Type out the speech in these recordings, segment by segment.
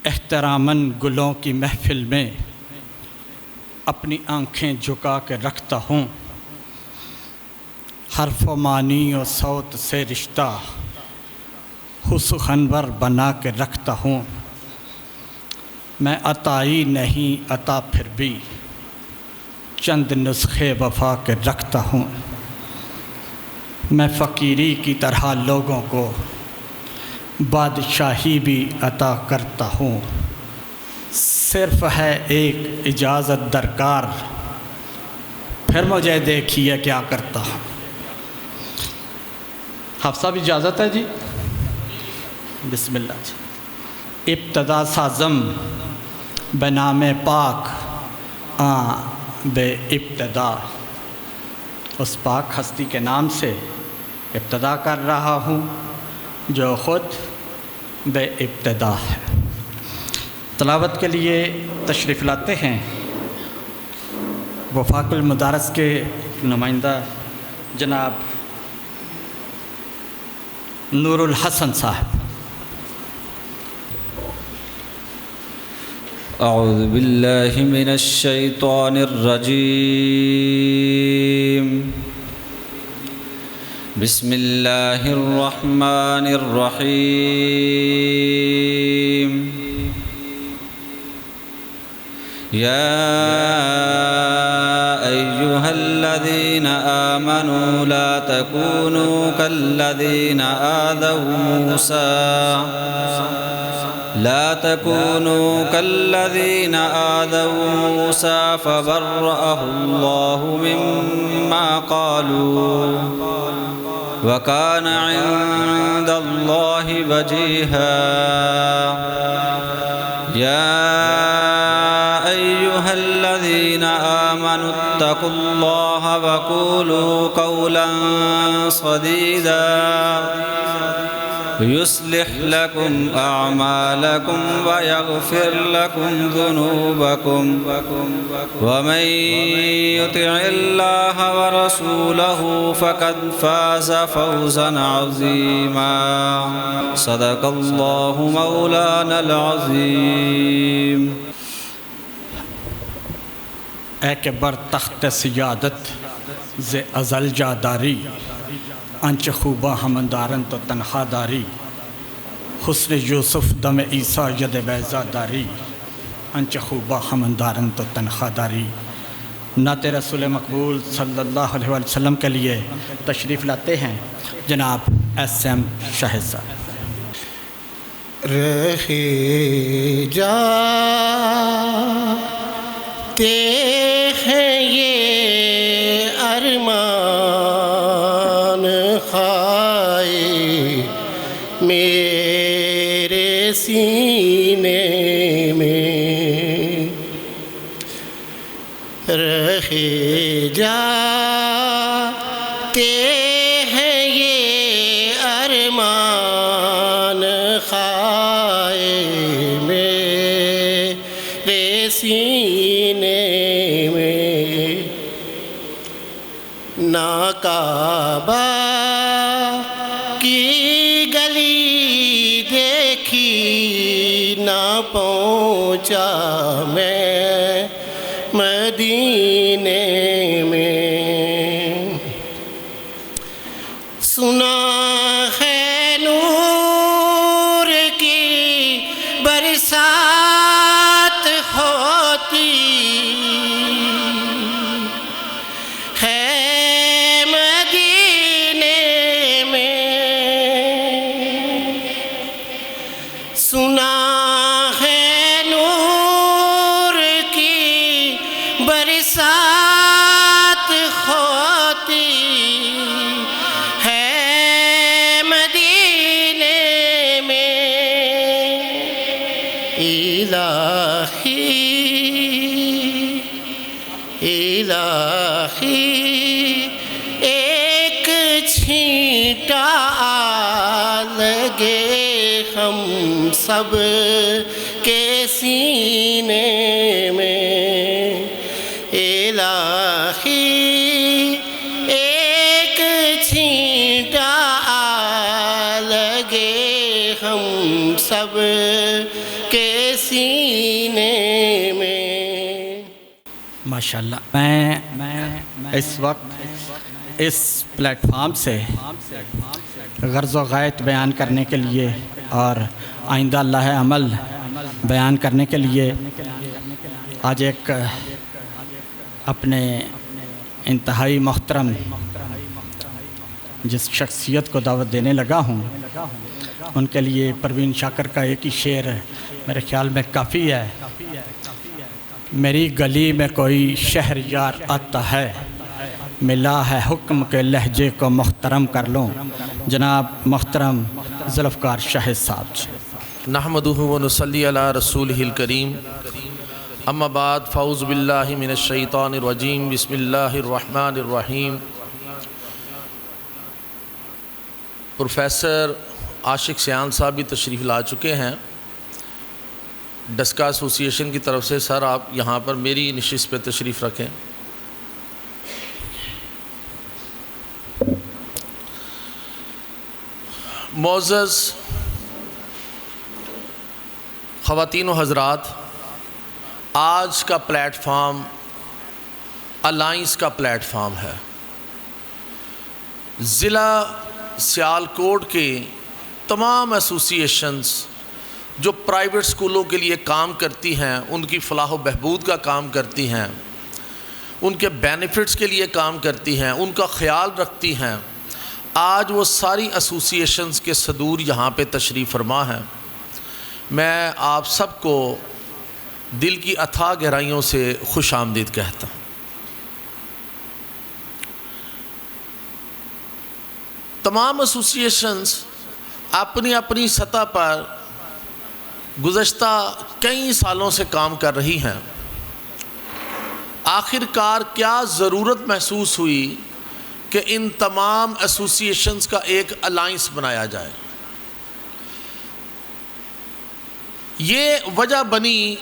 احتراماً گلوں کی محفل میں اپنی آنکھیں جھکا کے رکھتا ہوں، حرف و معنی و صوت سے رشتہ حسن انور بنا کے رکھتا ہوں۔ میں عطائی نہیں عطا پھر بھی چند نسخے وفا کے رکھتا ہوں۔ میں فقیری کی طرح لوگوں کو بادشاہی بھی عطا کرتا ہوں۔ صرف ہے ایک اجازت درکار، پھر مجھے دیکھیے کیا کرتا ہوں۔ حافظ صاحب اجازت ہے جی؟ بسم اللہ جی۔ ابتدا سازم بنام پاک بے ابتدا، اس پاک ہستی کے نام سے ابتدا کر رہا ہوں جو خود بے ابتدا ہے۔ تلاوت کے لیے تشریف لاتے ہیں وفاق المدارس کے نمائندہ جناب نور الحسن صاحب۔ اعوذ باللہ من الشیطان الرجیم، بسم اللہ الرحمن الرحیم۔ یا ایہا الذین آمنوا لا تکونوا کالذین آذوا موسیٰ فبرأہ اللہ مما قالوا وکان عند اللہ وجیہا۔ یا ایہا الذین آمنوا اتقوا اللہ وقولوا قولا سدیدا يصلح لكم أعمالكم ويغفر لكم ذنوبكم، ومن يطع الله ورسوله فقد فاز فوزا عظيما۔ صدق الله مولانا العظيم۔ اے کہ بر تخت سیادت ز ازل جاداری، انچ خوبہ ہمندارن تو تنخواہ داری، حسن یوسف دم عیسیٰ ید بیضا داری، انچ خوبہ ہمندارن تو تنخواہ داری۔ نعت رسول مقبول صلی اللہ علیہ وسلم کے لیے تشریف لاتے ہیں جناب ایس ایم شاہد صاحب۔ رہے جاتے ہیں یہ ارمان خائے میرے سینے میں، رہے جاتے ہیں یہ ارمان خائے میرے سینے میں، نہ کعبہ کی گلی دیکھی نہ پہنچا میں مدینے میں، سنا ہے نور کی برسات ہوتی ہے مدینے میں، سنا ہے نور کی برسات ہوتی ہے مدینے میں، الہی الہی ایک چھینٹا لگے ہم سب کے سینے میں، الہی ایک چھینٹا لگے ہم سب کے سینے میں۔ ماشاءاللہ، میں اس وقت اس پلیٹ فارم سے غرض و غایت بیان کرنے کے لیے اور آئندہ اللہ عمل بیان کرنے کے لیے آج ایک اپنے انتہائی محترم جس شخصیت کو دعوت دینے لگا ہوں، ان کے لیے پروین شاکر کا ایک ہی شعر میرے خیال میں کافی ہے۔ میری گلی میں کوئی شہر یار آتا ہے، ملا ہے حکم کے لہجے کو محترم کر لوں۔ جناب محترم ذوالفقار شاہد صاحب جی۔ نحمدہ و نصلی علی رسولہ الکریم، اما بعد، فاعوذ باللہ من الشیطان الرجیم، بسم اللہ الرحمن الرحیم۔ پروفیسر عاشق سیان صاحب بھی تشریف لا چکے ہیں ڈسکا ایسوسی ایشن کی طرف سے۔ سر آپ یہاں پر میری نشست پہ تشریف رکھیں۔ معزز خواتین و حضرات، آج کا پلیٹ فارم الائنس کا پلیٹ فارم ہے۔ ضلع سیالکوٹ کے تمام ایسوسی ایشنز جو پرائیویٹ سکولوں کے لیے کام کرتی ہیں، ان کی فلاح و بہبود کا کام کرتی ہیں، ان کے بینیفٹس کے لیے کام کرتی ہیں، ان کا خیال رکھتی ہیں، آج وہ ساری ایسوسی ایشنز کے صدور یہاں پہ تشریف فرما ہیں۔ میں آپ سب کو دل کی اتھاہ گہرائیوں سے خوش آمدید کہتا ہوں۔ تمام ایسوسی ایشنز اپنی اپنی سطح پر گزشتہ کئی سالوں سے کام کر رہی ہیں۔ آخر کار کیا ضرورت محسوس ہوئی کہ ان تمام ایسوسی ایشنز کا ایک الائنس بنایا جائے؟ یہ وجہ بنی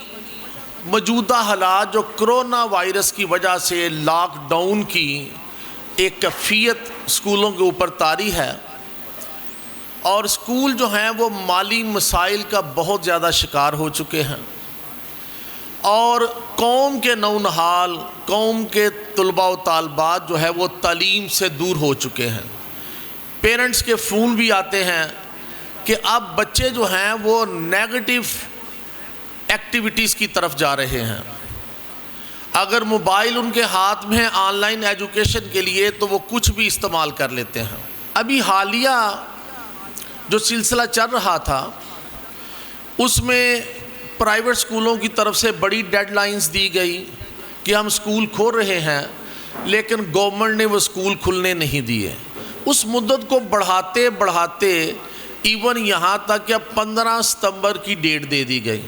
موجودہ حالات جو کرونا وائرس کی وجہ سے لاک ڈاؤن کی ایک کیفیت اسکولوں کے اوپر طاری ہے، اور اسکول جو ہیں وہ مالی مسائل کا بہت زیادہ شکار ہو چکے ہیں، اور قوم کے نونہال، قوم کے طلباء و طالبات جو ہے وہ تعلیم سے دور ہو چکے ہیں۔ پیرنٹس کے فون بھی آتے ہیں کہ اب بچے جو ہیں وہ نیگیٹو ایکٹیویٹیز کی طرف جا رہے ہیں۔ اگر موبائل ان کے ہاتھ میں ہے آن لائن ایجوکیشن کے لیے تو وہ کچھ بھی استعمال کر لیتے ہیں۔ ابھی حالیہ جو سلسلہ چل رہا تھا اس میں پرائیویٹ سکولوں کی طرف سے بڑی ڈیڈ لائنز دی گئی کہ ہم سکول کھول رہے ہیں، لیکن گورنمنٹ نے وہ سکول کھلنے نہیں دیے۔ اس مدت کو بڑھاتے بڑھاتے ایون یہاں تک کہ 15 ستمبر کی ڈیٹ دے دی گئی۔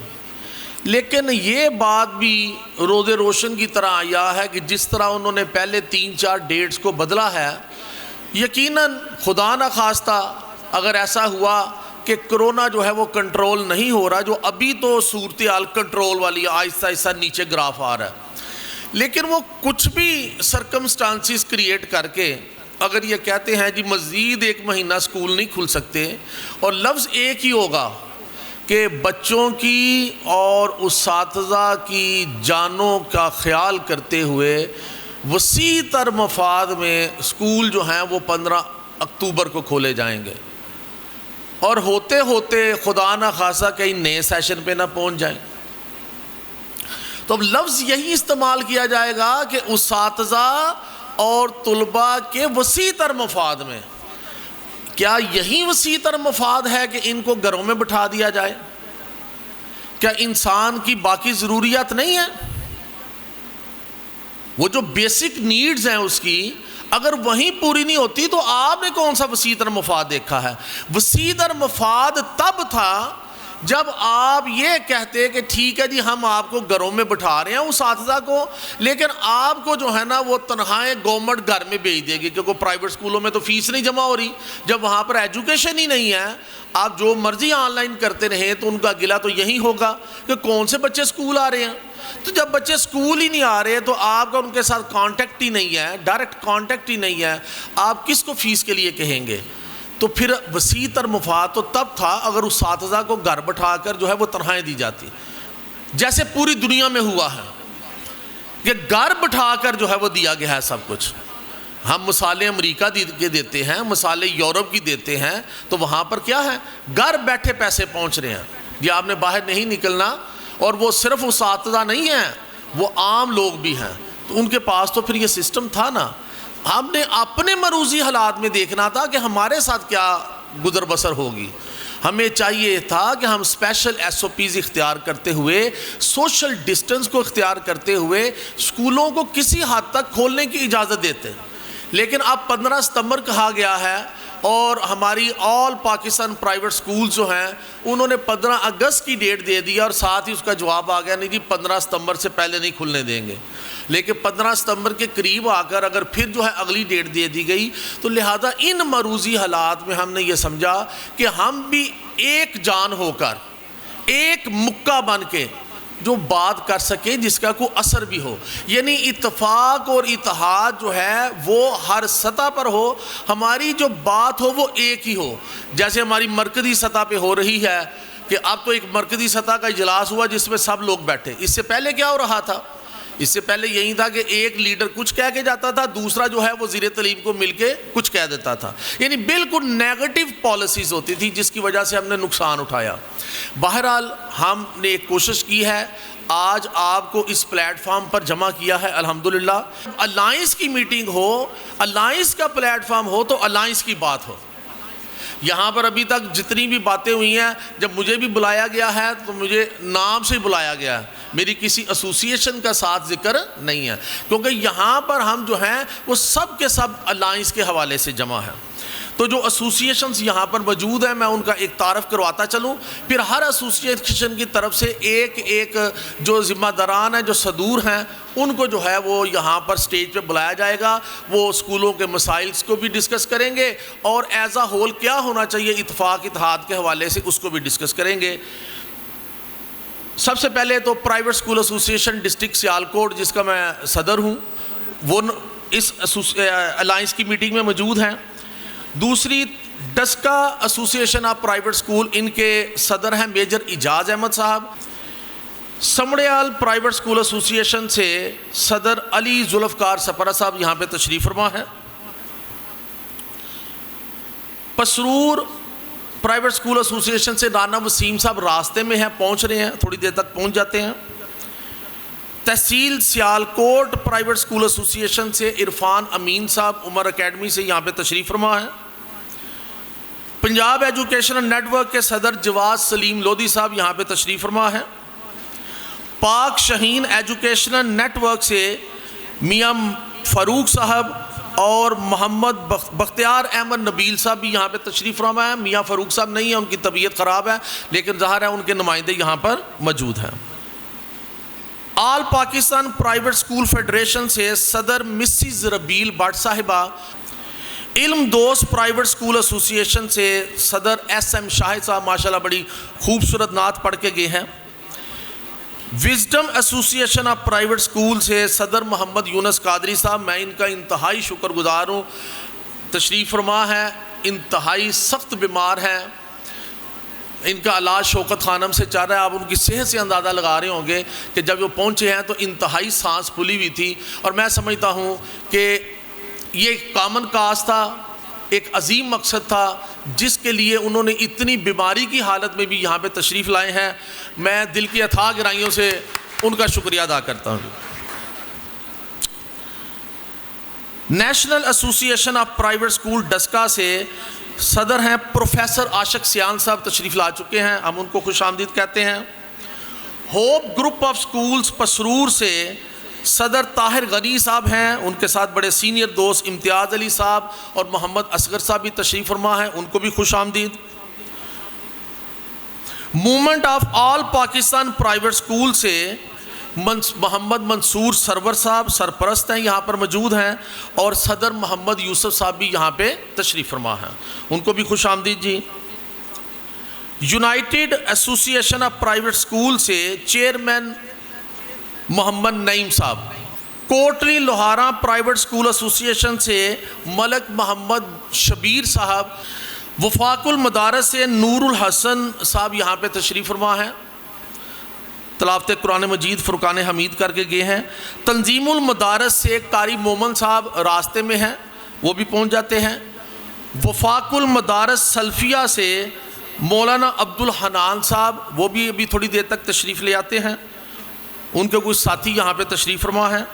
لیکن یہ بات بھی روز روشن کی طرح آیا ہے کہ جس طرح انہوں نے پہلے 3-4 ڈیٹس کو بدلا ہے، یقیناً خدا نخواستہ اگر ایسا ہوا کہ کرونا جو ہے وہ کنٹرول نہیں ہو رہا، جو ابھی تو صورتحال کنٹرول والی آہستہ آہستہ نیچے گراف آ رہا ہے، لیکن وہ کچھ بھی سرکمسٹانسز کریٹ کر کے اگر یہ کہتے ہیں جی مزید 1 مہینہ سکول نہیں کھل سکتے، اور لفظ ایک ہی ہوگا کہ بچوں کی اور اساتذہ کی جانوں کا خیال کرتے ہوئے وسیع تر مفاد میں سکول جو ہیں وہ 15 اکتوبر کو کھولے جائیں گے، اور ہوتے ہوتے خدا نہ خاصا کہیں نئے سیشن پہ نہ پہنچ جائیں۔ تو اب لفظ یہی استعمال کیا جائے گا کہ اساتذہ اور طلباء کے وسیع تر مفاد میں۔ کیا یہی وسیع تر مفاد ہے کہ ان کو گھروں میں بٹھا دیا جائے؟ کیا انسان کی باقی ضروریات نہیں ہیں؟ وہ جو بیسک نیڈز ہیں اس کی اگر وہیں پوری نہیں ہوتی تو آپ نے کون سا وسیع تر مفاد دیکھا ہے؟ وسیع تر مفاد تب تھا جب آپ یہ کہتے کہ ٹھیک ہے جی ہم آپ کو گھروں میں بٹھا رہے ہیں اساتذہ کو، لیکن آپ کو جو ہے نا وہ تنخواہیں گورنمنٹ گھر میں بھیج دے گی، کیونکہ پرائیویٹ سکولوں میں تو فیس نہیں جمع ہو رہی۔ جب وہاں پر ایجوکیشن ہی نہیں ہے، آپ جو مرضی آن لائن کرتے رہیں تو ان کا گلہ تو یہی ہوگا کہ کون سے بچے سکول آ رہے ہیں۔ تو جب بچے سکول ہی نہیں آ رہے تو آپ کا ان کے ساتھ کانٹیکٹ ہی نہیں ہے، ڈائریکٹ کانٹیکٹ ہی نہیں ہے، آپ کس کو فیس کے لیے کہیں گے؟ تو پھر وسیع تر مفاد تو تب تھا اگر اساتذہ کو گھر بٹھا کر جو ہے وہ تنخواہیں دی جاتی۔ جیسے پوری دنیا میں ہوا ہے کہ گھر بٹھا کر جو ہے وہ دیا گیا ہے سب کچھ. ہم مثالیں امریکہ کے دیتے ہیں, مثالیں یورپ کی دیتے ہیں, تو وہاں پر کیا ہے, گھر بیٹھے پیسے پہنچ رہے ہیں. یہ آپ نے باہر نہیں نکلنا, اور وہ صرف اساتذہ نہیں ہیں, وہ عام لوگ بھی ہیں. تو ان کے پاس تو پھر یہ سسٹم تھا نا. ہم نے اپنے مروزی حالات میں دیکھنا تھا کہ ہمارے ساتھ کیا گزر بسر ہوگی. ہمیں چاہیے تھا کہ ہم اسپیشل SOPs اختیار کرتے ہوئے, سوشل ڈسٹنس کو اختیار کرتے ہوئے اسکولوں کو کسی حد تک کھولنے کی اجازت دیتے. لیکن اب 15 ستمبر کہا گیا ہے, اور ہماری آل پاکستان پرائیویٹ سکول جو ہیں انہوں نے 15 اگست کی ڈیٹ دے دی, اور ساتھ ہی اس کا جواب آ گیا نہیں جی 15 ستمبر سے پہلے نہیں کھلنے دیں گے. لیکن 15 ستمبر کے قریب آ کر اگر پھر جو ہے اگلی ڈیٹ دے دی گئی, تو لہذا ان مروزی حالات میں ہم نے یہ سمجھا کہ ہم بھی ایک جان ہو کر, ایک مکہ بن کے جو بات کر سکے جس کا کوئی اثر بھی ہو. یعنی اتفاق اور اتحاد جو ہے وہ ہر سطح پر ہو, ہماری جو بات ہو وہ ایک ہی ہو. جیسے ہماری مرکزی سطح پہ ہو رہی ہے کہ اب تو ایک مرکزی سطح کا اجلاس ہوا جس میں سب لوگ بیٹھے. اس سے پہلے کیا ہو رہا تھا, اس سے پہلے یہی تھا کہ ایک لیڈر کچھ کہہ کے جاتا تھا, دوسرا جو ہے وزیر تعلیم کو مل کے کچھ کہہ دیتا تھا. یعنی بالکل نیگیٹو پالیسیز ہوتی تھی جس کی وجہ سے ہم نے نقصان اٹھایا. بہرحال ہم نے ایک کوشش کی ہے, آج آپ کو اس پلیٹ فارم پر جمع کیا ہے الحمدللہ. الائنس کی میٹنگ ہو, الائنس کا پلیٹ فارم ہو تو الائنس کی بات ہو. یہاں پر ابھی تک جتنی بھی باتیں ہوئی ہیں, جب مجھے بھی بلایا گیا ہے تو مجھے نام سے بلایا گیا ہے, میری کسی ایسوسیشن کا ساتھ ذکر نہیں ہے, کیونکہ یہاں پر ہم جو ہیں وہ سب کے سب الائنس کے حوالے سے جمع ہیں. تو جو ایسوسیشنز یہاں پر موجود ہیں میں ان کا ایک تعارف کرواتا چلوں, پھر ہر ایسوسیشن کی طرف سے ایک ایک جو ذمہ داران ہیں, جو صدور ہیں, ان کو جو ہے وہ یہاں پر سٹیج پہ بلایا جائے گا. وہ اسکولوں کے مسائل کو بھی ڈسکس کریں گے, اور ایز اے ہول کیا ہونا چاہیے اتفاق اتحاد کے حوالے سے اس کو بھی ڈسکس کریں گے. سب سے پہلے تو private school association district Sialkot جس کا میں صدر ہوں, وہ اس الائنس کی میٹنگ میں موجود ہیں. دوسری Daska association of private school, ان کے صدر ہیں میجر اعجاز احمد صاحب. سمڑیال پرائیویٹ اسکول ایسوسیشن سے صدر علی ذوالفقار سپرہ صاحب یہاں پہ تشریف فرما ہے. پسرور پرائیویٹ اسکول ایسوسیشن سے رانا وسیم صاحب راستے میں ہیں, پہنچ رہے ہیں, تھوڑی دیر تک پہنچ جاتے ہیں. تحصیل سیالکوٹ پرائیویٹ اسکول ایسوسیشن سے عرفان امین صاحب عمر اکیڈمی سے یہاں پہ تشریف فرما ہے. پنجاب ایجوکیشنل نیٹ ورک کے صدر جواز سلیم لودھی صاحب یہاں پہ تشریف فرما ہے. پاک شہین ایجوکیشنل نیٹ ورک سے میاں فاروق صاحب اور محمد بختیار احمد نبیل صاحب بھی یہاں پہ تشریف فرما ہے. میاں فاروق صاحب نہیں ہیں, ان کی طبیعت خراب ہے, لیکن ظاہر ہے ان کے نمائندے یہاں پر موجود ہیں. آل پاکستان پرائیویٹ اسکول فیڈریشن سے صدر مسز ربیل بٹ صاحبہ. علم دوست پرائیویٹ اسکول ایسوسیشن سے صدر SM شاہد صاحب ماشاءاللہ بڑی خوبصورت نعت پڑھ کے گئے ہیں. Wisdom association of private school سے صدر محمد یونس قادری صاحب, میں ان کا انتہائی شکر گزار ہوں, تشریف فرما ہے. انتہائی سخت بیمار ہیں, ان کا علاج شوکت خانم سے چل رہا ہے. آپ ان کی صحت سے اندازہ لگا رہے ہوں گے کہ جب وہ پہنچے ہیں تو انتہائی سانس پھولی ہوئی تھی, اور میں سمجھتا ہوں کہ یہ ایک کامن کاز تھا, ایک عظیم مقصد تھا جس کے لیے انہوں نے اتنی بیماری کی حالت میں بھی یہاں پہ تشریف لائے ہیں. میں دل کی اتھاہ گہرائیوں سے ان کا شکریہ ادا کرتا ہوں. National association of private school Daska سے صدر ہیں پروفیسر عاشق سیان صاحب تشریف لا چکے ہیں, ہم ان کو خوش آمدید کہتے ہیں. Hope group of schools Pasrur سے صدر طاہر غنی صاحب ہیں, ان کے ساتھ بڑے سینئر دوست امتیاز علی صاحب اور محمد اصغر صاحب بھی تشریف فرما ہیں, ان کو بھی خوش آمدید. Movement of all Pakistan private school سے محمد منصور سرور صاحب سرپرست ہیں, یہاں پر موجود ہیں, اور صدر محمد یوسف صاحب بھی یہاں پہ تشریف فرما ہیں, ان کو بھی خوش آمدید جی. United association of private school سے چیئرمین محمد نعیم صاحب. Kotli Lohara private school association سے ملک محمد شبیر صاحب. وفاق المدارس سے نور الحسن صاحب یہاں پہ تشریف فرما ہیں. تلاوت قرآن مجید فرقان حمید کر کے گئے ہیں۔ تنظیم المدارس سے قاری مومن صاحب راستے میں ہیں، وہ بھی پہنچ جاتے ہیں۔ وفاق المدارس سلفیہ سے مولانا عبدالحنان صاحب، وہ بھی ابھی تھوڑی دیر تک تشریف لے آتے ہیں، ان کے کچھ ساتھی یہاں پہ تشریف فرما ہیں۔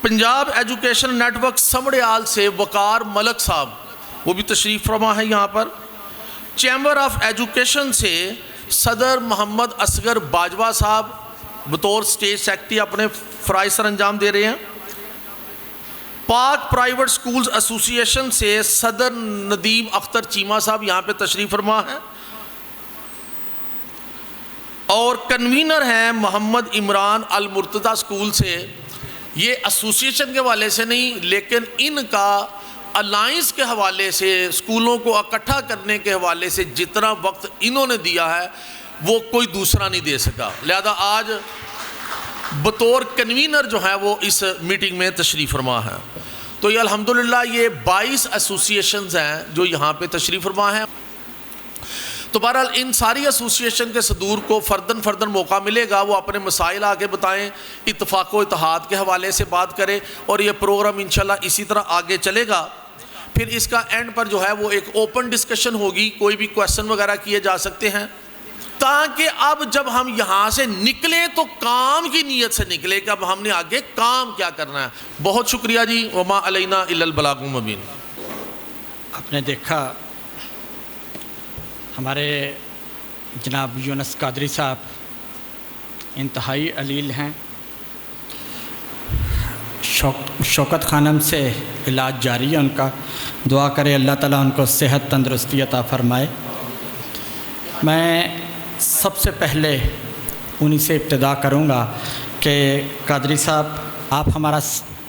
پنجاب ایجوکیشن نیٹ ورک سمڑیال سے وقار ملک صاحب، وہ بھی تشریف فرما ہے یہاں پر۔ چیمبر آف ایجوکیشن سے صدر محمد اصغر باجوہ صاحب بطور اسٹیٹ سیکرٹری اپنے فرائض سر انجام دے رہے ہیں۔ پاک پرائیویٹ سکولز ایسوسی ایشن سے صدر ندیم اختر چیمہ صاحب یہاں پہ تشریف فرما ہیں، اور کنوینر ہیں محمد عمران المرتضیٰ اسکول سے۔ یہ ایسوسی ایشن کے حوالے سے نہیں، لیکن ان کا الائنس کے حوالے سے، اسکولوں کو اکٹھا کرنے کے حوالے سے جتنا وقت انہوں نے دیا ہے وہ کوئی دوسرا نہیں دے سکا، لہذا آج بطور کنوینر جو ہیں وہ اس میٹنگ میں تشریف فرما ہیں۔ تو یہ الحمدللہ یہ 22 ایسوسی ایشنز ہیں جو یہاں پہ تشریف فرما ہیں۔ تو بہرحال ان ساری ایسوسی ایشن کے صدور کو فرداً موقع ملے گا، وہ اپنے مسائل آگے بتائیں، اتفاق و اتحاد کے حوالے سے بات کریں، اور یہ پروگرام انشاءاللہ اسی طرح آگے چلے گا۔ پھر اس کا اینڈ پر جو ہے وہ ایک اوپن ڈسکشن ہوگی، کوئی بھی کویسچن وغیرہ کیے جا سکتے ہیں، تاکہ اب جب ہم یہاں سے نکلیں تو کام کی نیت سے نکلے کہ اب ہم نے آگے کام کیا کرنا ہے۔ بہت شکریہ جی، وما علینا الا البلاغ المبین۔ آپ نے دیکھا ہمارے جناب یونس قادری صاحب انتہائی علیل ہیں، شوکت خانم سے علاج جاری ہے ان کا، دعا کرے اللہ تعالیٰ ان کو صحت تندرستی عطا فرمائے۔ میں سب سے پہلے انہی سے ابتدا کروں گا کہ قادری صاحب آپ ہمارا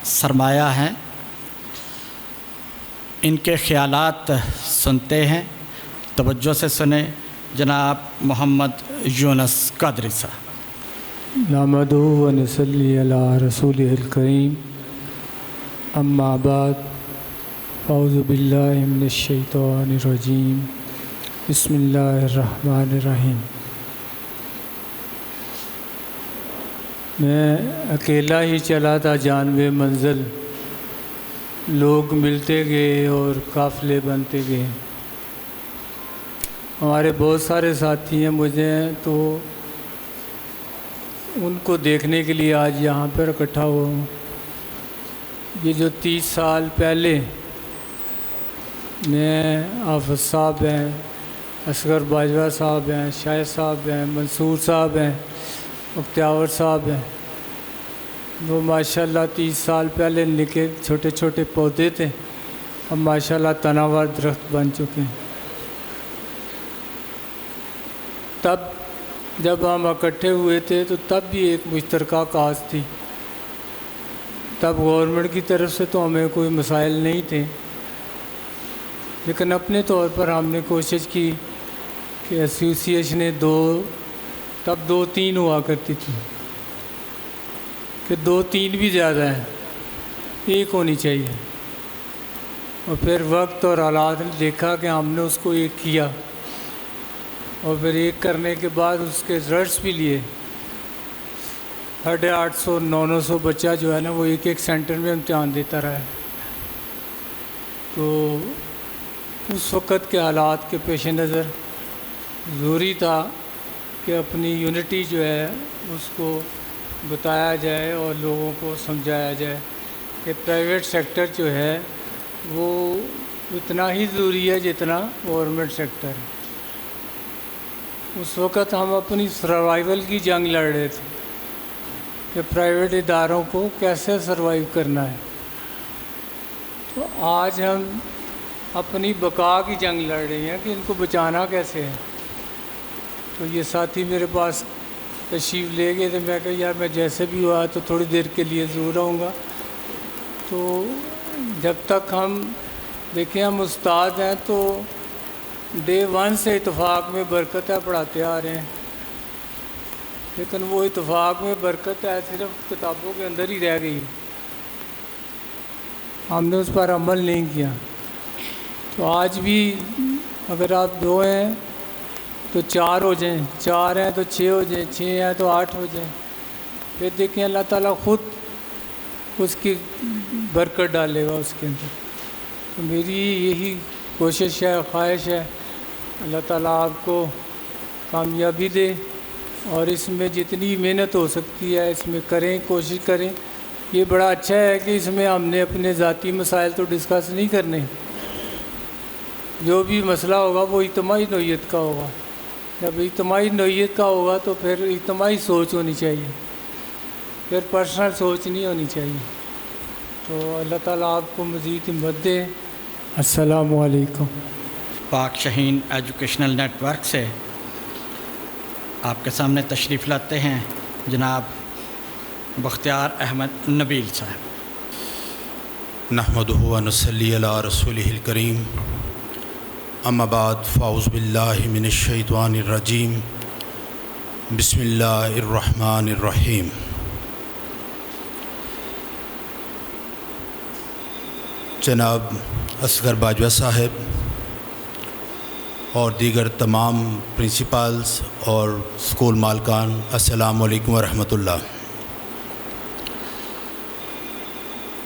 سرمایہ ہیں، ان کے خیالات سنتے ہیں، توجہ سے سنیں۔ جناب محمد یونس قادری صاحب۔ نحمدہ و نصلی علی رسولہ الکریم، اما بعد، اعوذ باللہ من الشیطان الرجیم، بسم اللہ الرحمن الرحیم۔ میں اکیلا ہی چلا تھا جانب منزل، لوگ ملتے گئے اور قافلے بنتے گئے۔ ہمارے بہت سارے ساتھی ہیں، مجھے تو ان کو دیکھنے کے لیے آج یہاں پر اکٹھا ہوا ہوں۔ یہ جو 30 سال پہلے میں حافظ صاحب ہیں، اصغر باجوہ صاحب ہیں، شاہد صاحب ہیں، منصور صاحب ہیں، مختیار صاحب ہیں، وہ ماشاءاللہ 30 سال پہلے نکے چھوٹے چھوٹے پودے تھے، اب ماشاءاللہ تناور درخت بن چکے ہیں۔ تب جب ہم اکٹھے ہوئے تھے تو تب بھی ایک مشترکہ کاز تھی، تب گورنمنٹ کی طرف سے تو ہمیں کوئی مسائل نہیں تھے، لیکن اپنے طور پر ہم نے کوشش کی کہ ایسوسی ایشنیں تب 2-3 ہوا کرتی تھی، کہ 2-3 بھی زیادہ ہیں، ایک ہونی چاہیے۔ اور پھر وقت اور حالات نے دیکھا کہ ہم نے اس کو ایک کیا، اور پھر ایک کرنے کے بعد اس کے رزلٹس بھی لیے۔ 850-900 بچہ جو ہے نا وہ ایک سینٹر میں امتحان دیتا رہا ہے۔ تو اس وقت کے حالات کے پیش نظر ضروری تھا کہ اپنی یونٹی جو ہے اس کو بتایا جائے اور لوگوں کو سمجھایا جائے کہ پرائیویٹ سیکٹر جو ہے وہ اتنا ہی ضروری ہے جتنا گورنمنٹ سیکٹر ہے۔ اس وقت ہم اپنی سروائیول کی جنگ لڑ رہے تھے کہ پرائیویٹ اداروں کو کیسے سروائیو کرنا ہے۔ تو آج ہم اپنی بقا کی جنگ لڑ رہے ہیں کہ ان کو بچانا کیسے ہے۔ تو یہ ساتھی میرے پاس تشریف لے گئے تھے، میں کہا یار میں جیسے بھی ہوا تو تھوڑی دیر کے لیے ضرور آؤں گا۔ تو جب تک ہم دیکھیں ہم استاد ہیں تو ڈے 1 سے اتفاق میں برکت ہے پڑھاتے آ رہے ہیں، لیکن وہ اتفاق میں برکت ہے صرف کتابوں کے اندر ہی رہ گئی، ہم نے اس پر عمل نہیں کیا۔ تو آج بھی اگر آپ دعائیں تو 4 ہو جائیں، 4 ہیں تو 6 ہو جائیں، 6 ہیں تو 8 ہو جائیں. پھر دیکھیں اللہ تعالیٰ خود اس کی برکت ڈالے گا اس کے اندر. تو میری یہی کوشش ہے، خواہش ہے، اللہ تعالیٰ آپ کو کامیابی دے، اور اس میں جتنی محنت ہو سکتی ہے اس میں کریں، کوشش کریں. یہ بڑا اچھا ہے کہ اس میں ہم نے اپنے ذاتی مسائل تو ڈسکس نہیں کرنے، جو بھی مسئلہ ہوگا وہ اجتماعی نوعیت کا ہوگا. جب اجتماعی نوعیت کا ہوگا تو پھر اجتماعی سوچ ہونی چاہیے، پھر پرسنل سوچ نہیں ہونی چاہیے. تو اللہ تعالیٰ آپ کو مزید ہمت دے. السلام علیکم. پاک شہین ایجوکیشنل نیٹ ورک سے آپ کے سامنے تشریف لاتے ہیں جناب بختیار احمد نبیل صاحب. نحمدہ و نصلی علی رسولہ الکریم. اما بعد فاعوذ باللہ من الشیطان الرجیم. بسم اللہ الرحمن الرحیم. جناب اصغر باجوہ صاحب اور دیگر تمام پرنسپلز اور اسکول مالکان، السلام علیکم ورحمۃ اللہ.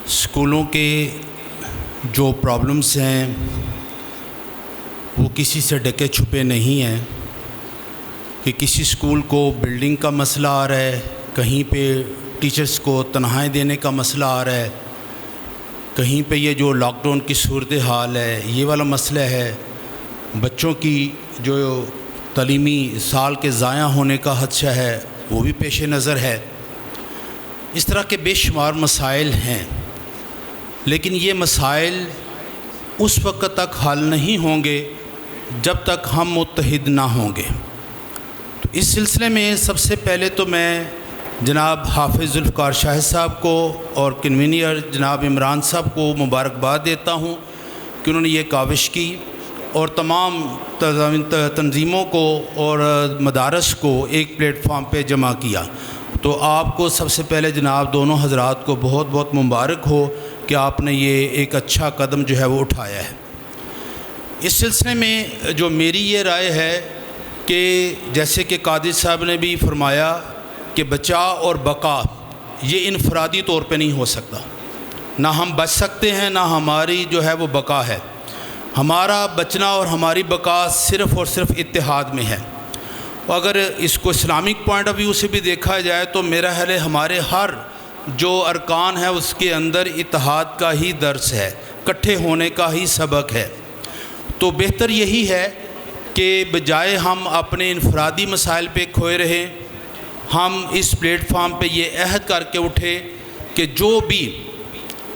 اسکولوں کے جو پرابلمس ہیں وہ کسی سے ڈکے چھپے نہیں ہیں کہ کسی اسکول کو بلڈنگ کا مسئلہ آ رہا ہے، کہیں پہ ٹیچرز کو تنخواہیں دینے کا مسئلہ آ رہا ہے، کہیں پہ یہ جو لاک ڈاؤن کی صورتحال ہے یہ والا مسئلہ ہے، بچوں کی جو تعلیمی سال کے ضائع ہونے کا خدشہ ہے وہ بھی پیش نظر ہے. اس طرح کے بے شمار مسائل ہیں، لیکن یہ مسائل اس وقت تک حل نہیں ہوں گے جب تک ہم متحد نہ ہوں گے. تو اس سلسلے میں سب سے پہلے تو میں جناب حافظ ذوالفقار شاہد صاحب کو اور کنوینئر جناب عمران صاحب کو مبارکباد دیتا ہوں کہ انہوں نے یہ کاوش کی، اور تمام تنظیموں کو اور مدارس کو ایک پلیٹ فارم پہ جمع کیا. تو آپ کو سب سے پہلے جناب دونوں حضرات کو بہت بہت مبارک ہو کہ آپ نے یہ ایک اچھا قدم جو ہے وہ اٹھایا ہے. اس سلسلے میں جو میری یہ رائے ہے کہ جیسے کہ قادر صاحب نے بھی فرمایا کہ بچا اور بقا یہ انفرادی طور پہ نہیں ہو سکتا. نہ ہم بچ سکتے ہیں نہ ہماری جو ہے وہ بقا ہے. ہمارا بچنا اور ہماری بقا صرف اور صرف اتحاد میں ہے. اور اگر اس کو اسلامک پوائنٹ آف ویو سے بھی دیکھا جائے تو میرا خیال ہے ہمارے ہر جو ارکان ہے اس کے اندر اتحاد کا ہی درس ہے، اکٹھے ہونے کا ہی سبق ہے. تو بہتر یہی ہے کہ بجائے ہم اپنے انفرادی مسائل پہ کھوئے رہیں، ہم اس پلیٹ فارم پہ یہ عہد کر کے اٹھے کہ جو بھی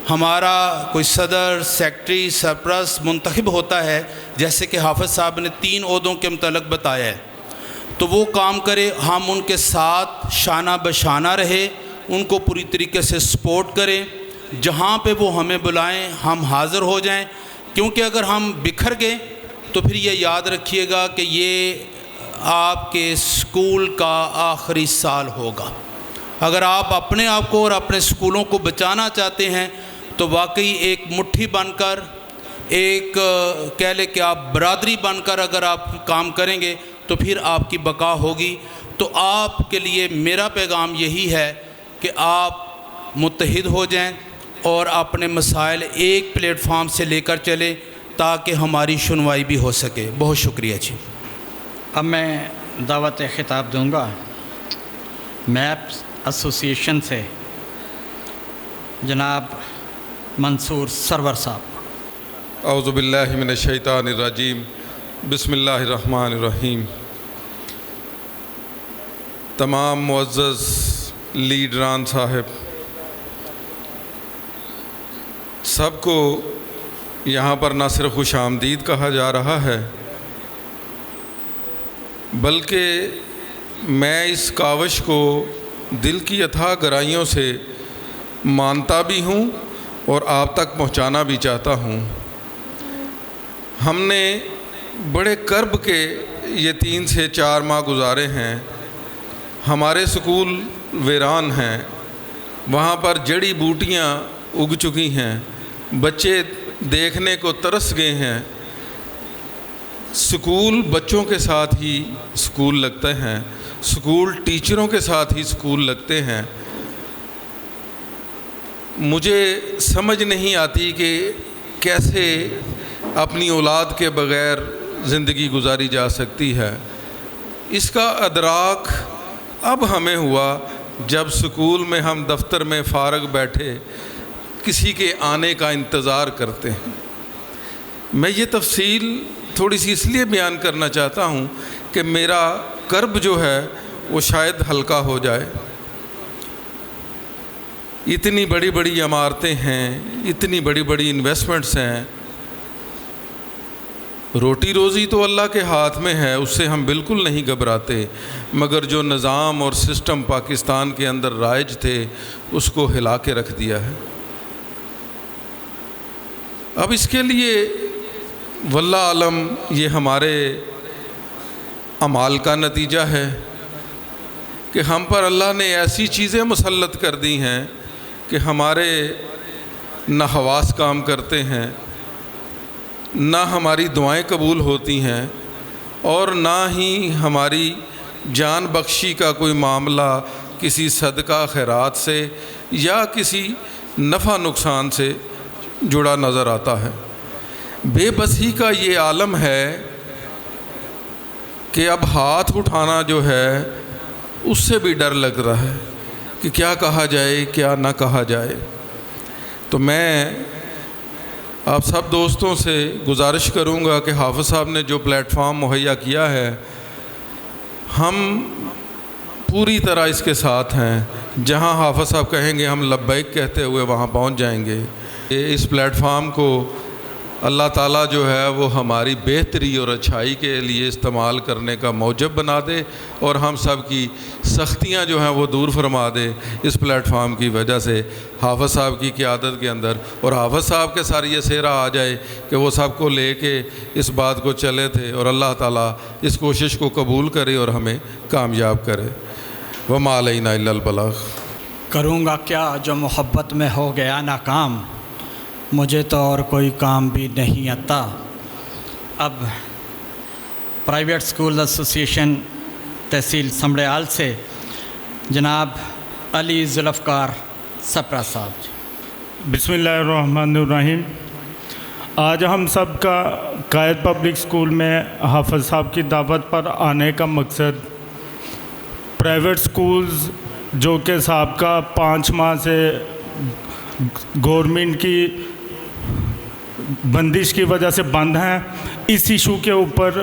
ہمارا کوئی صدر، سیکٹری، سرپرست منتخب ہوتا ہے، جیسے کہ حافظ صاحب نے 3 عہدوں کے متعلق بتایا ہے، تو وہ کام کرے، ہم ان کے ساتھ شانہ بشانہ رہے، ان کو پوری طریقے سے سپورٹ کریں، جہاں پہ وہ ہمیں بلائیں ہم حاضر ہو جائیں. کیونکہ اگر ہم بکھر گئے تو پھر یہ یاد رکھیے گا کہ یہ آپ کے اسکول کا آخری سال ہوگا. اگر آپ اپنے آپ کو اور اپنے اسکولوں کو بچانا چاہتے ہیں تو واقعی ایک مٹھی بن کر، ایک کہہ لے کہ آپ برادری بن کر اگر آپ کام کریں گے تو پھر آپ کی بقا ہوگی. تو آپ کے لیے میرا پیغام یہی ہے کہ آپ متحد ہو جائیں اور اپنے مسائل ایک پلیٹ فارم سے لے کر چلیں تاکہ ہماری سنوائی بھی ہو سکے. بہت شکریہ جی. اب میں دعوت خطاب دوں گا میپس ایسوسی ایشن سے جناب منصور سرور صاحب. اعوذ باللہ من الشیطان الرجیم. بسم اللہ الرحمن الرحیم. تمام معزز لیڈران صاحب، سب کو یہاں پر نہ صرف خوش آمدید کہا جا رہا ہے، بلکہ میں اس کاوش کو دل کی اتھاہ گہرائیوں سے مانتا بھی ہوں اور آپ تک پہنچانا بھی چاہتا ہوں. ہم نے بڑے کرب کے یہ 3 سے 4 ماہ گزارے ہیں. ہمارے سکول ویران ہیں، وہاں پر جڑی بوٹیاں اگ چکی ہیں، بچے دیکھنے کو ترس گئے ہیں. سکول بچوں کے ساتھ ہی سکول لگتے ہیں، سکول ٹیچروں کے ساتھ ہی سکول لگتے ہیں۔ مجھے سمجھ نہیں آتی کہ کیسے اپنی اولاد کے بغیر زندگی گزاری جا سکتی ہے۔ اس کا ادراک اب ہمیں ہوا جب سکول میں ہم دفتر میں فارغ بیٹھے کسی کے آنے کا انتظار کرتے ہیں۔ میں یہ تفصیل تھوڑی سی اس لیے بیان کرنا چاہتا ہوں کہ میرا کرب جو ہے وہ شاید ہلکا ہو جائے۔ اتنی بڑی بڑی عمارتیں ہیں، اتنی بڑی بڑی انویسٹمنٹس ہیں، روٹی روزی تو اللہ کے ہاتھ میں ہے، اس سے ہم بالکل نہیں گھبراتے، مگر جو نظام اور سسٹم پاکستان کے اندر رائج تھے اس کو ہلا کے رکھ دیا ہے۔ اب اس کے لیے واللہ عالم یہ ہمارے اعمال کا نتیجہ ہے کہ ہم پر اللہ نے ایسی چیزیں مسلط کر دی ہیں کہ ہمارے نہ حواس کام کرتے ہیں، نہ ہماری دعائیں قبول ہوتی ہیں، اور نہ ہی ہماری جان بخشی کا کوئی معاملہ کسی صدقہ خیرات سے یا کسی نفع نقصان سے جڑا نظر آتا ہے۔ بے بسی کا یہ عالم ہے کہ اب ہاتھ اٹھانا جو ہے اس سے بھی ڈر لگ رہا ہے کہ کیا کہا جائے کیا نہ کہا جائے۔ تو میں آپ سب دوستوں سے گزارش کروں گا کہ حافظ صاحب نے جو پلیٹ فارم مہیا کیا ہے ہم پوری طرح اس کے ساتھ ہیں۔ جہاں حافظ صاحب کہیں گے ہم لبیک کہتے ہوئے وہاں پہنچ جائیں گے۔ اس پلیٹ فارم کو اللہ تعالیٰ جو ہے وہ ہماری بہتری اور اچھائی کے لیے استعمال کرنے کا موجب بنا دے، اور ہم سب کی سختیاں جو ہیں وہ دور فرما دے اس پلیٹ فارم کی وجہ سے حافظ صاحب کی قیادت کے اندر، اور حافظ صاحب کے ساتھ یہ سہرا آ جائے کہ وہ سب کو لے کے اس بات کو چلے تھے، اور اللہ تعالیٰ اس کوشش کو قبول کرے اور ہمیں کامیاب کرے۔ وما علینا الا البلاغ۔ کروں گا کیا جو محبت میں ہو گیا ناکام، مجھے تو اور کوئی کام بھی نہیں آتا۔ اب پرائیویٹ اسکول ایسوسیشن تحصیل سمڑیال سے جناب علی ذوالفقار سپرا صاحب۔ بسم اللہ الرحمن الرحیم۔ آج ہم سب کا قائد پبلک اسکول میں حافظ صاحب کی دعوت پر آنے کا مقصد پرائیویٹ اسکولز جو کہ سابقہ 5 ماہ سے گورنمنٹ کی بندش کی وجہ سے بند ہیں، اس ایشو کے اوپر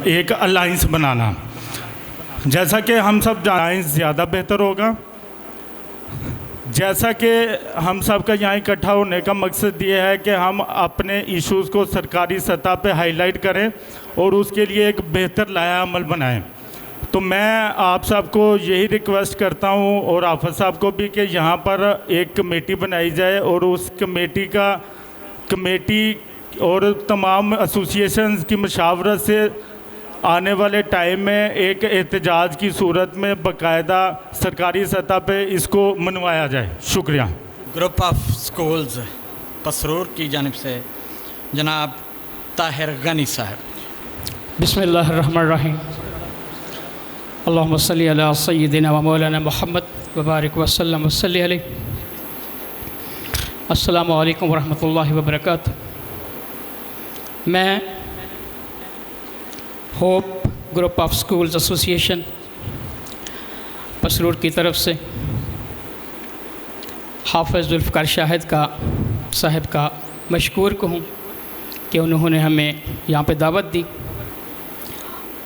ایک الائنس بنانا۔ جیسا کہ ہم سب الائنس زیادہ بہتر ہوگا، جیسا کہ ہم سب کا یہاں اکٹھا ہونے کا مقصد یہ ہے کہ ہم اپنے ایشوز کو سرکاری سطح پہ ہائی لائٹ کریں اور اس کے لیے ایک بہتر لائحہ عمل بنائیں۔ تو میں آپ سب کو یہی ریکویسٹ کرتا ہوں اور حافظ صاحب کو بھی کہ یہاں پر ایک کمیٹی بنائی جائے، اور اس کمیٹی اور تمام ایسوسیشنز کی مشاورت سے آنے والے ٹائم میں ایک احتجاج کی صورت میں باقاعدہ سرکاری سطح پہ اس کو منوایا جائے۔ شکریہ۔ گروپ آف سکولز پسرور کی جانب سے جناب طاہر غنی صاحب۔ بسم اللہ الرحمن الرحیم۔ اللہم صلی علی سیدنا و مولانا محمد وبارک وسلم وصلی علیہ۔ السلام علیکم ورحمۃ اللہ وبرکاتہ۔ میں hope group of schools association Pasrur کی طرف سے حافظ ذوالفقار صاحب کا مشکور ہوں کہ انہوں نے ہمیں یہاں پہ دعوت دی،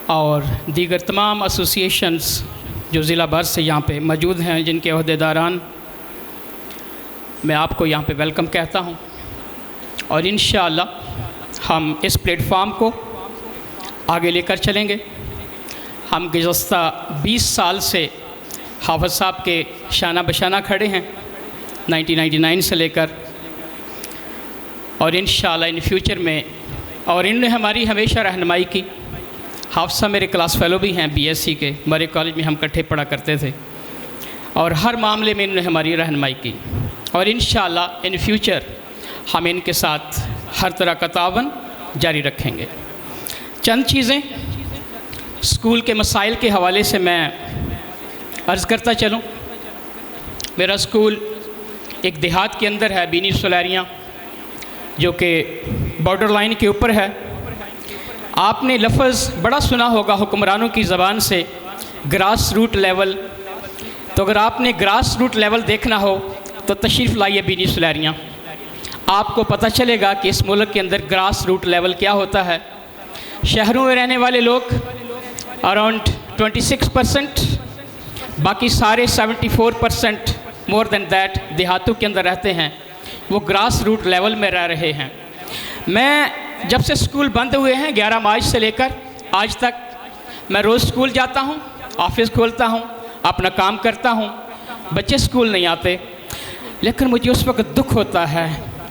اور دیگر تمام ایسوسیشنز جو ضلع بھر سے یہاں پہ موجود ہیں جن کے عہدیداران، میں آپ کو یہاں پہ ویلکم کہتا ہوں، اور انشاءاللہ ہم اس پلیٹ فارم کو آگے لے کر چلیں گے۔ ہم گزشتہ 20 سال سے حافظ صاحب کے شانہ بشانہ کھڑے ہیں 1999 سے لے کر، اور انشاءاللہ ان فیوچر میں، اور انہوں نے ہماری ہمیشہ رہنمائی کی۔ حافظ صاحب میرے کلاس فیلو بھی ہیں بی ایس سی کے، ہمارے کالج میں ہم اکٹھے پڑھا کرتے تھے، اور ہر معاملے میں انہوں نے ہماری رہنمائی کی، اور انشاءاللہ ان فیوچر ہم ان کے ساتھ ہر طرح کا تعاون جاری رکھیں گے۔ چند چیزیں اسکول کے مسائل کے حوالے سے میں عرض کرتا چلوں. میرا اسکول ایک دیہات کے اندر ہے، بینی سولیریاں، جو کہ بارڈر لائن کے اوپر ہے. آپ نے لفظ بڑا سنا ہوگا حکمرانوں کی زبان سے، گراس روٹ لیول. تو اگر آپ نے گراس روٹ لیول دیکھنا ہو تو تشریف لائیے بینی سولیریاں، آپ کو پتہ چلے گا کہ اس ملک کے اندر گراس روٹ لیول کیا ہوتا ہے. شہروں میں رہنے والے لوگ اراؤنڈ 26%، باقی سارے 74%، مور دین دیٹ دیہاتوں کے اندر رہتے ہیں، وہ گراس روٹ لیول میں رہ رہے ہیں. میں جب سے اسکول بند ہوئے ہیں 11 مارچ سے لے کر آج تک میں روز اسکول جاتا ہوں، آفس کھولتا ہوں، اپنا کام کرتا ہوں. بچے اسکول نہیں آتے، لیکن مجھے اس وقت دکھ ہوتا ہے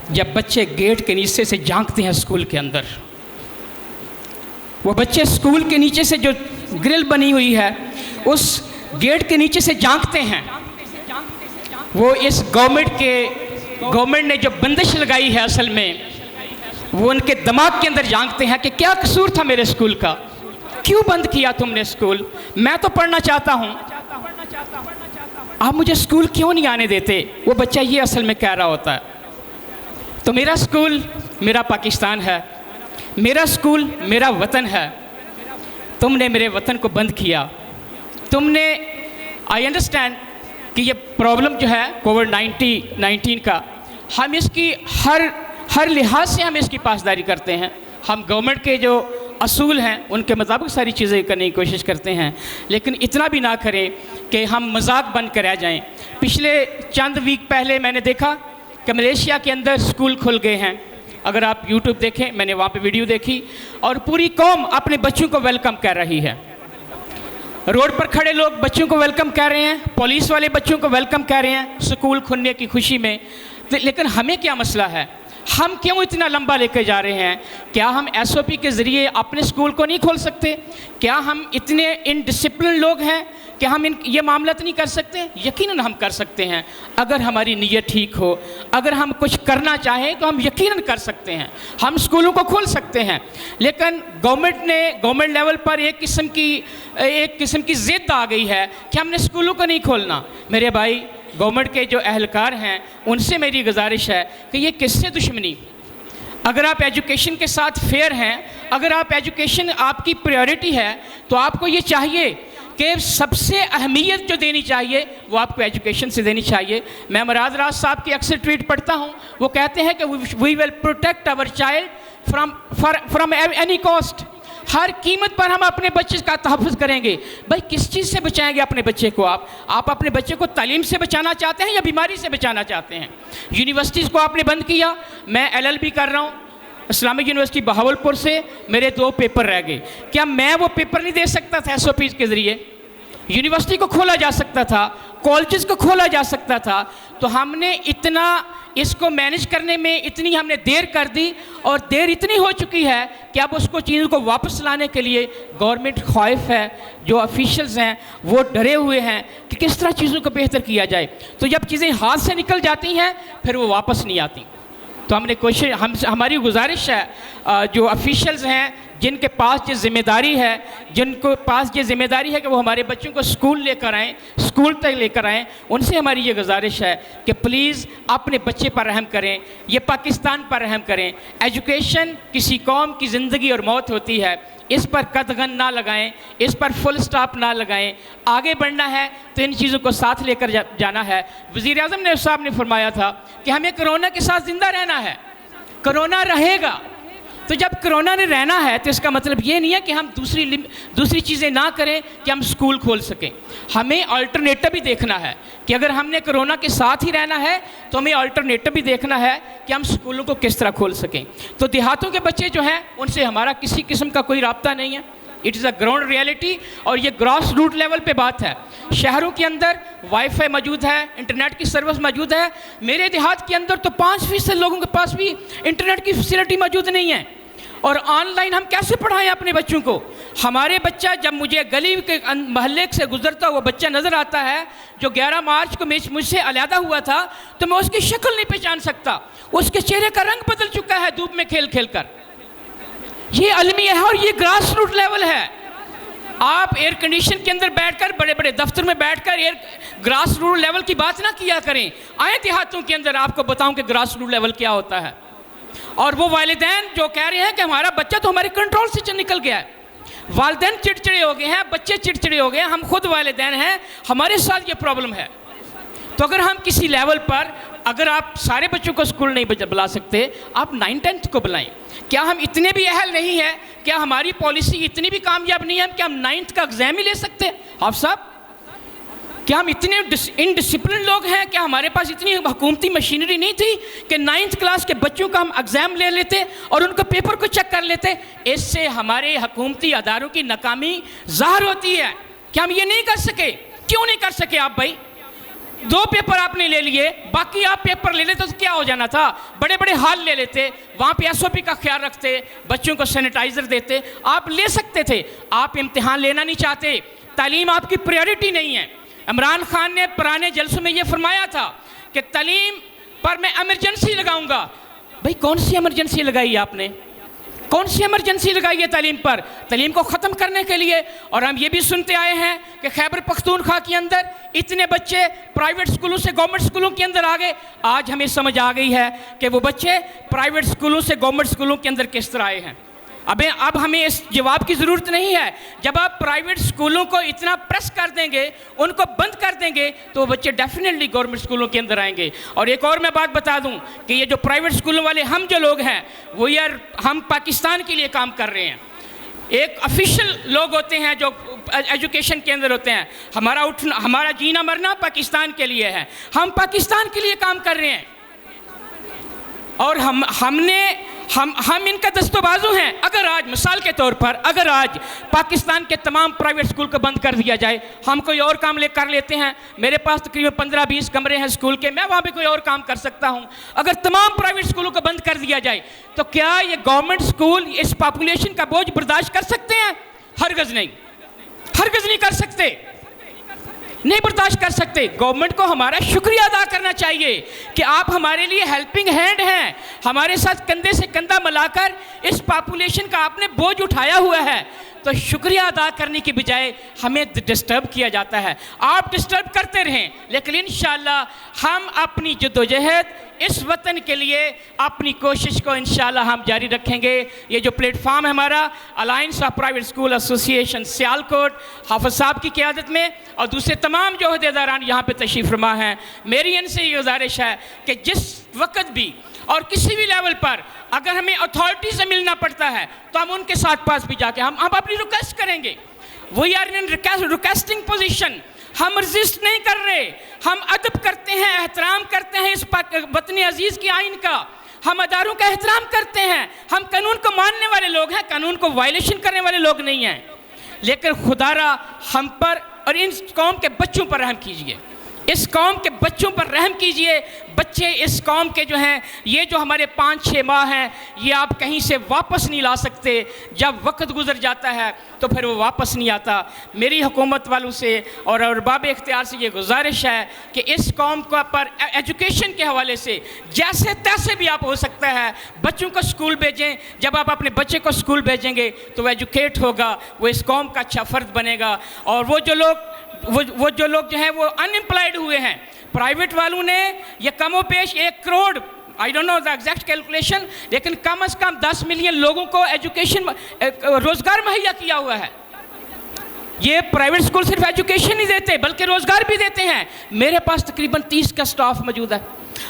جب بچے گیٹ کے نیچے سے جھانکتے ہیں اسکول کے اندر. وہ بچے اسکول کے نیچے سے جو گرل بنی ہوئی ہے اس گیٹ کے نیچے سے جھانکتے ہیں. وہ اس گورنمنٹ نے جو بندش لگائی ہے اصل میں وہ ان کے دماغ کے اندر جھانکتے ہیں کہ کیا قصور تھا میرے اسکول کا، کیوں بند کیا تم نے اسکول، میں تو پڑھنا چاہتا ہوں، آپ مجھے اسکول کیوں نہیں آنے دیتے. وہ بچہ یہ اصل میں کہہ رہا ہوتا ہے. تو میرا اسکول میرا پاکستان ہے، میرا اسکول میرا وطن ہے. تم نے میرے وطن کو بند کیا. تم نے آئی انڈرسٹینڈ کہ یہ پرابلم جو ہے کووڈ-19 کا، ہم اس کی ہر لحاظ سے ہم اس کی پاسداری کرتے ہیں. ہم گورنمنٹ کے جو اصول ہیں ان کے مطابق ساری چیزیں کرنے کی کوشش کرتے ہیں، لیکن اتنا بھی نہ کریں کہ ہم مذاق بن کر رہ جائیں. پچھلے چند ویک پہلے میں نے دیکھا کہ ملیشیا کے اندر اسکول کھل گئے ہیں. اگر آپ یوٹیوب دیکھیں، میں نے وہاں پہ ویڈیو دیکھی، اور پوری قوم اپنے بچوں کو ویلکم کر رہی ہے. روڈ پر کھڑے لوگ بچوں کو ویلکم کر رہے ہیں، پولیس والے بچوں کو ویلکم کر رہے ہیں اسکول کھلنے کی خوشی میں. لیکن ہمیں کیا مسئلہ ہے؟ ہم کیوں اتنا لمبا لے کے جا رہے ہیں؟ کیا ہم ایس او پی کے ذریعے اپنے اسکول کو نہیں کھول سکتے؟ کیا ہم اتنے انڈسپلن لوگ ہیں کہ ہم یہ معاملات نہیں کر سکتے؟ یقیناً ہم کر سکتے ہیں اگر ہماری نیت ٹھیک ہو. اگر ہم کچھ کرنا چاہیں تو ہم یقیناً کر سکتے ہیں، ہم اسکولوں کو کھول سکتے ہیں. لیکن گورنمنٹ لیول پر ایک قسم کی ضد آ گئی ہے کہ ہم نے اسکولوں کو نہیں کھولنا. میرے بھائی، گورنمنٹ کے جو اہلکار ہیں ان سے میری گزارش ہے کہ یہ کس سے دشمنی؟ اگر آپ ایجوکیشن کے ساتھ فیئر ہیں، اگر آپ ایجوکیشن آپ کی پریورٹی ہے، تو آپ کو یہ چاہیے کہ سب سے اہمیت جو دینی چاہیے وہ آپ کو ایجوکیشن سے دینی چاہیے. میں مراد راز صاحب کی اکثر ٹویٹ پڑھتا ہوں، وہ کہتے ہیں کہ we will protect our child from any cost. ہر قیمت پر ہم اپنے بچے کا تحفظ کریں گے. بھائی کس چیز سے بچائیں گے اپنے بچے کو؟ آپ اپنے بچے کو تعلیم سے بچانا چاہتے ہیں یا بیماری سے بچانا چاہتے ہیں؟ یونیورسٹیز کو آپ نے بند کیا. میں LLB کر رہا ہوں اسلامک یونیورسٹی بہاولپور سے، میرے 2 پیپر رہ گئے. کیا میں وہ پیپر نہیں دے سکتا تھا SOPs کے ذریعے؟ یونیورسٹی کو کھولا جا سکتا تھا، کالجز کو کھولا جا سکتا تھا. تو ہم نے اتنا اس کو مینج کرنے میں اتنی ہم نے دیر کر دی، اور دیر اتنی ہو چکی ہے کہ اب اس کو چیزوں کو واپس لانے کے لیے گورنمنٹ خائف ہے، جو آفیشلز ہیں وہ ڈرے ہوئے ہیں کہ کس طرح چیزوں کو بہتر کیا جائے. تو جب چیزیں ہاتھ سے نکل جاتی ہیں پھر وہ واپس نہیں آتی. تو ہم نے ہماری گزارش ہے جو آفیشلز ہیں جن کے پاس یہ ذمہ داری ہے کہ وہ ہمارے بچوں کو اسکول لے کر آئیں، اسکول تک لے کر آئیں، ان سے ہماری یہ گزارش ہے کہ پلیز اپنے بچے پر رحم کریں، یہ پاکستان پر رحم کریں. ایجوکیشن کسی قوم کی زندگی اور موت ہوتی ہے، اس پر قدغن نہ لگائیں، اس پر فل سٹاپ نہ لگائیں. آگے بڑھنا ہے تو ان چیزوں کو ساتھ لے کر جانا ہے. وزیر اعظم صاحب نے فرمایا تھا کہ ہمیں کرونا کے ساتھ زندہ رہنا ہے، کرونا رہے گا. تو جب کرونا نے رہنا ہے تو اس کا مطلب یہ نہیں ہے کہ ہم دوسری چیزیں نہ کریں کہ ہم اسکول کھول سکیں. ہمیں آلٹرنیٹو بھی دیکھنا ہے کہ اگر ہم نے کرونا کے ساتھ ہی رہنا ہے تو ہمیں آلٹرنیٹو بھی دیکھنا ہے کہ ہم اسکولوں کو کس طرح کھول سکیں. تو دیہاتوں کے بچے جو ہیں ان سے ہمارا کسی قسم کا کوئی رابطہ نہیں ہے. It is a ground reality, اور یہ گراس روٹ لیول پہ بات ہے. شہروں کے اندر وائی فائی موجود ہے، انٹرنیٹ کی سروس موجود ہے. میرے دیہات کے اندر تو 5% لوگوں کے پاس بھی انٹرنیٹ کی فیسلٹی موجود نہیں ہے. اور آن لائن ہم کیسے پڑھائیں اپنے بچوں کو؟ ہمارے بچہ جب مجھے گلی کے محلے سے گزرتا ہوا بچہ نظر آتا ہے جو 11 مارچ کو مجھ سے علیحدہ ہوا تھا، تو میں اس کی شکل نہیں پہچان سکتا. اس کے چہرے کا رنگ بدل چکا ہے دھوپ میں کھیل کھیل کر. یہ المیہ ہے اور یہ گراس روٹ لیول ہے. آپ ایئر کنڈیشن کے اندر بیٹھ کر, بڑے بڑے دفتر میں بیٹھ کر گراس روٹ لیول کی بات نہ کیا کریں. آئیں دیہاتوں کے اندر, آپ کو بتاؤں کہ گراس روٹ لیول کیا ہوتا ہے. اور وہ والدین جو کہہ رہے ہیں کہ ہمارا بچہ تو ہمارے کنٹرول سے نکل گیا ہے, والدین چڑچڑے ہو گئے ہیں, بچے چڑچڑے ہو گئے ہیں, ہم خود والدین ہیں, ہمارے ساتھ یہ پرابلم ہے. تو اگر ہم کسی لیول پر, اگر آپ سارے بچوں کو اسکول نہیں بلا سکتے, آپ 9th کو بلائیں. کیا ہم اتنے بھی اہل نہیں ہیں, کیا ہماری پالیسی اتنی بھی کامیاب نہیں ہے کہ ہم 9th کا ایگزام ہی لے سکتے ہیں؟ آپ صاحب, کیا ہم اتنے انڈسپلن لوگ ہیں, کیا ہمارے پاس اتنی حکومتی مشینری نہیں تھی کہ 9th کلاس کے بچوں کا ہم ایگزام لے لیتے اور ان کو پیپر کو چیک کر لیتے؟ اس سے ہمارے حکومتی اداروں کی ناکامی ظاہر ہوتی ہے. کیا ہم یہ نہیں کر سکے؟ کیوں نہیں کر سکے آپ بھائی؟ 2 پیپر آپ نے لے لیے, باقی آپ پیپر لے لیتے تو کیا ہو جانا تھا؟ بڑے بڑے ہال لے لیتے, وہاں پہ SOP کا خیال رکھتے, بچوں کو سینیٹائزر دیتے, آپ لے سکتے تھے. آپ امتحان لینا نہیں چاہتے, تعلیم آپ کی پریورٹی نہیں ہے. عمران خان نے پرانے جلسوں میں یہ فرمایا تھا کہ تعلیم پر میں ایمرجنسی لگاؤں گا. بھائی کون سی ایمرجنسی لگائی آپ نے؟ کون سی ایمرجنسی لگائی ہے تعلیم پر؟ تعلیم کو ختم کرنے کے لیے. اور ہم یہ بھی سنتے آئے ہیں کہ خیبر پختونخوا کے اندر اتنے بچے پرائیویٹ سکولوں سے گورنمنٹ سکولوں کے اندر آ گئے. آج ہمیں سمجھ آ گئی ہے کہ وہ بچے پرائیویٹ سکولوں سے گورنمنٹ سکولوں کے اندر کس طرح آئے ہیں. اب ہمیں اس جواب کی ضرورت نہیں ہے. جب آپ پرائیویٹ سکولوں کو اتنا پریس کر دیں گے, ان کو بند کر دیں گے, تو وہ بچے ڈیفینیٹلی گورنمنٹ سکولوں کے اندر آئیں گے. اور ایک اور میں بات بتا دوں کہ یہ جو پرائیویٹ سکولوں والے ہم جو لوگ ہیں, وہ ہم پاکستان کے لیے کام کر رہے ہیں. ایک افیشل لوگ ہوتے ہیں جو ایجوکیشن کے اندر ہوتے ہیں. ہمارا جینا مرنا پاکستان کے لیے ہے, ہم پاکستان کے لیے کام کر رہے ہیں. اور ہم ان کا دست و بازو ہیں. اگر آج مثال کے طور پر, اگر آج پاکستان کے تمام پرائیویٹ سکول کو بند کر دیا جائے, ہم کوئی اور کام کر لیتے ہیں. میرے پاس تقریباً 15-20 کمرے ہیں سکول کے, میں وہاں پہ کوئی اور کام کر سکتا ہوں. اگر تمام پرائیویٹ سکولوں کو بند کر دیا جائے تو کیا یہ گورنمنٹ سکول اس پاپولیشن کا بوجھ برداشت کر سکتے ہیں؟ ہرگز نہیں, ہرگز نہیں کر سکتے, نہیں برداشت کر سکتے. گورنمنٹ کو ہمارا شکریہ ادا کرنا چاہیے کہ آپ ہمارے لیے ہیلپنگ ہینڈ ہیں, ہمارے ساتھ کندھے سے کندھا ملا کر اس پاپولیشن کا آپ نے بوجھ اٹھایا ہوا ہے. تو شکریہ ادا کرنے کی بجائے ہمیں ڈسٹرب کیا جاتا ہے. آپ ڈسٹرب کرتے رہیں, لیکن انشاءاللہ ہم اپنی جدوجہد اس وطن کے لیے اپنی کوشش کو انشاءاللہ ہم جاری رکھیں گے. یہ جو پلیٹ فارم ہے ہمارا alliance of private school association Sialkot, حافظ صاحب کی قیادت میں, اور دوسرے تمام جو عہدیداران یہاں پہ تشریف فرما ہیں, میری ان سے یہ گزارش ہے کہ جس وقت بھی اور کسی بھی لیول پر اگر ہمیں اتھارٹی سے ملنا پڑتا ہے تو ہم ان کے ساتھ پاس بھی جا کے ہم اپنی ریکویسٹ کریں گے. We are in requesting position. ہم رجسٹ نہیں کر رہے, ہم ادب کرتے ہیں, احترام کرتے ہیں اس وطن عزیز کی آئین کا, ہم اداروں کا احترام کرتے ہیں, ہم قانون کو ماننے والے لوگ ہیں, قانون کو وائلیشن کرنے والے لوگ نہیں ہیں. لیکن خدا را ہم پر اور ان قوم کے بچوں پر رحم کیجئے, اس قوم کے بچوں پر رحم کیجئے. بچے اس قوم کے جو ہیں, یہ جو ہمارے 5-6 ماہ ہیں, یہ آپ کہیں سے واپس نہیں لا سکتے. جب وقت گزر جاتا ہے تو پھر وہ واپس نہیں آتا. میری حکومت والوں سے اور ارباب اختیار سے یہ گزارش ہے کہ اس قوم کو پر ایجوکیشن کے حوالے سے جیسے تیسے بھی آپ ہو سکتا ہے بچوں کو اسکول بھیجیں. جب آپ اپنے بچے کو اسکول بھیجیں گے تو وہ ایجوکیٹ ہوگا, وہ اس قوم کا اچھا فرد بنے گا. اور وہ جو لوگ جو ہیں وہ ان امپلائڈ ہوئے ہیں, پرائیویٹ والوں نے یہ کم و بیش 1 crore, I don't know the exact calculation, لیکن کم از کم 10 ملین لوگوں کو ایجوکیشن روزگار مہیا کیا ہوا ہے. یہ پرائیویٹ سکول صرف ایجوکیشن نہیں دیتے بلکہ روزگار بھی دیتے ہیں. میرے پاس تقریباً 30 کا سٹاف موجود ہے,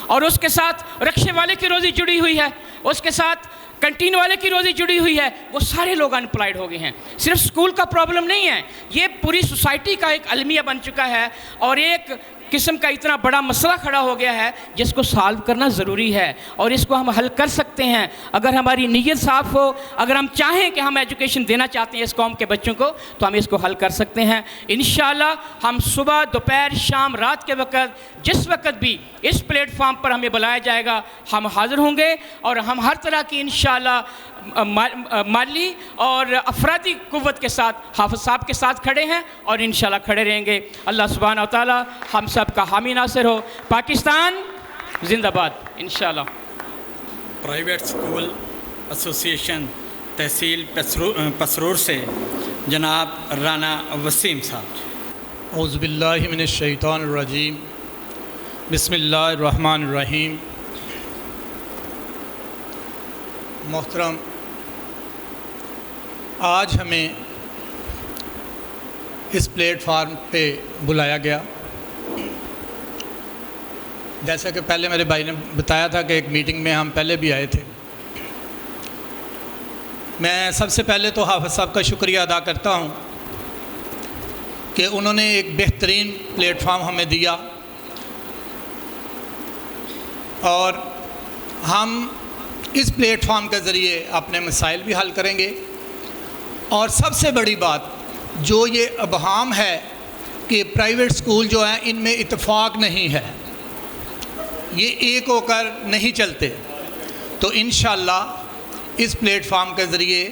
اور اس کے ساتھ رکشے والے کی روزی جڑی ہوئی ہے, اس کے ساتھ کنٹین والے کی روزی جڑی ہوئی ہے. وہ سارے لوگ انپلائڈ ہو گئے ہیں. صرف سکول کا پرابلم نہیں ہے, یہ پوری سوسائٹی کا ایک المیہ بن چکا ہے, اور ایک قسم کا اتنا بڑا مسئلہ کھڑا ہو گیا ہے جس کو سالو کرنا ضروری ہے, اور اس کو ہم حل کر سکتے ہیں اگر ہماری نیت صاف ہو. اگر ہم چاہیں کہ ہم ایجوکیشن دینا چاہتے ہیں اس قوم کے بچوں کو, تو ہم اس کو حل کر سکتے ہیں. انشاءاللہ ہم صبح, دوپہر, شام, رات کے وقت, جس وقت بھی اس پلیٹ فارم پر ہمیں بلایا جائے گا ہم حاضر ہوں گے, اور ہم ہر طرح کی انشاءاللہ مالی اور افرادی قوت کے ساتھ حافظ صاحب کے ساتھ کھڑے ہیں, اور انشاءاللہ کھڑے رہیں گے. اللہ سبحانہ و تعالی ہم سب کا حامی ناصر ہو. پاکستان زندہ باد انشاءاللہ. پرائیویٹ سکول ایسوسیشن تحصیل پسرور سے جناب رانا وسیم صاحب. اعوذ باللہ من الشیطان الرجیم. بسم اللہ الرحمن الرحیم. محترم، آج ہمیں اس پلیٹ فارم پہ بلایا گیا. جیسا کہ پہلے میرے بھائی نے بتایا تھا کہ ایک میٹنگ میں ہم پہلے بھی آئے تھے. میں سب سے پہلے تو حافظ صاحب کا شکریہ ادا کرتا ہوں کہ انہوں نے ایک بہترین پلیٹ فارم ہمیں دیا، اور ہم اس پلیٹ فارم کے ذریعے اپنے مسائل بھی حل کریں گے. اور سب سے بڑی بات جو یہ ابہام ہے کہ پرائیویٹ سکول جو ہیں ان میں اتفاق نہیں ہے، یہ ایک ہو کر نہیں چلتے، تو انشاءاللہ اس پلیٹ فارم کے ذریعے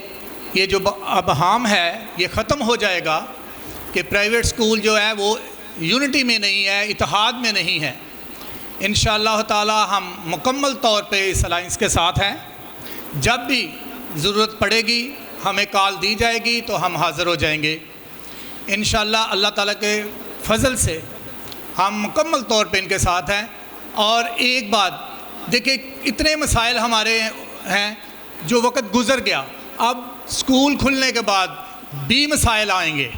یہ جو ابہام ہے یہ ختم ہو جائے گا کہ پرائیویٹ سکول جو ہے وہ یونٹی میں نہیں ہے، اتحاد میں نہیں ہے. انشاءاللہ تعالی ہم مکمل طور پہ اس الائنس کے ساتھ ہیں. جب بھی ضرورت پڑے گی ہمیں کال دی جائے گی تو ہم حاضر ہو جائیں گے انشاءاللہ. اللہ تعالیٰ کے فضل سے ہم مکمل طور پہ ان کے ساتھ ہیں. اور ایک بات دیکھیں، اتنے مسائل ہمارے ہیں جو وقت گزر گیا، اب سکول کھلنے کے بعد بھی مسائل آئیں گے.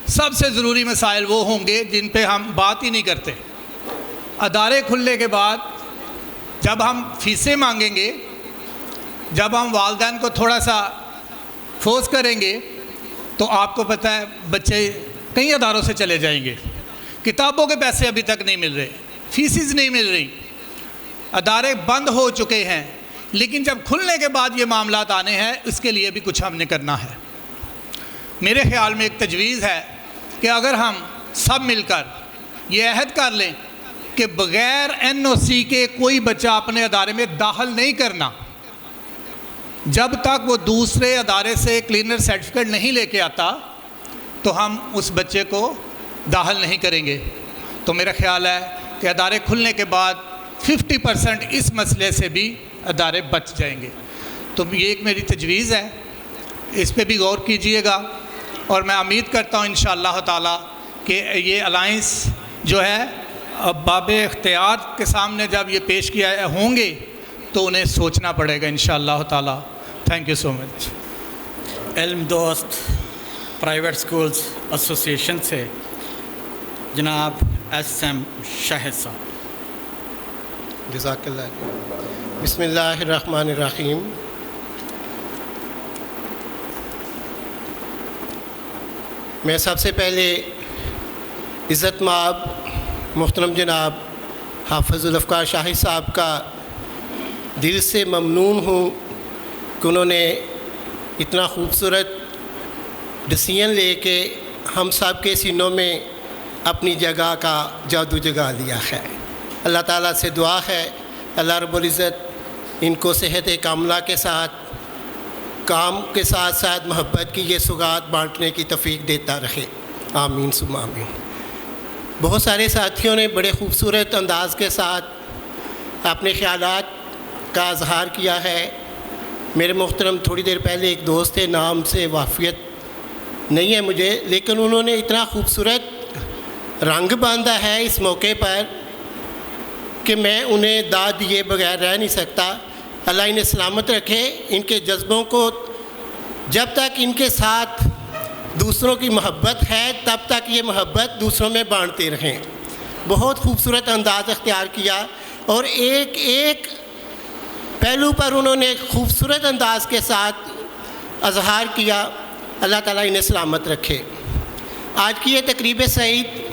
سب سے ضروری مسائل وہ ہوں گے جن پہ ہم بات ہی نہیں کرتے. ادارے کھلنے کے بعد جب ہم فیسیں مانگیں گے، جب ہم والدین کو تھوڑا سا فورس کریں گے، تو آپ کو پتہ ہے بچے کئی اداروں سے چلے جائیں گے. کتابوں کے پیسے ابھی تک نہیں مل رہے، فیسز نہیں مل رہی، ادارے بند ہو چکے ہیں. لیکن جب کھلنے کے بعد یہ معاملات آنے ہیں، اس کے لیے بھی کچھ ہم نے کرنا ہے. میرے خیال میں ایک تجویز ہے کہ اگر ہم سب مل کر یہ عہد کر لیں کہ بغیر NOC کے کوئی بچہ اپنے ادارے میں داخل نہیں کرنا، جب تک وہ دوسرے ادارے سے کلینر سرٹیفکیٹ نہیں لے کے آتا تو ہم اس بچے کو داخل نہیں کریں گے. تو میرا خیال ہے کہ ادارے کھلنے کے بعد 50% اس مسئلے سے بھی ادارے بچ جائیں گے. تو یہ ایک میری تجویز ہے، اس پہ بھی غور کیجئے گا. اور میں امید کرتا ہوں انشاءاللہ تعالی کہ یہ الائنس جو ہے باب اختیار کے سامنے جب یہ پیش کیا ہوں گے تو انہیں سوچنا پڑے گا انشاءاللہ تعالی. تھینک یو سو مچ. علم دوست پرائیویٹ سکولز ایسوسیشن سے جناب SM شاہد صاحب. جزاک اللہ. بسم اللہ الرحمن الرحیم. میں سب سے پہلے عزت مآب محترم جناب حافظ الافکار شاہد صاحب کا دل سے ممنون ہوں کہ انہوں نے اتنا خوبصورت ڈسیزن لے کے ہم سب کے سینوں میں اپنی جگہ کا جادو جگا دیا ہے. اللہ تعالیٰ سے دعا ہے اللہ رب العزت ان کو صحت کاملہ کے ساتھ، کام کے ساتھ ساتھ محبت کی یہ سوغات بانٹنے کی توفیق دیتا رہے. آمین ثم آمین. بہت سارے ساتھیوں نے بڑے خوبصورت انداز کے ساتھ اپنے خیالات کا اظہار کیا ہے. میرے محترم تھوڑی دیر پہلے ایک دوست تھے، نام سے واقفیت نہیں ہے مجھے، لیکن انہوں نے اتنا خوبصورت رنگ باندھا ہے اس موقع پر کہ میں انہیں داد دیے بغیر رہ نہیں سکتا. اللہ انہیں سلامت رکھے. ان کے جذبوں کو، جب تک ان کے ساتھ دوسروں کی محبت ہے تب تک یہ محبت دوسروں میں بانٹتے رہیں. بہت خوبصورت انداز اختیار کیا اور ایک ایک پہلو پر انہوں نے خوبصورت انداز کے ساتھ اظہار کیا. اللہ تعالیٰ انہیں سلامت رکھے. آج کی یہ تقریب سعید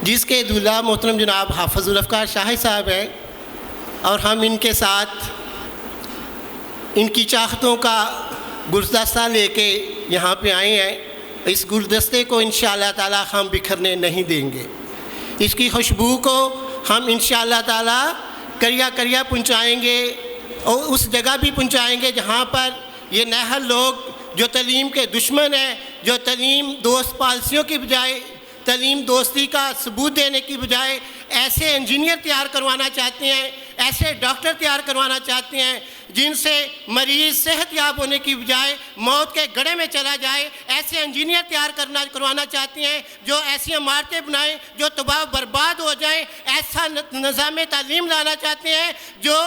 جس کے دولہا محترم جناب حافظ الافکار شاہد صاحب ہیں، اور ہم ان کے ساتھ ان کی چاہتوں کا گلدستہ لے کے یہاں پہ آئے ہیں. اس گلدستے کو انشاءاللہ تعالی ہم بکھرنے نہیں دیں گے. اس کی خوشبو کو ہم انشاءاللہ تعالی کریا کریا پہنچائیں گے، اور اس جگہ بھی پہنچائیں گے جہاں پر یہ نااہل لوگ جو تعلیم کے دشمن ہیں، جو تعلیم دوست پالیسیوں کی بجائے تعلیم دوستی کا ثبوت دینے کی بجائے ایسے انجینئر تیار کروانا چاہتے ہیں، ایسے ڈاکٹر تیار کروانا چاہتے ہیں جن سے مریض صحت یاب ہونے کی بجائے موت کے گڑھے میں چلا جائے، ایسے انجینئر تیار کروانا چاہتی ہیں جو ایسی عمارتیں بنائیں جو تباہ و برباد ہو جائیں، ایسا نظام تعلیم لانا چاہتے ہیں جو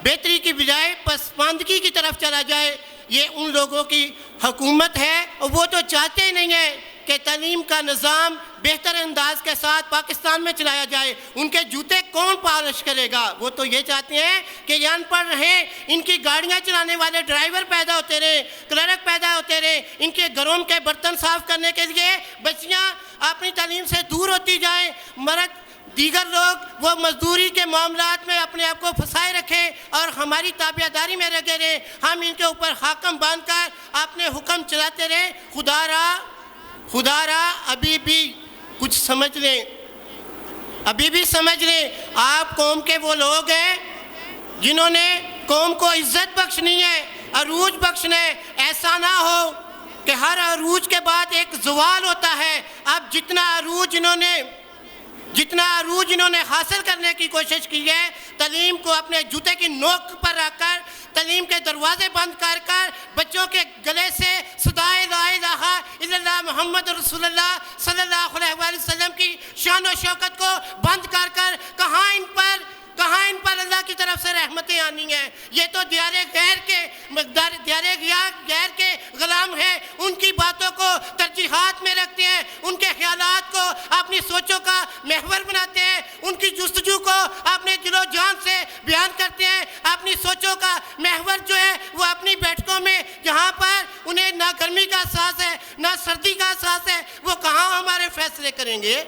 بہتری کی بجائے پسماندگی کی طرف چلا جائے۔ یہ ان لوگوں کی حکومت ہے اور وہ تو چاہتے ہی نہیں ہیں کہ تعلیم کا نظام بہتر انداز کے ساتھ پاکستان میں چلایا جائے۔ ان کے جوتے کون پالش کرے گا؟ وہ تو یہ چاہتے ہیں کہ یہ ان پڑھ رہیں، ان کی گاڑیاں چلانے والے ڈرائیور پیدا ہوتے رہیں، کلرک پیدا ہوتے رہیں، ان کے گھروں کے برتن صاف کرنے کے لیے بچیاں اپنی تعلیم سے دور ہوتی جائیں، مرد دیگر لوگ وہ مزدوری کے معاملات میں اپنے آپ کو پھنسائے رکھیں اور ہماری تابعداری میں لگے رہیں، ہم ان کے اوپر حاکم باندھ کر اپنے حکم چلاتے رہیں۔ خدا را ابھی بھی کچھ سمجھ لیں، ابھی بھی سمجھ لیں۔ آپ قوم کے وہ لوگ ہیں جنہوں نے قوم کو عزت بخشنی ہے، عروج بخشنا ہے۔ ایسا نہ ہو کہ ہر عروج کے بعد ایک زوال ہوتا ہے۔ اب جتنا عروج انہوں نے حاصل کرنے کی کوشش کی ہے، تعلیم کو اپنے جوتے کی نوک پر رکھ کر، تعلیم کے دروازے بند کر کر، بچوں کے گلے سے صدائے لا الہ الا اللہ محمد رسول اللہ صلی اللہ علیہ وآلہ وسلم کی شان و شوکت کو بند کر کر کہاں ان پر اللہ کی طرف سے رحمتیں آنی ہیں؟ یہ تو دیار غیر کے غلام ہیں، ان کی باتوں کو ترجیحات میں رکھتے ہیں، ان کے خیالات کو اپنی سوچوں کا محور بناتے ہیں، ان کی جستجو کو اپنے دل و جان سے بیان کرتے ہیں، اپنی سوچوں کا محور جو ہے وہ اپنی بیٹھکوں میں جہاں پر انہیں نہ گرمی کا احساس ہے نہ سردی کا احساس ہے، وہ کہاں ہمارے فیصلے کریں گے؟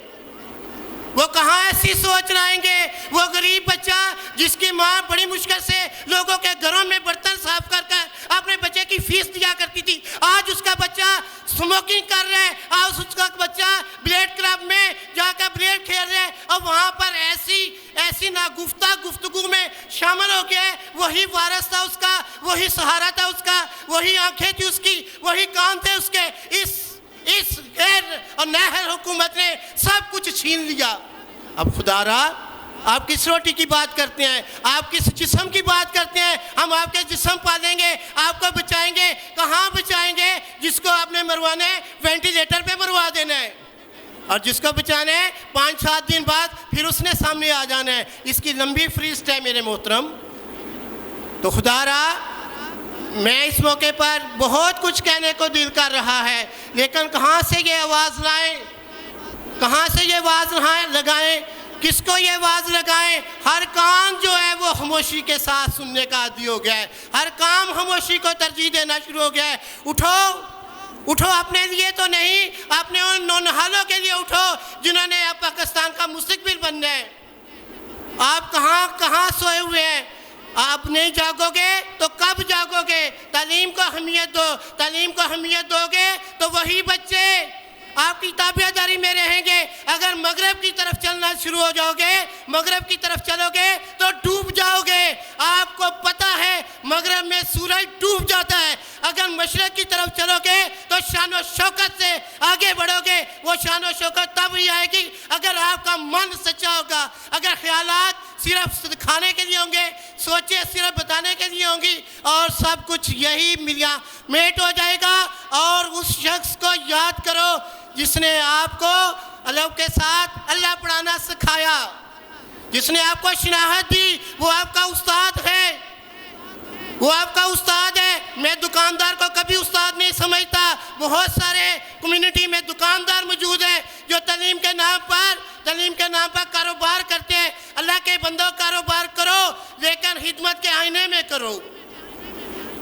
وہ کہاں ایسی سوچ لائیں گے؟ وہ غریب بچہ جس کی ماں بڑی مشکل سے لوگوں کے گھروں میں برتن صاف کر کر اپنے بچے کی فیس دیا کرتی تھی، آج اس کا بچہ سموکنگ کر رہا ہے، آج اس کا بچہ بلیڈ کلب میں جا کر بلیڈ کھیل رہا ہے اور وہاں پر ایسی ناگفتہ گفتگو میں شامل ہو گیا ہے۔ وہی وارث تھا اس کا، وہی سہارا تھا اس کا، وہی آنکھیں تھی اس کی، وہی کان تھے اس کے۔ اس غیر اور نااہل حکومت نے سب کچھ چھین لیا۔ اب خدا را آپ کس روٹی کی بات کرتے ہیں؟ آپ کس جسم کی بات کرتے ہیں؟ ہم آپ کے جسم پالیں گے، آپ کو بچائیں گے، کہاں بچائیں گے؟ جس کو آپ نے مروانا ہے وینٹیلیٹر پہ مروا دینا ہے، اور جس کو بچانا ہے 5-7 دن بعد پھر اس نے سامنے آ جانا ہے۔ اس کی لمبی فہرست ہے میرے محترم۔ تو خدا را میں اس موقع پر بہت کچھ کہنے کو دل کر رہا ہے، لیکن کہاں سے یہ آواز لائیں، کہاں سے یہ آواز لگائیں، کس کو یہ آواز لگائیں؟ ہر کام جو ہے وہ خاموشی کے ساتھ سننے کا عادی ہو گیا ہے، ہر کام خاموشی کو ترجیح دینا شروع ہو گیا ہے۔ اٹھو اپنے لیے تو نہیں، اپنے ان نونہالوں کے لیے اٹھو جنہوں نے اب پاکستان کا مستقبل بننا ہے۔ آپ کہاں سوئے ہوئے ہیں؟ آپ نہیں جاگو گے تو کب جاگو گے؟ تعلیم کو اہمیت دو، تعلیم کو اہمیت دو گے تو وہی بچے آپ کی تابعداری میں رہیں گے۔ اگر مغرب کی طرف چلنا شروع ہو جاؤ گے، مغرب کی طرف چلو گے تو ڈوب جاؤ گے۔ آپ کو پتہ ہے مغرب میں سورج ڈوب جاتا ہے، اگر مشرق کی طرف چلو گے تو شان و شوکت سے آگے بڑھو گے۔ وہ شان و شوکت تب ہی آئے گی اگر آپ کا من سچا ہوگا، اگر خیالات صرف دکھانے کے لیے ہوں گے، سوچیں صرف بتانے کے لیے ہوں گی، اور سب کچھ یہی میٹ ہو جائے گا۔ اور اس شخص کو یاد کرو جس نے آپ کو اللہ کے ساتھ اللہ پڑھانا سکھایا، جس نے آپ کو شناخت دی، وہ آپ کا استاد ہے، وہ آپ کا استاد ہے۔ میں دکاندار کو کبھی استاد نہیں سمجھتا۔ بہت سارے کمیونٹی میں دکاندار موجود ہیں جو تعلیم کے نام پر کاروبار کرتے ہیں۔ اللہ کے بندوں کاروبار کرو لیکن خدمت کے آئینے میں کرو۔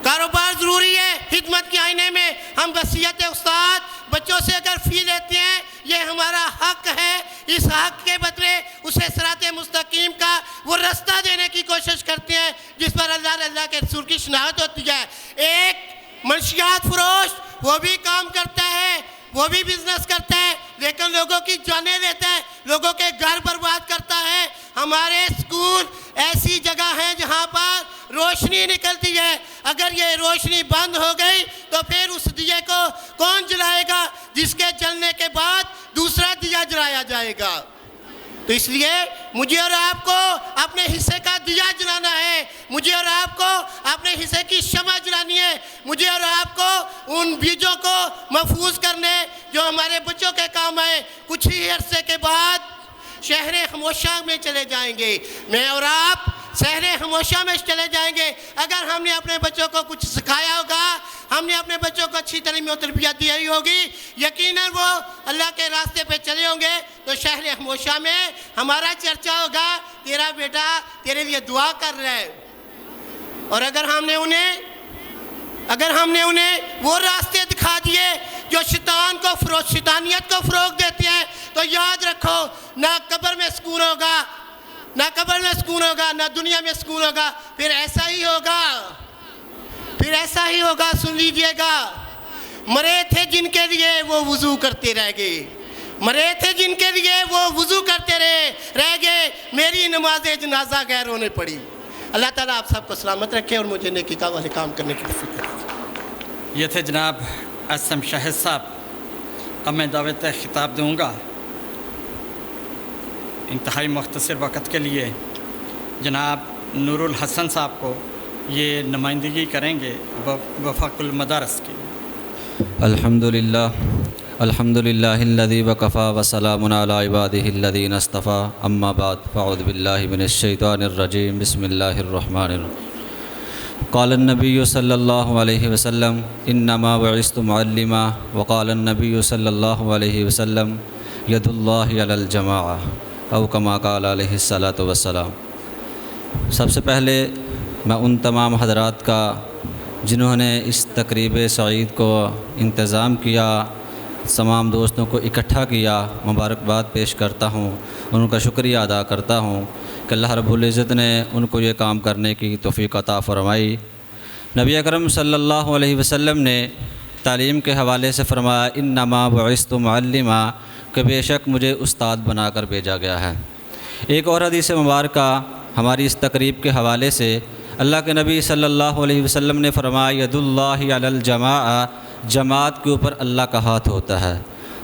کاروبار ضروری ہے خدمت کے آئینے میں۔ ہم وصیت استاد بچوں سے اگر فی لیتے ہیں، یہ ہمارا حق ہے، اس حق کے بدلے اسے صراط مستقیم کا وہ رستہ دینے کی کوشش کرتے ہیں جس پر اللہ کے رسول کی شناخت ہوتی ہے۔ ایک منشیات فروش وہ بھی کام کرتا ہے، وہ بھی بزنس کرتا ہے، لیکن لوگوں کی جانیں لیتا ہے، لوگوں کے گھر برباد کرتا ہے۔ ہمارے اسکول ایسی جگہ ہیں جہاں پر روشنی نکلتی ہے، اگر یہ روشنی بند ہو گئی تو پھر اس دیے کو کون جلائے گا جس کے جلنے کے بعد دوسرا دیا جلایا جائے گا؟ تو اس لیے مجھے اور آپ کو اپنے حصے کا دیا جلانا ہے، مجھے اور آپ کو اپنے حصے کی شمع جلانی ہے، مجھے اور آپ کو ان بیجوں کو محفوظ کرنے جو ہمارے بچوں کے کام آئے۔ کچھ ہی عرصے کے بعد شہر خاموشہ میں چلے جائیں گے، میں اور آپ شہر خاموشہ میں چلے جائیں گے۔ اگر ہم نے اپنے بچوں کو کچھ سکھایا ہوگا، ہم نے اپنے بچوں کو اچھی تعلیم و تربیت دی ہوگی، یقیناً وہ اللہ کے راستے پہ چلے ہوں گے تو شہر خاموشہ میں ہمارا چرچا ہوگا، تیرا بیٹا تیرے لیے دعا کر رہا ہے۔ اور اگر ہم نے انہیں وہ راستے دکھا دیے جو شیطانیت کو فروغ دیتے ہیں، تو یاد رکھو نہ قبر میں سکون ہوگا، نہ دنیا میں سکون ہوگا، پھر ایسا ہی ہوگا، سن لیجئے گا، مرے تھے جن کے لیے وہ وضو کرتے رہ گئے، رہ گئے، میری نماز جنازہ غیر ہونے پڑی۔ اللہ تعالیٰ آپ سب کو سلامت رکھے اور مجھے نیکی کا والے کام کرنے کی توفیق دے۔ یہ تھے جناب اسم شاہد صاحب۔ اب میں دعوت خطاب دوں گا انتہائی مختصر وقت کے لیے جناب نور الحسن صاحب کو، یہ نمائندگی کریں گے وفاق المدارس کی۔ الحمدللہ الذی وکفا وسلام علی عبادہ الذین اصطفیٰ، اما بعد فاعوذ باللہ من الشیطان الرجیم، بسم اللہ الرحمن الرحیم۔ قال النبی صلی اللہ علیہ وسلم انما بعثت معلما، وقال النبی صلی اللہ علیہ وسلم ید اللہ علی الجماعہ، او کما قال علیہ الصلاۃ والسلام۔ سب سے پہلے میں ان تمام حضرات کا جنہوں نے اس تقریب سعید کو انتظام کیا، تمام دوستوں کو اکٹھا کیا، مبارکباد پیش کرتا ہوں، ان کا شکریہ ادا کرتا ہوں کہ اللہ رب العزت نے ان کو یہ کام کرنے کی توفیق عطا فرمائی۔ نبی اکرم صلی اللہ علیہ وسلم نے تعلیم کے حوالے سے فرمایا انما بعثت معلما، کہ بے شک مجھے استاد بنا کر بھیجا گیا ہے۔ ایک اور حدیث مبارکہ ہماری اس تقریب کے حوالے سے اللہ کے نبی صلی اللہ علیہ وسلم نے فرمایا ید اللہ علی الجماعہ، جماعت کے اوپر اللہ کا ہاتھ ہوتا ہے۔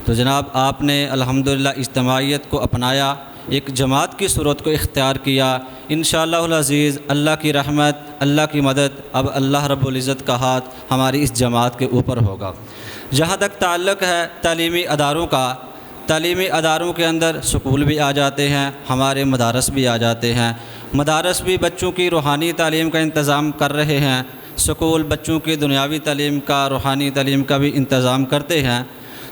تو جناب آپ نے الحمدللہ اجتماعیت کو اپنایا، ایک جماعت کی صورت کو اختیار کیا۔ انشاءاللہ العزیز اللہ کی رحمت، اللہ کی مدد، اب اللہ رب العزت کا ہاتھ ہماری اس جماعت کے اوپر ہوگا۔ جہاں تک تعلق ہے تعلیمی اداروں کا، تعلیمی اداروں کے اندر سکول بھی آ جاتے ہیں، ہمارے مدارس بھی آ جاتے ہیں۔ مدارس بھی بچوں کی روحانی تعلیم کا انتظام کر رہے ہیں، سکول بچوں کی دنیاوی تعلیم کا، روحانی تعلیم کا بھی انتظام کرتے ہیں۔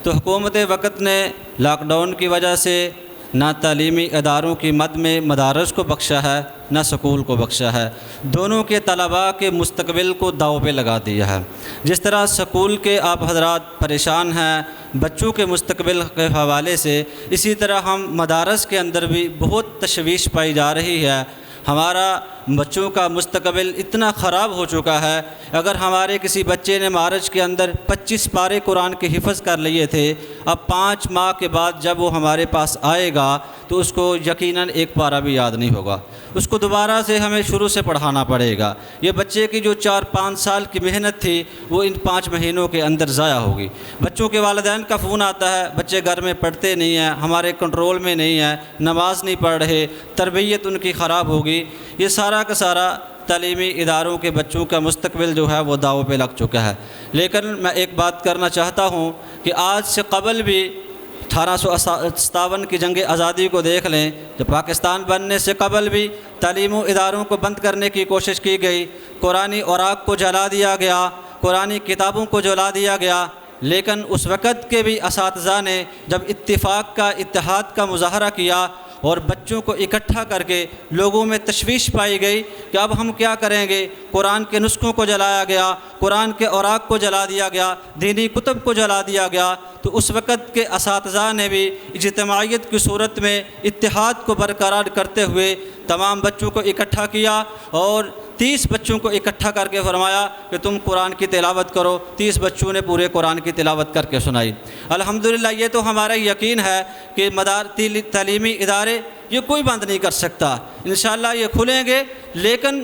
تو حکومت وقت نے لاک ڈاؤن کی وجہ سے نہ تعلیمی اداروں کی مد میں مدارس کو بخشا ہے، نہ سکول کو بخشا ہے، دونوں کے طلباء کے مستقبل کو داؤ پہ لگا دیا ہے۔ جس طرح سکول کے آپ حضرات پریشان ہیں بچوں کے مستقبل کے حوالے سے، اسی طرح ہم مدارس کے اندر بھی بہت تشویش پائی جا رہی ہے۔ ہمارا بچوں کا مستقبل اتنا خراب ہو چکا ہے، اگر ہمارے کسی بچے نے مارچ کے اندر 25 پارے قرآن کے حفظ کر لیے تھے، اب 5 ماہ کے بعد جب وہ ہمارے پاس آئے گا تو اس کو یقیناً ایک پارہ بھی یاد نہیں ہوگا، اس کو دوبارہ سے ہمیں شروع سے پڑھانا پڑے گا۔ یہ بچے کی جو 4-5 سال کی محنت تھی وہ ان 5 مہینوں کے اندر ضائع ہوگی۔ بچوں کے والدین کا فون آتا ہے، بچے گھر میں پڑھتے نہیں ہیں، ہمارے کنٹرول میں نہیں ہیں، نماز نہیں پڑھ رہے، تربیت ان کی خراب ہوگی۔ یہ سارا کا سارا تعلیمی اداروں کے بچوں کا مستقبل جو ہے وہ داؤ پہ لگ چکا ہے۔ لیکن میں ایک بات کرنا چاہتا ہوں کہ آج سے قبل بھی 1857 کی جنگ آزادی کو دیکھ لیں، جب پاکستان بننے سے قبل بھی تعلیم و اداروں کو بند کرنے کی کوشش کی گئی، قرآنی اوراق کو جلا دیا گیا، قرآنی کتابوں کو جلا دیا گیا، لیکن اس وقت کے بھی اساتذہ نے جب اتفاق کا، اتحاد کا مظاہرہ کیا اور بچوں کو اکٹھا کر کے لوگوں میں تشویش پائی گئی کہ اب ہم کیا کریں گے، قرآن کے نسخوں کو جلایا گیا، قرآن کے اوراق کو جلا دیا گیا، دینی کتب کو جلا دیا گیا، تو اس وقت کے اساتذہ نے بھی اجتماعیت کی صورت میں اتحاد کو برقرار کرتے ہوئے تمام بچوں کو اکٹھا کیا اور 30 بچوں کو اکٹھا کر کے فرمایا کہ تم قرآن کی تلاوت کرو۔ 30 بچوں نے پورے قرآن کی تلاوت کر کے سنائی۔ الحمدللہ یہ تو ہمارا یقین ہے کہ تعلیمی ادارے یہ کوئی بند نہیں کر سکتا. انشاءاللہ یہ کھلیں گے، لیکن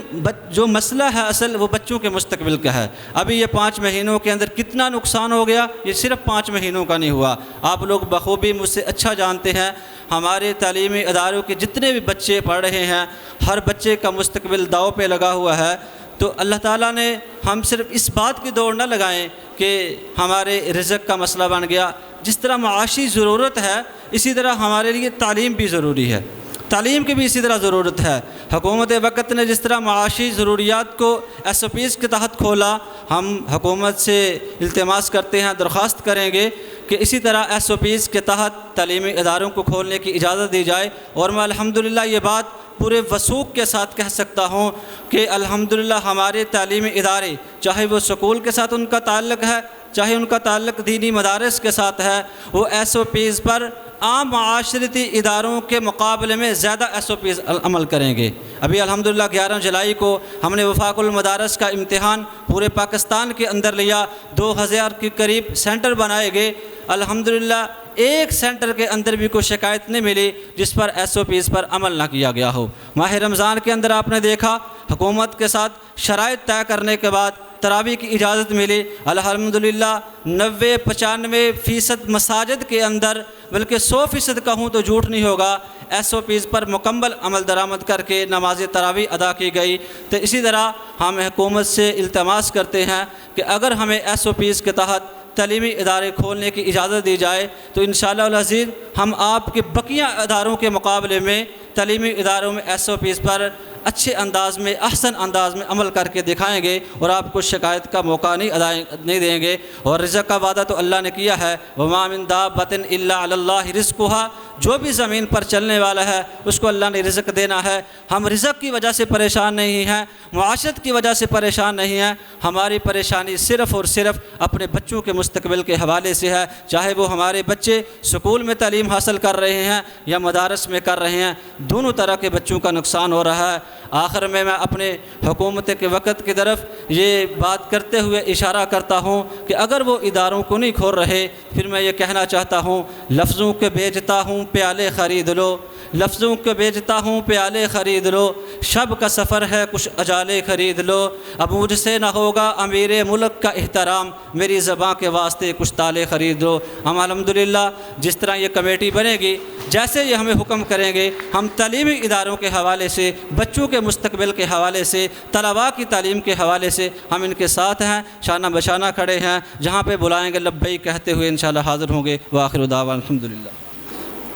جو مسئلہ ہے اصل وہ بچوں کے مستقبل کا ہے. ابھی یہ 5 مہینوں کے اندر کتنا نقصان ہو گیا، یہ صرف 5 مہینوں کا نہیں ہوا. آپ لوگ بخوبی مجھ سے اچھا جانتے ہیں، ہمارے تعلیمی اداروں کے جتنے بھی بچے پڑھ رہے ہیں، ہر بچے کا مستقبل داؤ پہ لگا ہوا ہے. تو اللہ تعالیٰ نے ہم صرف اس بات کی دوڑ نہ لگائیں کہ ہمارے رزق کا مسئلہ بن گیا. جس طرح معاشی ضرورت ہے اسی طرح ہمارے لیے تعلیم بھی ضروری ہے، تعلیم کی بھی اسی طرح ضرورت ہے. حکومت وقت نے جس طرح معاشی ضروریات کو SOPs کے تحت کھولا، ہم حکومت سے التماس کرتے ہیں، درخواست کریں گے کہ اسی طرح SOPs کے تحت تعلیمی اداروں کو کھولنے کی اجازت دی جائے. اور میں الحمدللہ یہ بات پورے وثوق کے ساتھ کہہ سکتا ہوں کہ الحمدللہ ہمارے تعلیمی ادارے، چاہے وہ سکول کے ساتھ ان کا تعلق ہے، چاہے ان کا تعلق دینی مدارس کے ساتھ ہے، وہ SOPs پر عام معاشرتی اداروں کے مقابلے میں زیادہ SOPs عمل کریں گے. ابھی الحمدللہ 11 جولائی کو ہم نے وفاق المدارس کا امتحان پورے پاکستان کے اندر لیا. 2000 کے قریب سینٹر بنائے گئے. الحمدللہ ایک سینٹر کے اندر بھی کوئی شکایت نہیں ملی جس پر SOPs پر عمل نہ کیا گیا ہو. ماہ رمضان کے اندر آپ نے دیکھا حکومت کے ساتھ شرائط طے کرنے کے بعد تراویح کی اجازت ملی. الحمدللہ 90-95% مساجد کے اندر، بلکہ 100% کہوں تو جھوٹ نہیں ہوگا، SOPs پر مکمل عمل درآمد کر کے نماز تراویح ادا کی گئی. تو اسی طرح ہم حکومت سے التماس کرتے ہیں کہ اگر ہمیں SOPs کے تحت تعلیمی ادارے کھولنے کی اجازت دی جائے تو انشاءاللہ العزیز ہم آپ کے بقیہ اداروں کے مقابلے میں تعلیمی اداروں میں SOPs پر اچھے انداز میں، احسن انداز میں عمل کر کے دکھائیں گے اور آپ کو شکایت کا موقع نہیں دیں گے. اور رزق کا وعدہ تو اللہ نے کیا ہے، وَمَا مِن دَابَّةٍ إِلَّا عَلَى اللَّهِ رِزْقُهَا، جو بھی زمین پر چلنے والا ہے اس کو اللہ نے رزق دینا ہے. ہم رزق کی وجہ سے پریشان نہیں ہیں، معاشرت کی وجہ سے پریشان نہیں ہیں. ہماری پریشانی صرف اور صرف اپنے بچوں کے مستقبل کے حوالے سے ہے، چاہے وہ ہمارے بچے سکول میں تعلیم حاصل کر رہے ہیں یا مدارس میں کر رہے ہیں، دونوں طرح کے بچوں کا نقصان ہو رہا ہے. آخر میں اپنے حکومت کے وقت کی طرف یہ بات کرتے ہوئے اشارہ کرتا ہوں کہ اگر وہ اداروں کو نہیں کھول رہے، پھر میں یہ کہنا چاہتا ہوں، لفظوں کے بیچتا ہوں پیالے خرید لو، لفظوں کے بیچتا ہوں پیالے خرید لو، شب کا سفر ہے کچھ اجالے خرید لو، اب مجھ سے نہ ہوگا امیر ملک کا احترام، میری زباں کے واسطے کچھ تالے خرید لو. ہم الحمدللہ جس طرح یہ کمیٹی بنے گی، جیسے یہ ہمیں حکم کریں گے، ہم تعلیمی اداروں کے حوالے سے، بچوں کے مستقبل کے حوالے سے، طلباء کی تعلیم کے حوالے سے ہم ان کے ساتھ ہیں، شانہ بشانہ کھڑے ہیں. جہاں پہ بلائیں گے لبیک کہتے ہوئے انشاءاللہ حاضر ہوں گے. وآخر دعوانا الحمدللہ.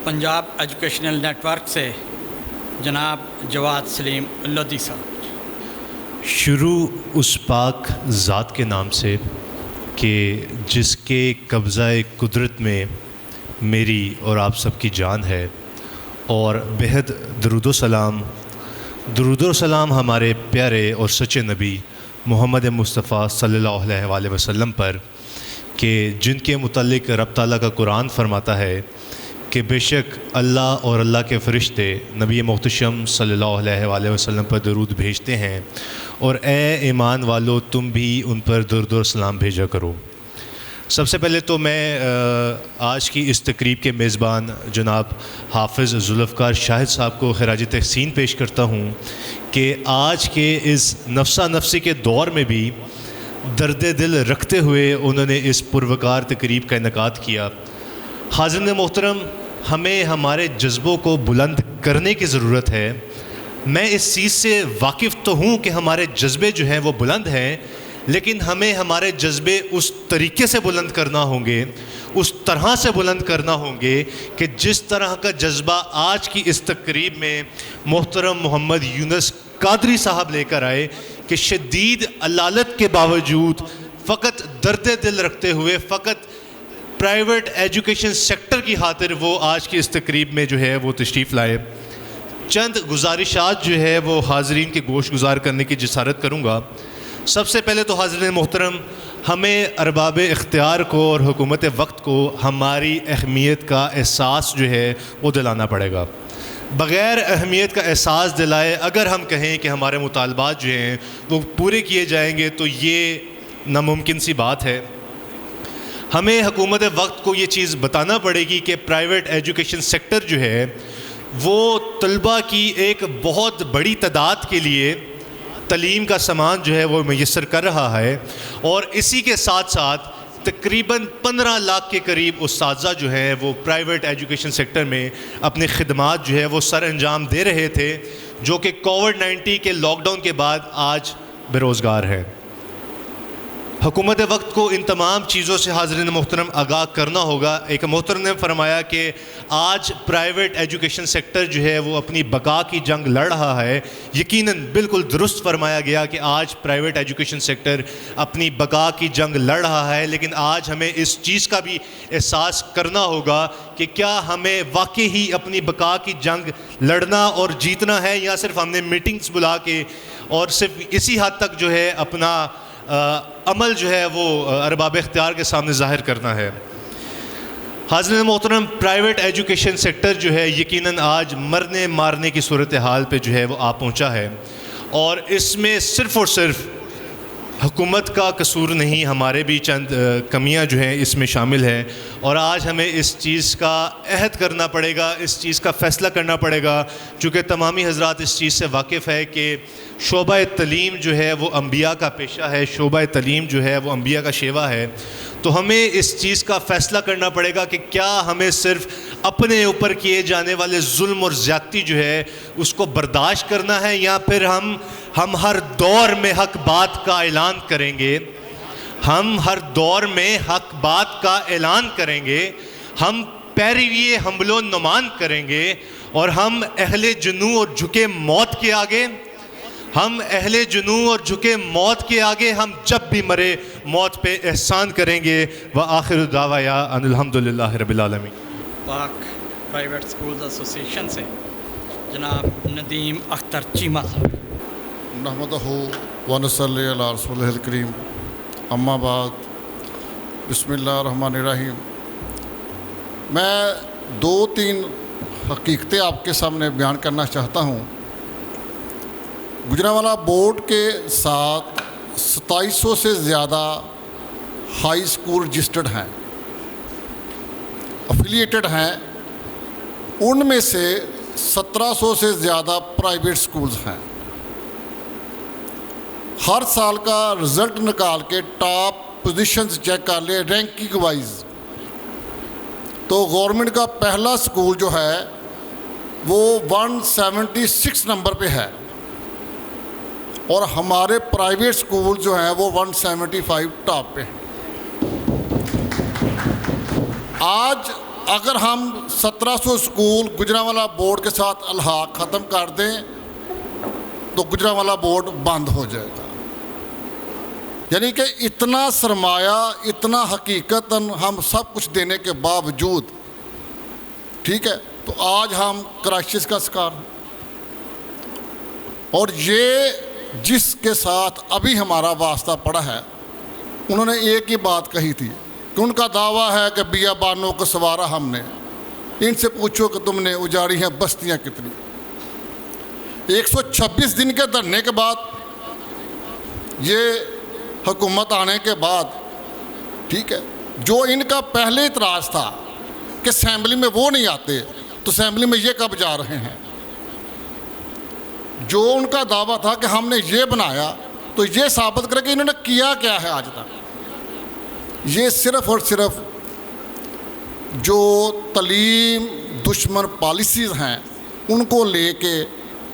پنجاب ایجوکیشنل نیٹ ورک سے جناب جواد سلیم لودھی صاحب. شروع اس پاک ذات کے نام سے کہ جس کے قبضہ قدرت میں میری اور آپ سب کی جان ہے، اور بہت درود و سلام ہمارے پیارے اور سچے نبی محمد مصطفیٰ صلی اللہ علیہ وآلہ وسلم پر، کہ جن کے متعلق رب تعالیٰ کا قرآن فرماتا ہے کہ بے شک اللہ اور اللہ کے فرشتے نبی محتشم صلی اللہ علیہ وآلہ وسلم پر درود بھیجتے ہیں، اور اے ایمان والو تم بھی ان پر درود و سلام بھیجا کرو. سب سے پہلے تو میں آج کی اس تقریب کے میزبان جناب حافظ ذوالفقار شاہد صاحب کو خراج تحسین پیش کرتا ہوں کہ آج کے اس نفسا نفسی کے دور میں بھی درد دل رکھتے ہوئے انہوں نے اس پروکار تقریب کا انعقاد کیا. حاضرین محترم، ہمیں ہمارے جذبوں کو بلند کرنے کی ضرورت ہے. میں اس چیز سے واقف تو ہوں کہ ہمارے جذبے جو ہیں وہ بلند ہیں، لیکن ہمیں ہمارے جذبے اس طریقے سے بلند کرنا ہوں گے، اس طرح سے بلند کرنا ہوں گے کہ جس طرح کا جذبہ آج کی اس تقریب میں محترم محمد یونس قادری صاحب لے کر آئے، کہ شدید علالت کے باوجود فقط درد دل رکھتے ہوئے، فقط پرائیویٹ ایجوکیشن سیکٹر کی خاطر وہ آج کی اس تقریب میں جو ہے وہ تشریف لائے. چند گزارشات جو ہے وہ حاضرین کے گوش گزار کرنے کی جسارت کروں گا. سب سے پہلے تو حاضرین محترم، ہمیں ارباب اختیار کو اور حکومت وقت کو ہماری اہمیت کا احساس جو ہے وہ دلانا پڑے گا. بغیر اہمیت کا احساس دلائے اگر ہم کہیں کہ ہمارے مطالبات جو ہیں وہ پورے کیے جائیں گے تو یہ ناممکن سی بات ہے. ہمیں حکومت وقت کو یہ چیز بتانا پڑے گی کہ پرائیویٹ ایجوکیشن سیکٹر جو ہے وہ طلباء کی ایک بہت بڑی تعداد کے لیے تعلیم کا سامان جو ہے وہ میسر کر رہا ہے، اور اسی کے ساتھ ساتھ تقریباً 15 لاکھ کے قریب اساتذہ جو ہیں وہ پرائیویٹ ایجوکیشن سیکٹر میں اپنی خدمات جو ہے وہ سر انجام دے رہے تھے، جو کہ کووڈ-19 کے لاک ڈاؤن کے بعد آج بے روزگار ہے۔ حکومت وقت کو ان تمام چیزوں سے حاضرین محترم آگاہ کرنا ہوگا۔ ایک محترم نے فرمایا کہ آج پرائیویٹ ایجوکیشن سیکٹر جو ہے وہ اپنی بقا کی جنگ لڑ رہا ہے۔ یقیناً بالکل درست فرمایا گیا کہ آج پرائیویٹ ایجوکیشن سیکٹر اپنی بقا کی جنگ لڑ رہا ہے، لیکن آج ہمیں اس چیز کا بھی احساس کرنا ہوگا کہ کیا ہمیں واقعی ہی اپنی بقا کی جنگ لڑنا اور جیتنا ہے، یا صرف ہم نے میٹنگز بلا کے اور صرف اسی حد تک جو ہے اپنا عمل جو ہے وہ ارباب اختیار کے سامنے ظاہر کرنا ہے۔ حاضرین محترم، پرائیویٹ ایجوکیشن سیکٹر جو ہے یقیناً آج مرنے مارنے کی صورتحال پہ جو ہے وہ آ پہنچا ہے، اور اس میں صرف اور صرف حکومت کا قصور نہیں، ہمارے بھی چند کمیاں جو ہیں اس میں شامل ہیں، اور آج ہمیں اس چیز کا عہد کرنا پڑے گا، اس چیز کا فیصلہ کرنا پڑے گا، چونکہ تمامی حضرات اس چیز سے واقف ہے کہ شعبہ تعلیم جو ہے وہ انبیاء کا پیشہ ہے، شعبہ تعلیم جو ہے وہ انبیاء کا شیوہ ہے۔ تو ہمیں اس چیز کا فیصلہ کرنا پڑے گا کہ کیا ہمیں صرف اپنے اوپر کیے جانے والے ظلم اور زیادتی جو ہے اس کو برداشت کرنا ہے، یا پھر ہم ہر دور میں حق بات کا اعلان کریں گے، ہم ہر دور میں حق بات کا اعلان کریں گے، ہم پیروی حمل و نمان کریں گے، اور ہم اہل جنوں اور جھکے موت کے آگے، ہم اہل جنوں اور جھکے موت کے آگے ہم جب بھی مرے موت پہ احسان کریں گے۔ وآخر دعوایا ان الحمدللہ رب العالمین۔ پاک پرائیویٹ سکولز ایسوسیشن سے جناب ندیم اختر چیمہ صاحب۔ نحمدہ ونصلی علی رسولہ الکریم، اما بعد، بسم اللہ الرحمن الرحیم۔ میں 2-3 حقیقتیں آپ کے سامنے بیان کرنا چاہتا ہوں۔ گجرانوالہ بورڈ کے ساتھ 2700 سے زیادہ ہائی اسکول رجسٹرڈ ہیں، افیلیٹڈ ہیں، ان میں سے 1700 سے زیادہ پرائیویٹ سکولز ہیں۔ ہر سال کا رزلٹ نکال کے ٹاپ پوزیشنز چیک کر لیں رینکنگ وائز، تو گورنمنٹ کا پہلا سکول جو ہے وہ 176 نمبر پہ ہے، اور ہمارے پرائیویٹ سکول جو ہیں وہ 175 ٹاپ پہ ہیں۔ آج اگر ہم 1700 سکول گجرانوالہ بورڈ کے ساتھ الحاق ختم کر دیں تو گجرانوالہ بورڈ بند ہو جائے گا۔ یعنی کہ اتنا سرمایہ، اتنا حقیقتاً ہم سب کچھ دینے کے باوجود، ٹھیک ہے، تو آج ہم کرائسس کا شکار ہیں۔ اور یہ جس کے ساتھ ابھی ہمارا واسطہ پڑا ہے، انہوں نے ایک ہی بات کہی تھی کہ ان کا دعویٰ ہے کہ بیابانوں کو سنوارا ہم نے، ان سے پوچھو کہ تم نے اجاڑی ہیں بستیاں کتنی۔ 126 دن کے دھرنے کے بعد، یہ حکومت آنے کے بعد، ٹھیک ہے، جو ان کا پہلے اعتراض تھا کہ اسمبلی میں وہ نہیں آتے، تو اسمبلی میں یہ کب جا رہے ہیں؟ جو ان کا دعویٰ تھا کہ ہم نے یہ بنایا، تو یہ ثابت کرے کہ انہوں نے کیا کیا ہے آج تک۔ یہ صرف اور صرف جو تعلیم دشمن پالیسیز ہیں ان کو لے کے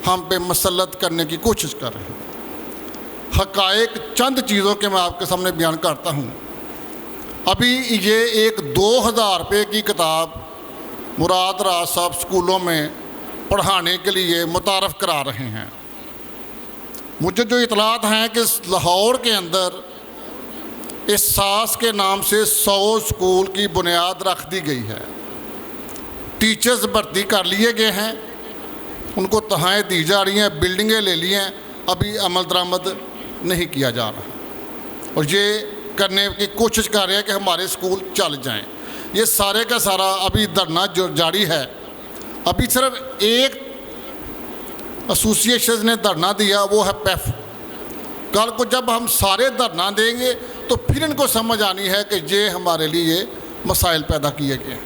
ہم پہ مسلط کرنے کی کوشش کر رہے ہیں۔ حقائق چند چیزوں کے میں آپ کے سامنے بیان کرتا ہوں۔ ابھی یہ ایک 2000 روپے کی کتاب مراد راز صاحب سکولوں میں پڑھانے کے لیے متعارف کرا رہے ہیں۔ مجھے جو اطلاعات ہیں کہ لاہور کے اندر احساس کے نام سے 100 سکول کی بنیاد رکھ دی گئی ہے، ٹیچرز بھرتی کر لیے گئے ہیں، ان کو تنخواہیں دی جا رہی ہیں، بلڈنگیں لے لی ہیں، ابھی عمل درآمد نہیں کیا جا رہا، اور یہ کرنے کی کوشش کر رہے ہیں کہ ہمارے سکول چل جائیں۔ یہ سارے کا سارا ابھی دھرنا جو جاری ہے، ابھی صرف ایک ایسوسیشن نے دھرنا دیا، وہ ہے پیف۔ کل کو جب ہم سارے دھرنا دیں گے تو پھر ان کو سمجھ آنی ہے کہ یہ ہمارے لیے مسائل پیدا کیے گئے ہیں۔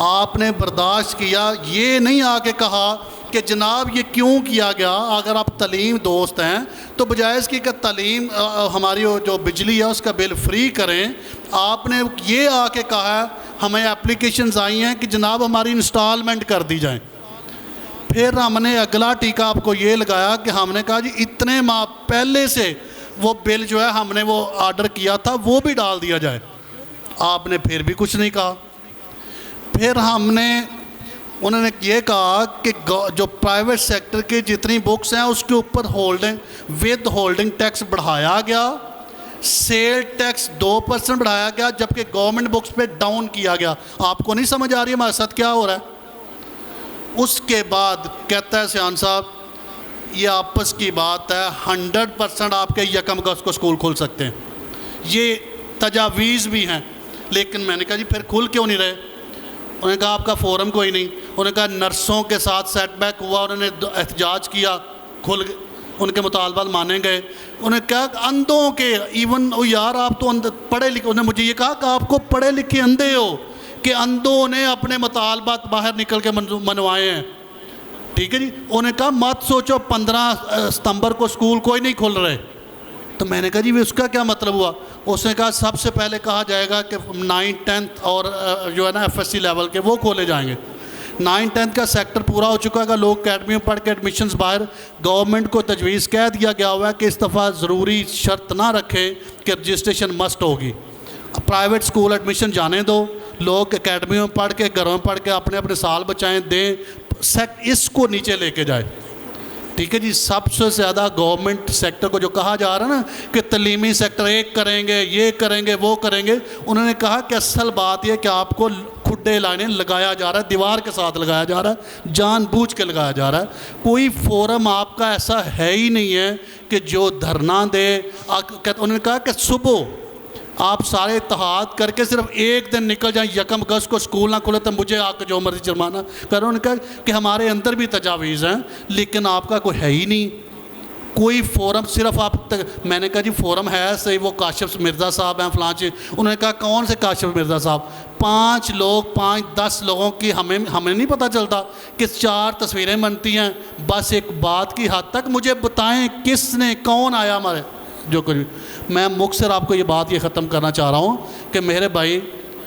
آپ نے برداشت کیا، یہ نہیں آ کے کہا کہ جناب یہ کیوں کیا گیا. اگر آپ تعلیم دوست ہیں تو بجائے اس کی کہ تعلیم ہماری جو بجلی ہے اس کا بل فری کریں، آپ نے یہ آ کے کہا ہمیں اپلیکیشنز آئی ہیں کہ جناب ہماری انسٹالمنٹ کر دی جائیں. پھر ہم نے اگلا ٹیکہ آپ کو یہ لگایا کہ ہم نے کہا جی اتنے ماہ پہلے سے وہ بل جو ہے ہم نے وہ آرڈر کیا تھا وہ بھی ڈال دیا جائے. آپ نے پھر بھی کچھ نہیں کہا. پھر انہوں نے یہ کہا کہ جو پرائیویٹ سیکٹر کی جتنی بکس ہیں اس کے اوپر ہولڈنگ ٹیکس بڑھایا گیا، سیل ٹیکس 2% بڑھایا گیا، جبکہ گورنمنٹ بکس پہ ڈاؤن کیا گیا. آپ کو نہیں سمجھ آ رہی ہے ہمارے ساتھ کیا ہو رہا ہے؟ اس کے بعد کہتا ہے سیان صاحب یہ آپس کی بات ہے، 100% آپ کے 1 اگست کو اسکول کھل سکتے ہیں. یہ تجاویز بھی ہیں. لیکن میں نے کہا جی پھر کھل کیوں نہیں رہے؟ انہوں نے کہا آپ کا فورم کوئی نہیں. انہوں نے کہا نرسوں کے ساتھ سیٹ بیک ہوا، انہوں نے احتجاج کیا، کھل گئے، ان کے مطالبات مانے گئے. انہوں نے کہا اندھوں کے ایون یار آپ تو پڑھے لکھے، انہوں نے مجھے یہ کہا کہ آپ کو پڑھے لکھے اندھے ہو کہ اندھوں نے اپنے مطالبات باہر نکل کے منوائے ہیں. ٹھیک ہے جی. انہوں نے کہا مت سوچو 15 ستمبر کو اسکول کوئی نہیں کھل رہے. تو میں نے کہا جی اس کا کیا مطلب ہوا؟ اس نے کہا سب سے پہلے کہا جائے گا کہ 9th 10th اور جو ہے نا FSC لیول کے وہ کھولے جائیں گے. 9th 10th کا سیکٹر پورا ہو چکا ہے. لوگ اکیڈمی میں پڑھ کے ایڈمیشنز باہر، گورنمنٹ کو تجویز کہہ دیا گیا ہوا ہے کہ اس دفعہ ضروری شرط نہ رکھیں کہ رجسٹریشن مسٹ ہوگی. پرائیویٹ اسکول ایڈمیشن جانے دو، لوگ اکیڈمی میں پڑھ کے گھروں میں پڑھ کے اپنے سال بچائیں دیں، اس کو نیچے لے کے جائے. ٹھیک ہے جی. سب سے زیادہ گورنمنٹ سیکٹر کو جو کہا جا رہا ہے نا کہ تعلیمی سیکٹر ایک کریں گے، یہ کریں گے، وہ کریں گے، انہوں نے کہا کہ اصل بات یہ کہ آپ کو کھڈے لائنیں لگایا جا رہا ہے، دیوار کے ساتھ لگایا جا رہا ہے، جان بوجھ کے لگایا جا رہا ہے. کوئی فورم آپ کا ایسا ہے ہی نہیں ہے کہ جو دھرنا دے. انہوں نے کہا کہ صبح آپ سارے اتحاد کر کے صرف ایک دن نکل جائیں 1 اگست کو اسکول نہ کھلے تو مجھے آ کے جو مرضی جرمانہ کرو. انہوں نے کہا کہ ہمارے اندر بھی تجاویز ہیں لیکن آپ کا کوئی ہے ہی نہیں کوئی فورم. صرف آپ میں نے کہا جی فورم ہے صحیح، وہ کاشف مرزا صاحب ہیں فلاں چیز. انہوں نے کہا کون سے کاشف مرزا صاحب؟ 5 لوگ 5-10 لوگوں کی ہمیں نہیں پتہ چلتا کہ 4 تصویریں بنتی ہیں. بس ایک بات کی حد تک مجھے بتائیں کس نے، کون آیا ہمارے جو کچھ. میں مختصر آپ کو یہ بات یہ ختم کرنا چاہ رہا ہوں کہ میرے بھائی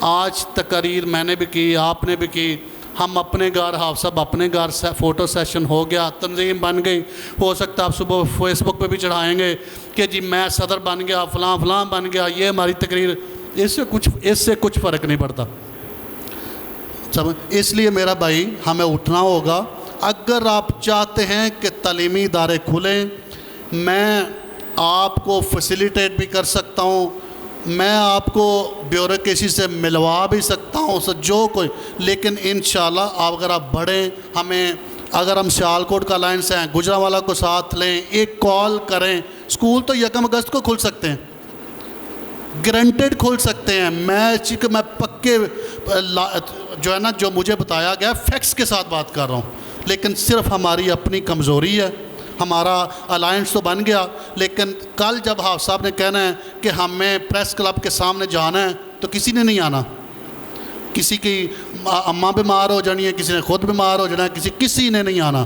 آج تقریر میں نے بھی کی، آپ نے بھی کی، ہم اپنے گھر حافظ صاحب اپنے گھر فوٹو سیشن ہو گیا، تنظیم بن گئی. ہو سکتا ہے آپ صبح فیس بک پہ بھی چڑھائیں گے کہ جی میں صدر بن گیا، فلاں فلاں بن گیا، یہ ہماری تقریر. اس سے کچھ فرق نہیں پڑتا. اس لیے میرا بھائی ہمیں اٹھنا ہوگا. اگر آپ چاہتے ہیں کہ تعلیمی ادارے کھلیں، میں آپ کو فیسیلیٹیٹ بھی کر سکتا ہوں، میں آپ کو بیوروکریسی سے ملوا بھی سکتا ہوں جو کوئی. لیکن انشاءاللہ اگر آپ بڑھیں، اگر ہم سیالکوٹ کا الائنس ہیں، گجرانوالہ کو ساتھ لیں، ایک کال کریں. اسکول تو 1 اگست کو کھل سکتے ہیں، گرانٹیڈ کھل سکتے ہیں. میں پکے جو ہے نا جو مجھے بتایا گیا فیکٹس کے ساتھ بات کر رہا ہوں. لیکن صرف ہماری اپنی کمزوری ہے. ہمارا الائنس تو بن گیا لیکن کل جب حافظ صاحب نے کہنا ہے کہ ہمیں پریس کلب کے سامنے جانا ہے تو کسی نے نہیں آنا. کسی کی اماں بیمار ہو جانی ہے، کسی نے خود بیمار ہو جانا ہے، کسی نے نہیں آنا.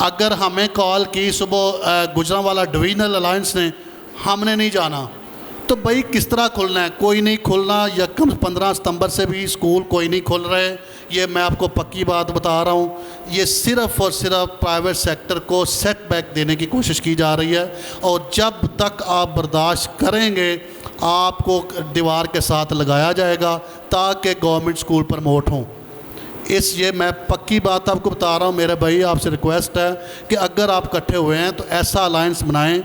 اگر ہمیں کال کی صبح گجرانوالہ ڈویژنل الائنس نے، ہم نے نہیں جانا تو بھائی کس طرح کھلنا ہے؟ کوئی نہیں کھلنا. 15 ستمبر سے بھی اسکول کوئی نہیں کھل رہے. یہ میں آپ کو پکی بات بتا رہا ہوں. یہ صرف اور صرف پرائیویٹ سیکٹر کو سیٹ بیک دینے کی کوشش کی جا رہی ہے. اور جب تک آپ برداشت کریں گے آپ کو دیوار کے ساتھ لگایا جائے گا تاکہ گورنمنٹ اسکول پروموٹ ہوں. یہ میں پکی بات آپ کو بتا رہا ہوں. میرے بھائی آپ سے ریکویسٹ ہے کہ اگر آپ اکٹھے ہوئے ہیں تو ایسا الائنس بنائیں،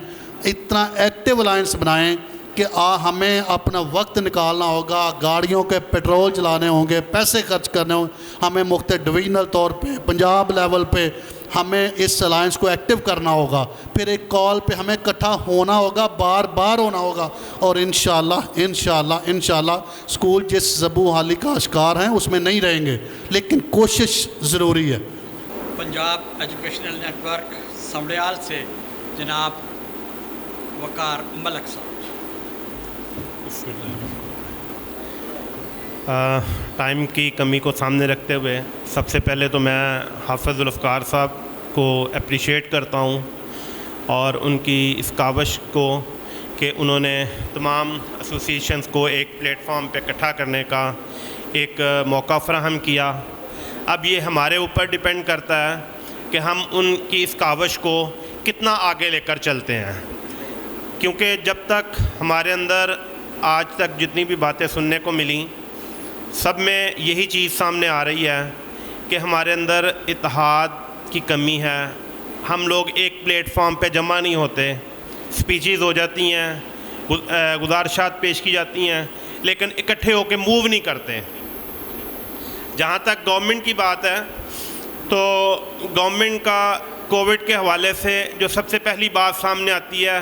اتنا ایکٹیو الائنس بنائیں کہ ہمیں اپنا وقت نکالنا ہوگا، گاڑیوں کے پیٹرول چلانے ہوں گے، پیسے خرچ کرنے ہوں گے. ہمیں مختلف ڈویژنل طور پہ پنجاب لیول پہ ہمیں اس الائنس کو ایکٹیو کرنا ہوگا. پھر ایک کال پہ ہمیں اکٹھا ہونا ہوگا، بار بار ہونا ہوگا. اور انشاءاللہ اسکول جس زبوں حالی کا اشکار ہیں اس میں نہیں رہیں گے، لیکن کوشش ضروری ہے. پنجاب ایجوکیشنل نیٹ ورک سمڑیال سے جناب وقار ملک صاحب. ٹائم کی کمی کو سامنے رکھتے ہوئے سب سے پہلے تو میں حافظ الافکار صاحب کو اپریشیٹ کرتا ہوں اور ان کی اس کاوش کو کہ انہوں نے تمام ایسوسیشنز کو ایک پلیٹ فارم پہ اکٹھا کرنے کا ایک موقع فراہم کیا. اب یہ ہمارے اوپر ڈیپینڈ کرتا ہے کہ ہم ان کی اس کاوش کو کتنا آگے لے کر چلتے ہیں، کیونکہ جب تک ہمارے اندر آج تک جتنی بھی باتیں سننے کو ملیں سب میں یہی چیز سامنے آ رہی ہے کہ ہمارے اندر اتحاد کی کمی ہے. ہم لوگ ایک پلیٹ فارم پہ جمع نہیں ہوتے، سپیچز ہو جاتی ہیں، گزارشات پیش کی جاتی ہیں، لیکن اکٹھے ہو کے موو نہیں کرتے. جہاں تک گورنمنٹ کی بات ہے تو گورنمنٹ کا کووڈ کے حوالے سے جو سب سے پہلی بات سامنے آتی ہے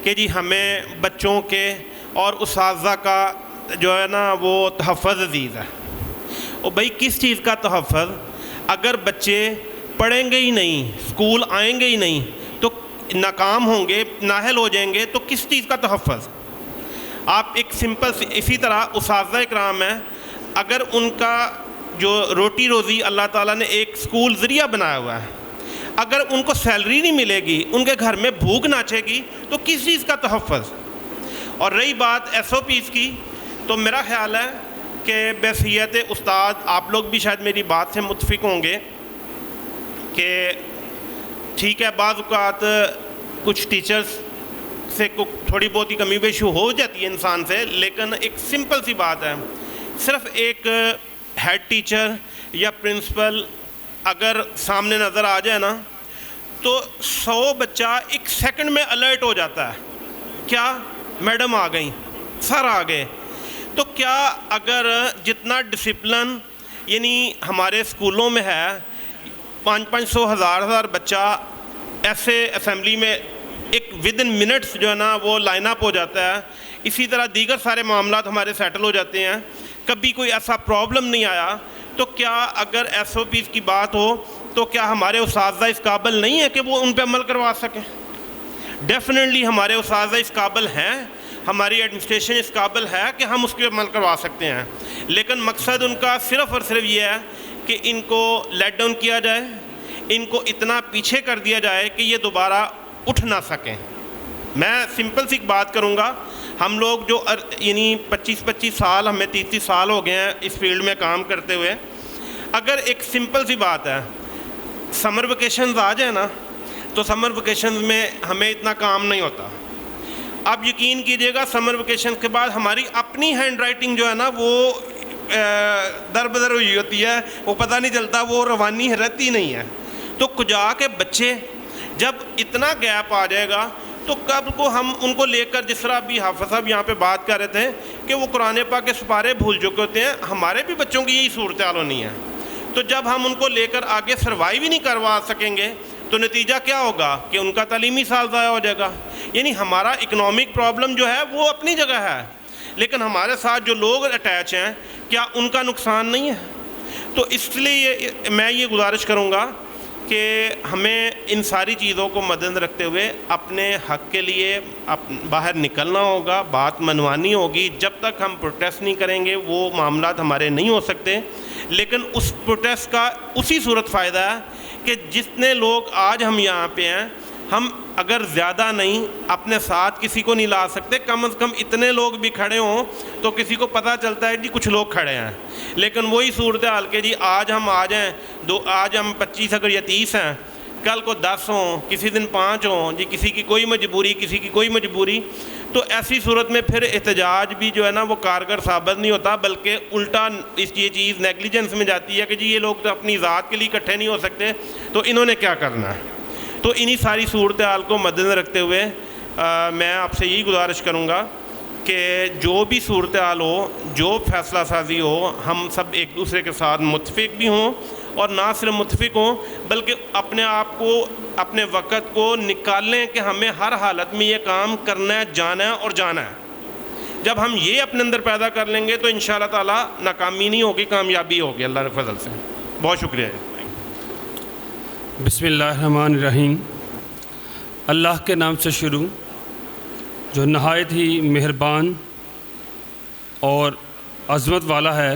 کہ جی ہمیں بچوں کے اور اساتذہ کا جو ہے نا وہ تحفظ عزیز ہے. اور بھائی کس چیز کا تحفظ؟ اگر بچے پڑھیں گے ہی نہیں، اسکول آئیں گے ہی نہیں تو ناکام ہوں گے، نااہل ہو جائیں گے، تو کس چیز کا تحفظ؟ آپ ایک سمپل اسی طرح اساتذہ اکرام ہیں، اگر ان کا جو روٹی روزی اللہ تعالیٰ نے ایک اسکول ذریعہ بنایا ہوا ہے، اگر ان کو سیلری نہیں ملے گی، ان کے گھر میں بھوک ناچے گی، تو کس چیز کا تحفظ؟ اور رہی بات ایس او پیز کی، تو میرا خیال ہے کہ بحیثیت استاد آپ لوگ بھی شاید میری بات سے متفق ہوں گے کہ ٹھیک ہے بعض اوقات کچھ ٹیچرز سے تھوڑی بہت ہی کمی بیشی ہو جاتی ہے انسان سے، لیکن ایک سمپل سی بات ہے، صرف ایک ہیڈ ٹیچر یا پرنسپل اگر سامنے نظر آ جائے نا تو 100 بچہ ایک سیکنڈ میں الرٹ ہو جاتا ہے، کیا میڈم آ گئیں، سر آ گئے. تو کیا اگر جتنا ڈسپلن یعنی ہمارے اسکولوں میں ہے، 500 ہزار بچہ ایسے اسمبلی میں ایک ود ان منٹس جو ہے نا وہ لائن اپ ہو جاتا ہے، اسی طرح دیگر سارے معاملات ہمارے سیٹل ہو جاتے ہیں، کبھی کوئی ایسا پرابلم نہیں آیا، تو کیا اگر ایس او پیز کی بات ہو تو کیا ہمارے اساتذہ اس قابل نہیں ہیں کہ وہ ان پہ عمل کروا سکیں؟ ڈیفینیٹلی ہمارے اساتذہ اس قابل ہیں، ہماری ایڈمنسٹریشن اس قابل ہے کہ ہم اس پہ عمل کروا سکتے ہیں، لیکن مقصد ان کا صرف اور صرف یہ ہے کہ ان کو لیٹ ڈاؤن کیا جائے، ان کو اتنا پیچھے کر دیا جائے کہ یہ دوبارہ اٹھ نہ سکیں. میں سمپل سی بات کروں گا، ہم لوگ جو یعنی 25 سال، ہمیں 30 سال ہو گئے ہیں اس فیلڈ میں کام کرتے ہوئے، اگر ایک سمپل سی بات ہے سمر ویکیشنز آ جائیں نا تو سمر ویکیشنز میں ہمیں اتنا کام نہیں ہوتا. آپ یقین کیجئے گا سمر ویکیشنز کے بعد ہماری اپنی ہینڈ رائٹنگ جو ہے نا وہ در بدر ہوئی ہوتی ہے، وہ پتہ نہیں چلتا، وہ روانی رہتی نہیں ہے. تو کجا کے بچے جب اتنا گیپ آ جائے گا تو کب کو ہم ان کو لے کر، جس طرح ابھی حافظ صاحب یہاں پہ بات کر رہے تھے کہ وہ قرآن پاک کے سپارے بھول چکے ہوتے ہیں، ہمارے بھی بچوں کی یہی صورتحال ہونی ہے. تو جب ہم ان کو لے کر آگے سروائیو ہی نہیں کروا سکیں گے تو نتیجہ کیا ہوگا کہ ان کا تعلیمی سال ضائع ہو جائے گا. یعنی ہمارا اکنامک پرابلم جو ہے وہ اپنی جگہ ہے، لیکن ہمارے ساتھ جو لوگ اٹیچ ہیں کیا ان کا نقصان نہیں ہے؟ تو اس لیے میں یہ گزارش کروں گا کہ ہمیں ان ساری چیزوں کو مد نظر رکھتے ہوئے اپنے حق کے لیے باہر نکلنا ہوگا، بات منوانی ہوگی. جب تک ہم پروٹیسٹ نہیں کریں گے وہ معاملات ہمارے نہیں ہو سکتے. لیکن اس پروٹیسٹ کا اسی صورت فائدہ ہے کہ جتنے لوگ آج ہم یہاں پہ ہیں، ہم اگر زیادہ نہیں اپنے ساتھ کسی کو نہیں لا سکتے، کم از کم اتنے لوگ بھی کھڑے ہوں تو کسی کو پتہ چلتا ہے جی کچھ لوگ کھڑے ہیں. لیکن وہی صورتحال کہ جی آج ہم آ جائیں، آج ہم 25 اگر یا 30 ہیں، کل کو 10 ہوں، کسی دن 5 ہوں، جی کسی کی کوئی مجبوری، کسی کی کوئی مجبوری، تو ایسی صورت میں پھر احتجاج بھی جو ہے نا وہ کارگر ثابت نہیں ہوتا، بلکہ الٹا یہ چیز نیگلیجنس میں جاتی ہے کہ جی یہ لوگ تو اپنی ذات کے لیے اکٹھے نہیں ہو سکتے تو انہوں نے کیا کرنا ہے. تو انہی ساری صورتحال کو مد نظر رکھتے ہوئے میں آپ سے یہی گزارش کروں گا کہ جو بھی صورتحال ہو، جو فیصلہ سازی ہو، ہم سب ایک دوسرے کے ساتھ متفق بھی ہوں، اور نہ صرف متفق ہوں بلکہ اپنے آپ کو، اپنے وقت کو نکالیں کہ ہمیں ہر حالت میں یہ کام کرنا ہے، جانا ہے اور جانا ہے. جب ہم یہ اپنے اندر پیدا کر لیں گے تو انشاءاللہ تعالیٰ ناکامی نہیں ہوگی، کامیابی ہوگی اللہ کے فضل سے. بہت شکریہ. بسم اللہ الرحمن الرحیم. اللہ کے نام سے شروع جو نہایت ہی مہربان اور عظمت والا ہے.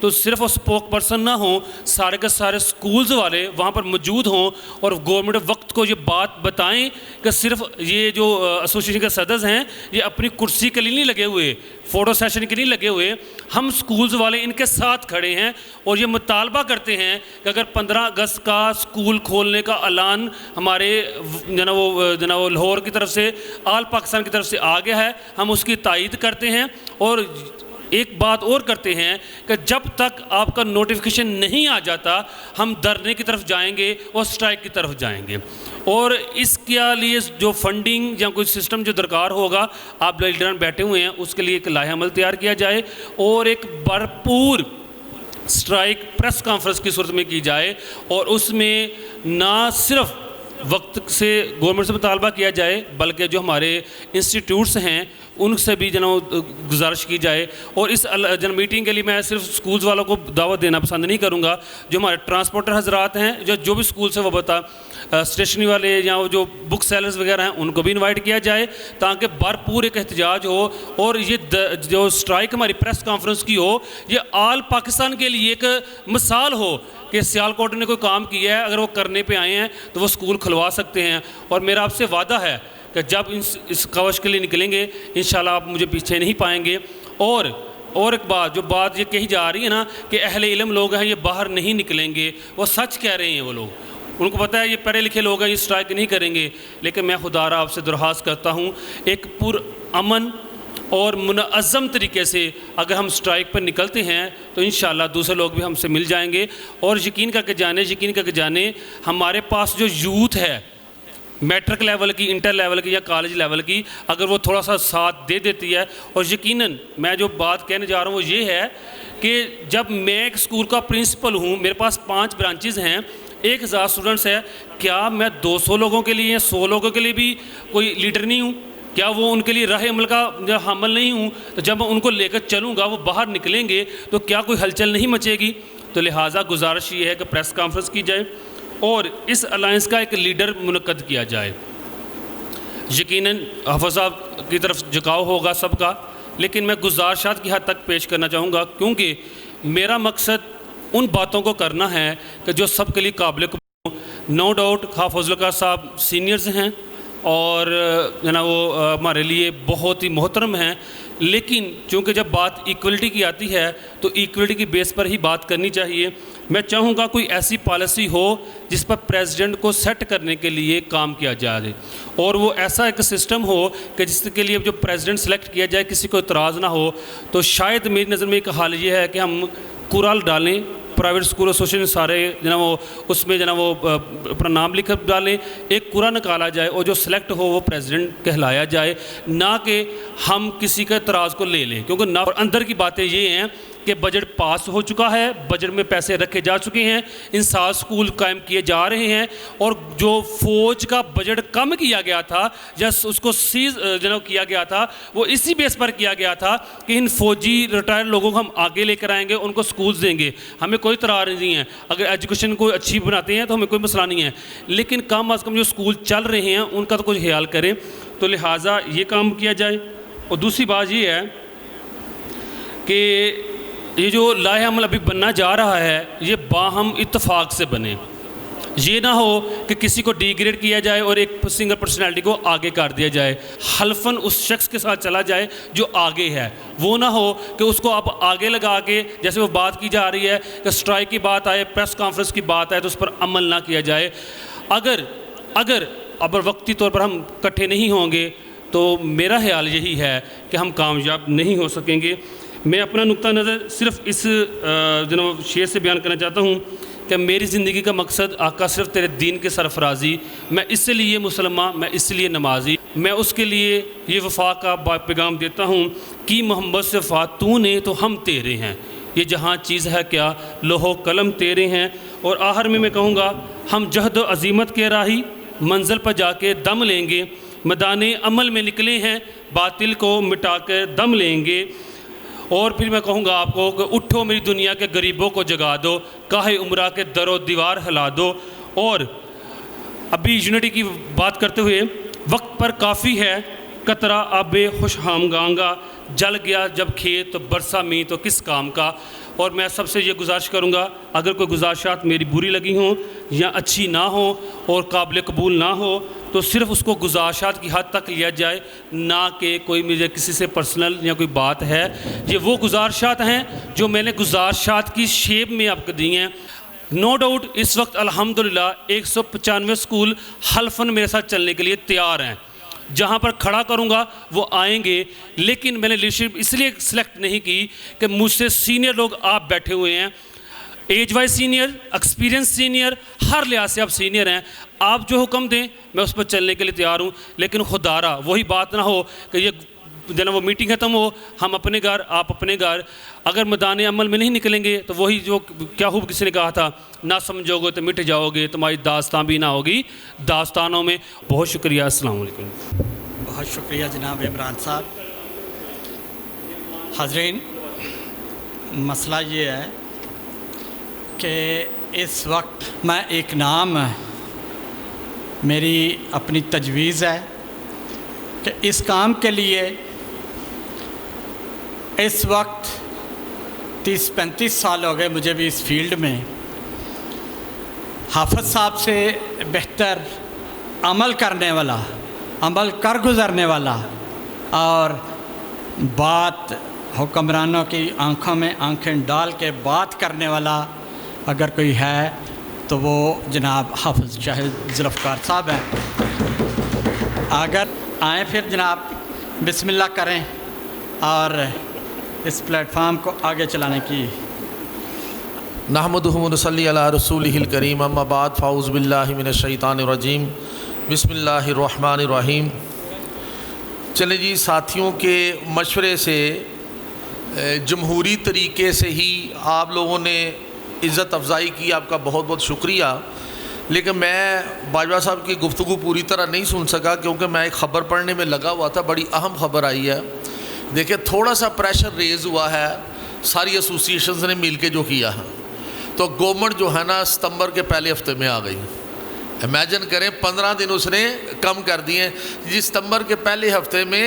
تو صرف وہ اسپوک پرسن نہ ہوں، سارے کے سارے سکولز والے وہاں پر موجود ہوں اور گورنمنٹ وقت کو یہ بات بتائیں کہ صرف یہ جو ایسوسیشن کے صدر ہیں یہ اپنی کرسی کے لیے نہیں لگے ہوئے، فوٹو سیشن کے نہیں لگے ہوئے، ہم سکولز والے ان کے ساتھ کھڑے ہیں اور یہ مطالبہ کرتے ہیں کہ اگر 15 اگست کا سکول کھولنے کا اعلان ہمارے جناب لاہور کی طرف سے، آل پاکستان کی طرف سے آ گیا ہے، ہم اس کی تائید کرتے ہیں اور ایک بات اور کرتے ہیں کہ جب تک آپ کا نوٹیفیکیشن نہیں آ جاتا ہم دھرنے کی طرف جائیں گے اور سٹرائک کی طرف جائیں گے، اور اس کے لیے جو فنڈنگ یا کوئی سسٹم جو درکار ہوگا، آپ لیڈران بیٹھے ہوئے ہیں، اس کے لیے ایک لائحہ عمل تیار کیا جائے اور ایک بھرپور سٹرائک پریس کانفرنس کی صورت میں کی جائے، اور اس میں نہ صرف وقت سے گورنمنٹ سے مطالبہ کیا جائے بلکہ جو ہمارے انسٹیٹیوٹس ہیں ان سے بھی گزارش کی جائے، اور اس میٹنگ کے لیے میں صرف سکولز والوں کو دعوت دینا پسند نہیں کروں گا، جو ہمارے ٹرانسپورٹر حضرات ہیں جو بھی سکول سے وابستہ اسٹیشنری والے یا جو بک سیلرز وغیرہ ہیں ان کو بھی انوائٹ کیا جائے تاکہ بھرپور ایک احتجاج ہو، اور یہ جو سٹرائک ہماری پریس کانفرنس کی ہو یہ آل پاکستان کے لیے ایک مثال ہو کہ سیالکوٹ نے کوئی کام کیا ہے، اگر وہ کرنے پہ آئے ہیں تو وہ سکول کھلوا سکتے ہیں، اور میرا آپ سے وعدہ ہے کہ جب اس کاوش کے لیے نکلیں گے انشاءاللہ آپ مجھے پیچھے نہیں پائیں گے، اور ایک بات یہ کہی جا رہی ہے نا کہ اہل علم لوگ ہیں یہ باہر نہیں نکلیں گے، وہ سچ کہہ رہے ہیں، وہ لوگ ان کو پتہ ہے یہ پڑھے لکھے لوگ ہیں یہ سٹرائک نہیں کریں گے، لیکن میں خدا را آپ سے درخواست کرتا ہوں ایک پر اور منظم طریقے سے اگر ہم سٹرائک پر نکلتے ہیں تو انشاءاللہ دوسرے لوگ بھی ہم سے مل جائیں گے، اور یقین کر کے جانے ہمارے پاس جو یوتھ ہے میٹرک لیول کی، انٹر لیول کی یا کالج لیول کی، اگر وہ تھوڑا سا ساتھ دے دیتی ہے، اور یقیناً میں جو بات کہنے جا رہا ہوں وہ یہ ہے کہ جب میں ایک اسکول کا پرنسپل ہوں، میرے پاس 5 برانچز ہیں، 1000 اسٹوڈنٹس ہے، کیا میں 200 لوگوں کے لیے یا 100 لوگوں کے لیے بھی کوئی لیڈر نہیں ہوں؟ کیا وہ ان کے لیے راہ عمل کا حامل نہیں ہوں؟ تو جب میں ان کو لے کر چلوں گا وہ باہر نکلیں گے تو کیا کوئی ہلچل نہیں مچے گی؟ تو لہٰذا گزارش یہ ہے کہ پریس کانفرنس کی جائے اور اس الائنس کا ایک لیڈر منعقد کیا جائے۔ یقیناً حافظ صاحب کی طرف جھکاؤ ہوگا سب کا، لیکن میں گزارشات کی حد تک پیش کرنا چاہوں گا کیونکہ میرا مقصد ان باتوں کو کرنا ہے کہ جو سب کے لیے قابل قبول ہوں۔ نو ڈاؤٹ حافظ اللہ صاحب سینئرز ہیں اور وہ ہمارے لیے بہت ہی محترم ہیں، لیکن چونکہ جب بات ایکولیٹی کی آتی ہے تو ایکولیٹی کی بیس پر ہی بات کرنی چاہیے۔ میں چاہوں گا کوئی ایسی پالیسی ہو جس پر پریزیڈنٹ کو سیٹ کرنے کے لیے کام کیا جائے، اور وہ ایسا ایک سسٹم ہو کہ جس کے لیے جو پریزیڈنٹ سلیکٹ کیا جائے کسی کو اعتراض نہ ہو۔ تو شاید میری نظر میں ایک حال یہ ہے کہ ہم قرال ڈالیں، پرائیویٹ اسکول ایسوسیشن سارے وہ اس میں وہ اپنا نام لکھ ڈالیں، ایک قرعہ نکالا جائے اور جو سلیکٹ ہو وہ پریزیڈنٹ کہلایا جائے، نہ کہ ہم کسی کا اعتراض کو لے لیں، کیونکہ نہ اندر کی باتیں یہ ہیں کہ بجٹ پاس ہو چکا ہے، بجٹ میں پیسے رکھے جا چکے ہیں، انصاف اسکول قائم کیے جا رہے ہیں، اور جو فوج کا بجٹ کم کیا گیا تھا یا اس کو سیز کیا گیا تھا وہ اسی بیس پر کیا گیا تھا کہ ان فوجی ریٹائر لوگوں کو ہم آگے لے کر آئیں گے، ان کو سکولز دیں گے، ہمیں کوئی اعتراض نہیں ہے، اگر ایجوکیشن کو اچھی بناتے ہیں تو ہمیں کوئی مسئلہ نہیں ہے، لیکن کم از کم جو سکول چل رہے ہیں ان کا تو کچھ خیال کریں۔ تو لہٰذا یہ کام کیا جائے۔ اور دوسری بات یہ ہے کہ یہ جو لائحہ عمل ابھی بننا جا رہا ہے یہ باہم اتفاق سے بنے، یہ نہ ہو کہ کسی کو ڈی گریڈ کیا جائے اور ایک سنگل پرسنالٹی کو آگے کر دیا جائے، حلفاً اس شخص کے ساتھ چلا جائے جو آگے ہے، وہ نہ ہو کہ اس کو اب آگے لگا کے جیسے وہ بات کی جا رہی ہے کہ سٹرائک کی بات آئے، پریس کانفرنس کی بات آئے تو اس پر عمل نہ کیا جائے۔ اگر اب وقتی طور پر ہم اکٹھے نہیں ہوں گے تو میرا خیال یہی ہے کہ ہم کامیاب نہیں ہو سکیں گے۔ میں اپنا نقطہ نظر صرف اس شعر سے بیان کرنا چاہتا ہوں کہ میری زندگی کا مقصد آقا صرف تیرے دین کے سرفرازی، میں اس لیے مسلمان، میں اس لیے نمازی، میں اس کے لیے یہ وفا کا پیغام دیتا ہوں کہ محمد سے وفا تو نے تو ہم تیرے ہیں، یہ جہاں چیز ہے کیا لوح و قلم تیرے ہیں۔ اور آخر میں کہوں گا ہم جہد و عظیمت کے راہی منزل پر جا کے دم لیں گے، میدان عمل میں نکلے ہیں باطل کو مٹا کر دم لیں گے۔ اور پھر میں کہوں گا آپ کو کہ اٹھو میری دنیا کے غریبوں کو جگا دو، کاہے عمرہ کے در و دیوار ہلا دو۔ اور ابھی یونٹی کی بات کرتے ہوئے وقت پر کافی ہے قطرہ آب خوش ہم گانگا، جل گیا جب کھیت تو برسا می تو کس کام کا. اور میں سب سے یہ گزارش کروں گا اگر کوئی گزارشات میری بری لگی ہوں یا اچھی نہ ہوں اور قابل قبول نہ ہو تو صرف اس کو گزارشات کی حد تک لیا جائے, نہ کہ کوئی مجھے کسی سے پرسنل یا کوئی بات ہے. یہ وہ گزارشات ہیں جو میں نے گزارشات کی شیپ میں آپ کو دی ہیں. نو ڈاؤٹ اس وقت الحمدللہ 195 اسکول حلفاً میرے ساتھ چلنے کے لیے تیار ہیں. جہاں پر کھڑا کروں گا وہ آئیں گے, لیکن میں نے لیڈرشپ اس لیے سلیکٹ نہیں کی کہ مجھ سے سینئر لوگ آپ بیٹھے ہوئے ہیں, age wise senior, experience senior, ہر لحاظ سے آپ سینئر ہیں. آپ جو حکم دیں میں اس پر چلنے کے لیے تیار ہوں, لیکن خدا را وہی بات نہ ہو کہ یہ جناب وہ میٹنگ ختم ہو ہم اپنے گھر آپ اپنے گھر. اگر میدان عمل میں نہیں نکلیں گے تو وہی جو کیا خوب کسی نے کہا تھا, نہ سمجھو گے تو مٹ جاؤ گے, تمہاری داستان بھی نہ ہوگی داستانوں میں. بہت شکریہ, السلام علیکم. بہت شکریہ جناب عمران صاحب. حاضرین, مسئلہ یہ ہے کہ اس وقت میں ایک نام میری اپنی تجویز ہے کہ اس کام کے لیے اس وقت 30-35 سال ہو گئے مجھے بھی اس فیلڈ میں. حافظ صاحب سے بہتر عمل کرنے والا, عمل کر گزرنے والا اور بات حکمرانوں کی آنکھوں میں آنکھیں ڈال کے بات کرنے والا اگر کوئی ہے تو وہ جناب حافظ شاہد ذوالفقار صاحب ہیں. اگر آئیں پھر جناب بسم اللہ کریں اور اس پلیٹ فارم کو آگے چلانے کی. نحمدہ و نصلی علی رسولہ الکریم, اما بعد فاعوذ باللہ من الشیطان الرجیم, بسم اللہ الرحمن الرحیم. چلیں جی, ساتھیوں کے مشورے سے جمہوری طریقے سے ہی آپ لوگوں نے عزت افزائی کی, آپ کا بہت بہت شکریہ. لیکن میں باجوہ صاحب کی گفتگو پوری طرح نہیں سن سکا کیونکہ میں ایک خبر پڑھنے میں لگا ہوا تھا, بڑی اہم خبر آئی ہے. دیکھیں تھوڑا سا پریشر ریز ہوا ہے ساری ایسوسیشنز نے مل کے جو کیا ہے, تو گورنمنٹ جو ہے نا ستمبر کے پہلے ہفتے میں آ گئی. امیجن کریں 15 دن اس نے کم کر دیے جی. ستمبر کے پہلے ہفتے میں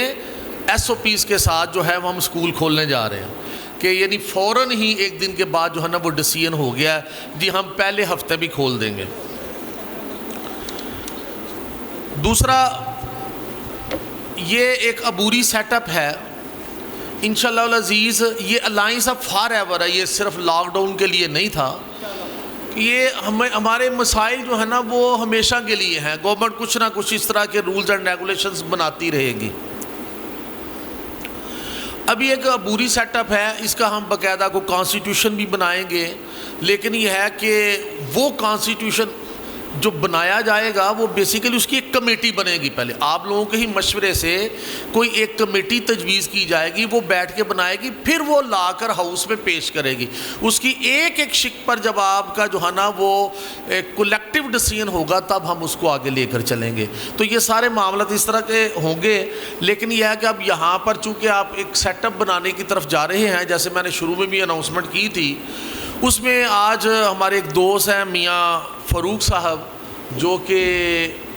ایس او پیز کے ساتھ جو ہے وہ ہم اسکول کھولنے جا رہے ہیں کہ یعنی فوراً ہی ایک دن کے بعد جو ہے نا وہ ڈیسیژن ہو گیا ہے جی ہم پہلے ہفتے بھی کھول دیں گے. دوسرا یہ ایک عبوری سیٹ اپ ہے انشاءاللہ العزیز. یہ الائنس آف فار ایور ہے, یہ صرف لاک ڈاؤن کے لیے نہیں تھا. یہ ہمارے مسائل جو ہے نا وہ ہمیشہ کے لیے ہیں. گورنمنٹ کچھ نہ کچھ اس طرح کے رولز اینڈ ریگولیشنز بناتی رہے گی. ابھی ایک عبوری سیٹ اپ ہے, اس کا ہم باقاعدہ کو کانسٹیٹیوشن بھی بنائیں گے, لیکن یہ ہے کہ وہ کانسٹیٹیوشن جو بنایا جائے گا وہ بیسیکلی اس کی ایک کمیٹی بنے گی. پہلے آپ لوگوں کے ہی مشورے سے کوئی ایک کمیٹی تجویز کی جائے گی, وہ بیٹھ کے بنائے گی, پھر وہ لا کر ہاؤس میں پیش کرے گی. اس کی ایک ایک شک پر جب آپ کا جو ہے نا وہ کولیکٹیو ڈیسیژن ہوگا تب ہم اس کو آگے لے کر چلیں گے. تو یہ سارے معاملات اس طرح کے ہوں گے. لیکن یہ ہے کہ اب یہاں پر چونکہ آپ ایک سیٹ اپ بنانے کی طرف جا رہے ہیں, جیسے میں نے شروع میں بھی اناؤنسمنٹ کی تھی, اس میں آج ہمارے ایک دوست ہیں میاں فاروق صاحب جو کہ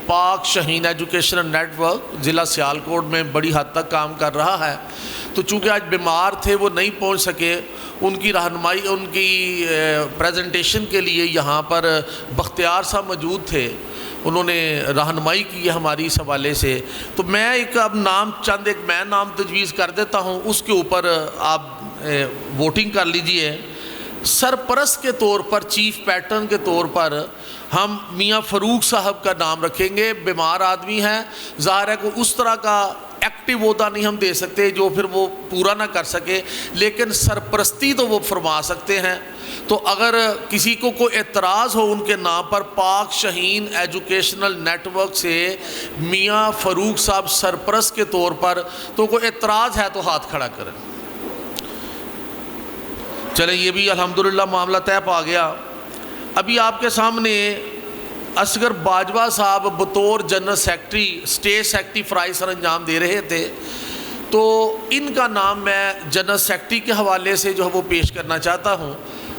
پاک شہین ایجوکیشنل نیٹ ورک ضلع سیالکوٹ میں بڑی حد تک کام کر رہا ہے. تو چونکہ آج بیمار تھے وہ نہیں پہنچ سکے, ان کی رہنمائی ان کی پریزنٹیشن کے لیے یہاں پر بختیار صاحب موجود تھے, انہوں نے رہنمائی کی ہے ہماری اس حوالے سے. تو میں ایک اب نام چند ایک میں نام تجویز کر دیتا ہوں, اس کے اوپر آپ ووٹنگ کر لیجئے. سرپرست کے طور پر, چیف پیٹرن کے طور پر ہم میاں فاروق صاحب کا نام رکھیں گے. بیمار آدمی ہیں, ظاہر ہے کہ اس طرح کا ایکٹیو عہدہ نہیں ہم دے سکتے جو پھر وہ پورا نہ کر سکے, لیکن سرپرستی تو وہ فرما سکتے ہیں. تو اگر کسی کو کوئی اعتراض ہو ان کے نام پر, پاک شہین ایجوکیشنل نیٹ ورک سے میاں فاروق صاحب سرپرست کے طور پر, تو کوئی اعتراض ہے تو ہاتھ کھڑا کریں. چلیں یہ بھی الحمدللہ معاملہ طے پا گیا. ابھی آپ کے سامنے اصغر باجوہ صاحب بطور جنرل سیکرٹری اسٹیٹ سیکرٹری فرائض سر انجام دے رہے تھے, تو ان کا نام میں جنرل سیکرٹری کے حوالے سے جو ہے وہ پیش کرنا چاہتا ہوں,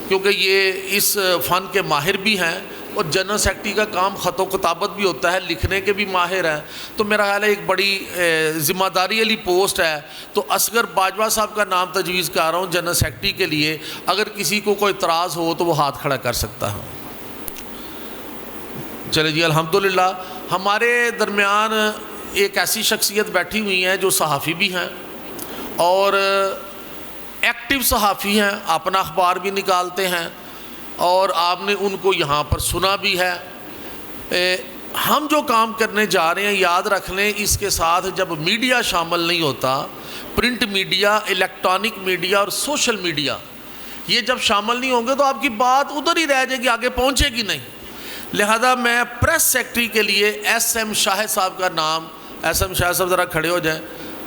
کیونکہ یہ اس فن کے ماہر بھی ہیں. اور جنرل سیکرٹری کا کام خط و کتابت بھی ہوتا ہے, لکھنے کے بھی ماہر ہیں, تو میرا خیال ہے ایک بڑی ذمہ داری والی پوسٹ ہے. تو اصغر باجوہ صاحب کا نام تجویز کر رہا ہوں جنرل سیکرٹری کے لیے. اگر کسی کو کوئی اعتراض ہو تو وہ ہاتھ کھڑا کر سکتا ہے. چلے جی, الحمدللہ ہمارے درمیان ایک ایسی شخصیت بیٹھی ہوئی ہیں جو صحافی بھی ہیں اور ایکٹیو صحافی ہیں, اپنا اخبار بھی نکالتے ہیں, اور آپ نے ان کو یہاں پر سنا بھی ہے. ہم جو کام کرنے جا رہے ہیں یاد رکھ لیں, اس کے ساتھ جب میڈیا شامل نہیں ہوتا, پرنٹ میڈیا, الیکٹرانک میڈیا اور سوشل میڈیا, یہ جب شامل نہیں ہوں گے تو آپ کی بات ادھر ہی رہ جائے گی, آگے پہنچے گی نہیں. لہذا میں پریس سیکرٹری کے لیے ایس ایم شاہد صاحب کا نام, ایس ایم شاہد صاحب ذرا کھڑے ہو جائیں,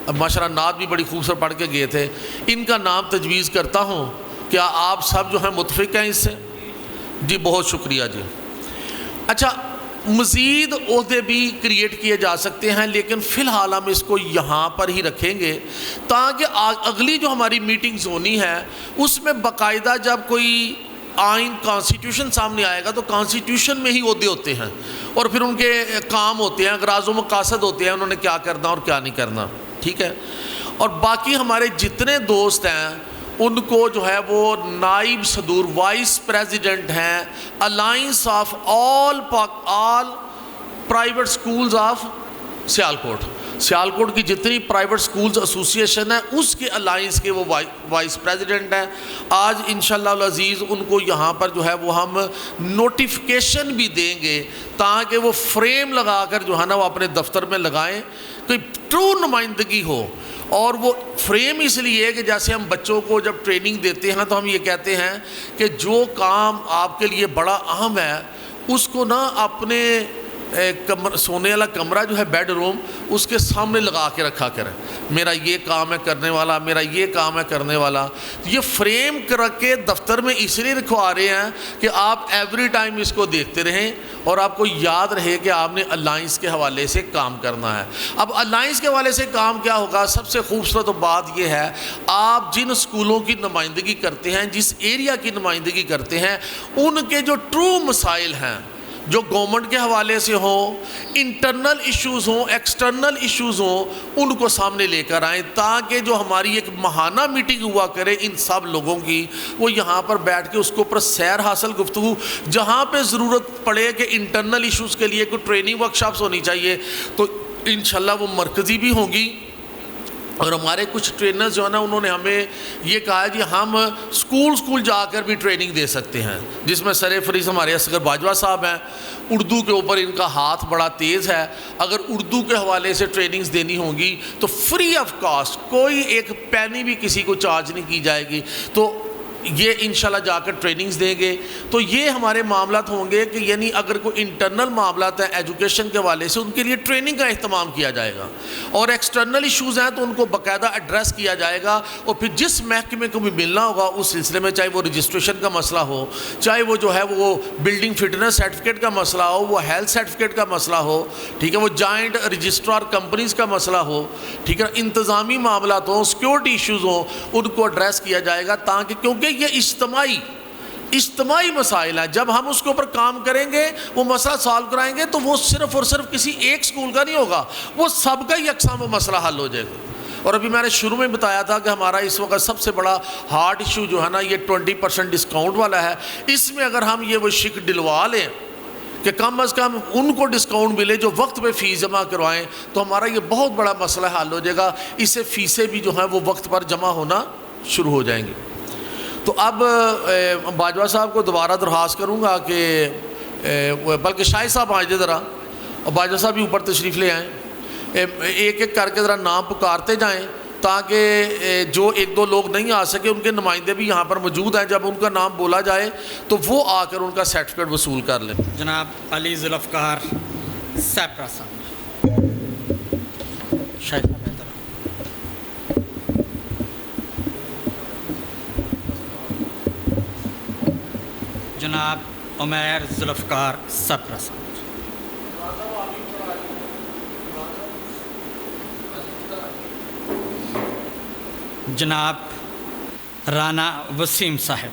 اب ماشاءاللہ نعت بھی بڑی خوبصورت پڑھ کے گئے تھے, ان کا نام تجویز کرتا ہوں. کیا آپ سب جو ہیں متفق ہیں اس سے؟ جی بہت شکریہ جی. اچھا, مزید عہدے بھی کریٹ کیے جا سکتے ہیں, لیکن فی الحال ہم اس کو یہاں پر ہی رکھیں گے تاکہ اگلی جو ہماری میٹنگز ہونی ہے اس میں باقاعدہ جب کوئی آئین کانسٹیٹیوشن سامنے آئے گا تو کانسٹیٹیوشن میں ہی عہدے ہوتے ہیں اور پھر ان کے کام ہوتے ہیں, اغراض و مقاصد ہوتے ہیں, انہوں نے کیا کرنا اور کیا نہیں کرنا. ٹھیک ہے, اور باقی ہمارے جتنے دوست ہیں ان کو جو ہے وہ نائب صدور, وائس پریزیڈنٹ ہیں alliance of all private schools of Sialkot. Sialkot کی جتنی پرائیویٹ سکولز ایسوسیشن ہے اس کے الائنس کے وہ وائس پریزیڈنٹ ہیں. آج انشاءاللہ العزیز ان کو یہاں پر جو ہے وہ ہم نوٹیفیکیشن بھی دیں گے تاکہ وہ فریم لگا کر جو ہے نا وہ اپنے دفتر میں لگائیں, کوئی ٹرو نمائندگی ہو. اور وہ فریم اس لیے کہ جیسے ہم بچوں کو جب ٹریننگ دیتے ہیں تو ہم یہ کہتے ہیں کہ جو کام آپ کے لیے بڑا اہم ہے اس کو نا اپنے سونے والا کمرہ جو ہے بیڈ روم, اس کے سامنے لگا کے رکھا کریں, میرا یہ کام ہے کرنے والا, میرا یہ کام ہے کرنے والا. یہ فریم کر کے دفتر میں اس لیے رکھوا رہے ہیں کہ آپ ایوری ٹائم اس کو دیکھتے رہیں اور آپ کو یاد رہے کہ آپ نے الائنس کے حوالے سے کام کرنا ہے. اب الائنس کے حوالے سے کام کیا ہوگا؟ سب سے خوبصورت بات یہ ہے, آپ جن اسکولوں کی نمائندگی کرتے ہیں, جس ایریا کی نمائندگی کرتے ہیں, ان کے جو ٹرو مسائل ہیں جو گورنمنٹ کے حوالے سے ہوں, انٹرنل ایشوز ہوں, ایکسٹرنل ایشوز ہوں, ان کو سامنے لے کر آئیں تاکہ جو ہماری ایک ماہانہ میٹنگ ہوا کرے ان سب لوگوں کی, وہ یہاں پر بیٹھ کے اس کے اوپر سیر حاصل گفتگو, جہاں پہ ضرورت پڑے کہ انٹرنل ایشوز کے لیے کوئی ٹریننگ ورکشاپس ہونی چاہیے تو انشاءاللہ وہ مرکزی بھی ہوں گی. اور ہمارے کچھ ٹرینرز جو ہے نا انہوں نے ہمیں یہ کہا ہے کہ ہم اسکول جا کر بھی ٹریننگ دے سکتے ہیں, جس میں سر فہرست ہمارے اصغر باجوہ صاحب ہیں. اردو کے اوپر ان کا ہاتھ بڑا تیز ہے, اگر اردو کے حوالے سے ٹریننگز دینی ہوں گی تو فری آف کاسٹ, کوئی ایک پینی بھی کسی کو چارج نہیں کی جائے گی, تو یہ انشاءاللہ جا کر ٹریننگز دیں گے. تو یہ ہمارے معاملات ہوں گے کہ یعنی اگر کوئی انٹرنل معاملات ہیں ایجوکیشن کے حوالے سے, ان کے لیے ٹریننگ کا اہتمام کیا جائے گا, اور ایکسٹرنل ایشوز ہیں تو ان کو باقاعدہ ایڈریس کیا جائے گا. اور پھر جس محکمے کو بھی ملنا ہوگا اس سلسلے میں, چاہے وہ رجسٹریشن کا مسئلہ ہو, چاہے وہ جو ہے وہ بلڈنگ فٹنس سرٹیفکیٹ کا مسئلہ ہو, وہ ہیلتھ سرٹیفکیٹ کا مسئلہ ہو, ٹھیک ہے, وہ جوائنٹ رجسٹرار کمپنیز کا مسئلہ ہو, ٹھیک ہے, انتظامی معاملات ہوں, سیکیورٹی ایشوز ہوں, ان کو ایڈریس کیا جائے گا تاکہ, کیونکہ یہ اجتماعی مسائل ہیں, جب ہم اس کے اوپر کام کریں گے, وہ مسئلہ سالو کرائیں گے تو وہ صرف اور صرف کسی ایک سکول کا نہیں ہوگا, وہ سب کا ہی یکساں وہ مسئلہ حل ہو جائے گا. اور ابھی میں نے شروع میں بتایا تھا کہ ہمارا اس وقت سب سے بڑا ہارڈ ایشو جو ہے نا یہ 20% ڈسکاؤنٹ والا ہے. اس میں اگر ہم یہ وہ شک ڈلوا لیں کہ کم از کم ان کو ڈسکاؤنٹ ملے جو وقت پہ فیس جمع کروائیں, تو ہمارا یہ بہت بڑا مسئلہ حل ہو جائے گا. اس سے فیسیں بھی جو ہیں وہ وقت پر جمع ہونا شروع ہو جائیں گی. تو اب باجوہ صاحب کو دوبارہ درخواست کروں گا کہ بلکہ شاہد صاحب آئیں ذرا, اور باجوہ صاحب بھی اوپر تشریف لے آئیں, ایک ایک کر کے ذرا نام پکارتے جائیں تاکہ جو ایک دو لوگ نہیں آ سکے ان کے نمائندے بھی یہاں پر موجود ہیں, جب ان کا نام بولا جائے تو وہ آ کر ان کا سرٹیفکیٹ وصول کر لیں. جناب علی ذوالفقار سیپرا صاحب, شاید جناب عمیر ذوالفقار سپرا صاحب, جناب رانا وسیم صاحب,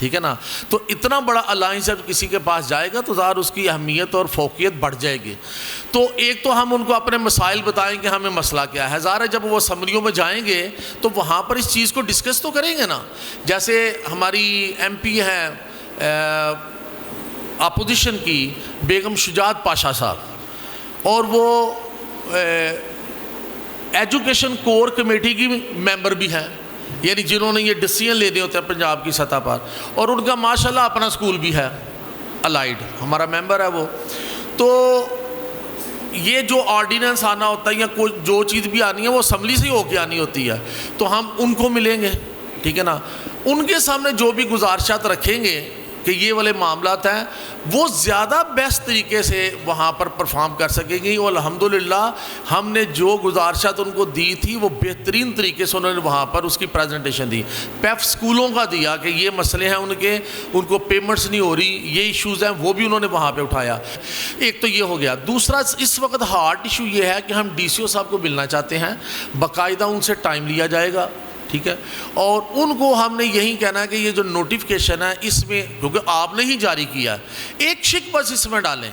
ٹھیک ہے نا. تو اتنا بڑا الائنس جب کسی کے پاس جائے گا تو ظاہر اس کی اہمیت اور فوقیت بڑھ جائے گی. تو ایک تو ہم ان کو اپنے مسائل بتائیں کہ ہمیں مسئلہ کیا ہے. ظاہر ہے جب وہ اسمبلیوں میں جائیں گے تو وہاں پر اس چیز کو ڈسکس تو کریں گے نا. جیسے ہماری ایم پی ہیں اپوزیشن کی بیگم شجاعت پاشا صاحب، اور وہ ایجوکیشن کور کمیٹی کی ممبر بھی ہیں، یعنی جنہوں نے یہ ڈیسیژن لینے ہوتے ہیں پنجاب کی سطح پر، اور ان کا ماشاءاللہ اپنا اسکول بھی ہے الائیڈ، ہمارا ممبر ہے وہ. تو یہ جو آرڈیننس آنا ہوتا ہے یا کوئی جو چیز بھی آنی ہے وہ اسمبلی سے ہی ہو کے آنی ہوتی ہے، تو ہم ان کو ملیں گے، ٹھیک ہے نا. ان کے سامنے جو بھی گزارشات رکھیں گے کہ یہ والے معاملات ہیں وہ زیادہ بیسٹ طریقے سے وہاں پر پرفارم کر سکیں گی. اور الحمدللہ ہم نے جو گزارشات ان کو دی تھی وہ بہترین طریقے سے انہوں نے وہاں پر اس کی پریزنٹیشن دی. پیف اسکولوں کا دیا کہ یہ مسئلے ہیں ان کو پیمنٹس نہیں ہو رہی، یہ ایشوز ہیں، وہ بھی انہوں نے وہاں پہ اٹھایا. ایک تو یہ ہو گیا. دوسرا اس وقت ہارڈ ایشو یہ ہے کہ ہم ڈی سی او صاحب کو ملنا چاہتے ہیں، باقاعدہ ان سے ٹائم لیا جائے گا، ٹھیک ہے. اور ان کو ہم نے یہی کہنا ہے کہ یہ جو نوٹیفیکیشن ہے اس میں، کیونکہ آپ نے ہی جاری کیا ہے، ایک شک بس اس میں ڈالیں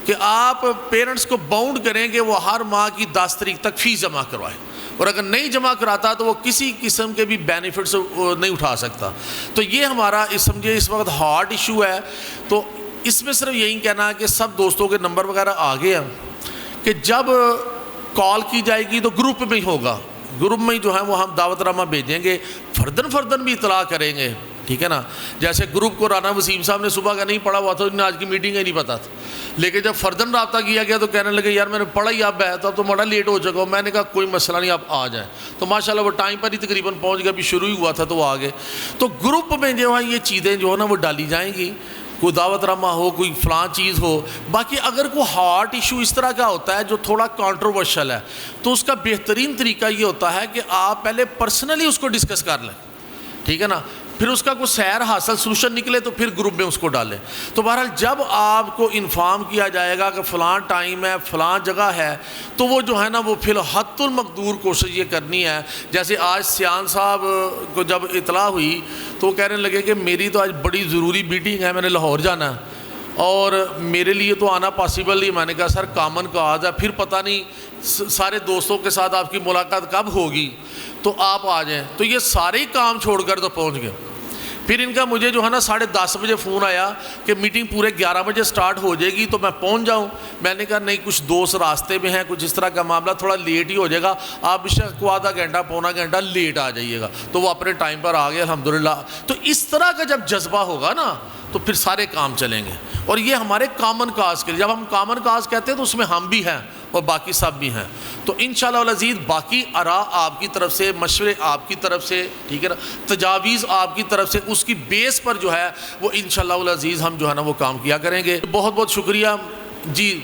کہ آپ پیرنٹس کو باؤنڈ کریں کہ وہ ہر ماہ کی 10 تاریخ تک فیس جمع کروائیں، اور اگر نہیں جمع کراتا تو وہ کسی قسم کے بھی بینیفٹس نہیں اٹھا سکتا. تو یہ ہمارا سمجھے اس وقت ہارڈ ایشو ہے. تو اس میں صرف یہی کہنا ہے کہ سب دوستوں کے نمبر وغیرہ آ گئے ہیں کہ جب کال کی جائے گی تو گروپ میں ہی ہوگا، گروپ میں جو ہے وہ ہم دعوت نامہ بھیجیں گے، فردن بھی اطلاع کریں گے، ٹھیک ہے نا. جیسے گروپ کو رانا وسیم صاحب نے صبح کا نہیں پڑھا ہوا تھا، انہیں آج کی میٹنگ کا نہیں پتا تھا، لیکن جب فردن رابطہ کیا گیا تو کہنے لگے یار میں نے پڑھا ہی اب ہے تو اب تو بڑا لیٹ ہو چکا ہوں. میں نے کہا کوئی مسئلہ نہیں، آپ آ جائیں. تو ماشاءاللہ وہ ٹائم پر ہی تقریباً پہنچ گیا، ابھی شروع ہی ہوا تھا تو وہ آگے. تو گروپ میں جو ہے یہ چیزیں جو ہے نا وہ ڈالی جائیں گی، کوئی دعوت رامہ ہو، کوئی فلاں چیز ہو. باقی اگر کوئی ہارٹ ایشو اس طرح کا ہوتا ہے جو تھوڑا کانٹروورشل ہے تو اس کا بہترین طریقہ یہ ہوتا ہے کہ آپ پہلے پرسنلی اس کو ڈسکس کر لیں، ٹھیک ہے نا. پھر اس کا کوئی سیر حاصل سلوشن نکلے تو پھر گروپ میں اس کو ڈالیں. تو بہرحال جب آپ کو انفارم کیا جائے گا کہ فلاں ٹائم ہے، فلاں جگہ ہے، تو وہ جو ہے نا وہ فی الحد المقدور کوشش یہ کرنی ہے. جیسے آج سیان صاحب کو جب اطلاع ہوئی تو وہ کہنے لگے کہ میری تو آج بڑی ضروری میٹنگ ہے، میں نے لاہور جانا ہے اور میرے لیے تو آنا پاسبل نہیں. میں نے کہا سر کامن کاز ہے، پھر پتہ نہیں سارے دوستوں کے ساتھ آپ کی ملاقات کب ہوگی، تو آپ آ جائیں. تو یہ سارے کام چھوڑ کر تو پہنچ گئے. پھر ان کا مجھے جو ہے نا 10:30 بجے فون آیا کہ میٹنگ پورے 11 بجے سٹارٹ ہو جائے گی تو میں پہنچ جاؤں. میں نے کہا نہیں، کچھ دوست راستے میں ہیں، کچھ اس طرح کا معاملہ، تھوڑا لیٹ ہی ہو جائے گا، آپ بے شک کو آدھا گھنٹہ پونا گھنٹہ لیٹ آ جائیے گا. تو وہ اپنے ٹائم پر آ گئے الحمدللہ. تو اس طرح کا جب جذبہ ہوگا نا تو پھر سارے کام چلیں گے. اور یہ ہمارے کامن کاز کے لیے، جب ہم کامن کاز کہتے ہیں تو اس میں ہم بھی ہیں اور باقی سب بھی ہیں. تو انشاءاللہ العزیز باقی آراء آپ کی طرف سے، مشورے آپ کی طرف سے، ٹھیک ہے نا، تجاویز آپ کی طرف سے، اس کی بیس پر جو ہے وہ انشاءاللہ العزیز ہم جو ہے نا وہ کام کیا کریں گے. بہت بہت شکریہ جی.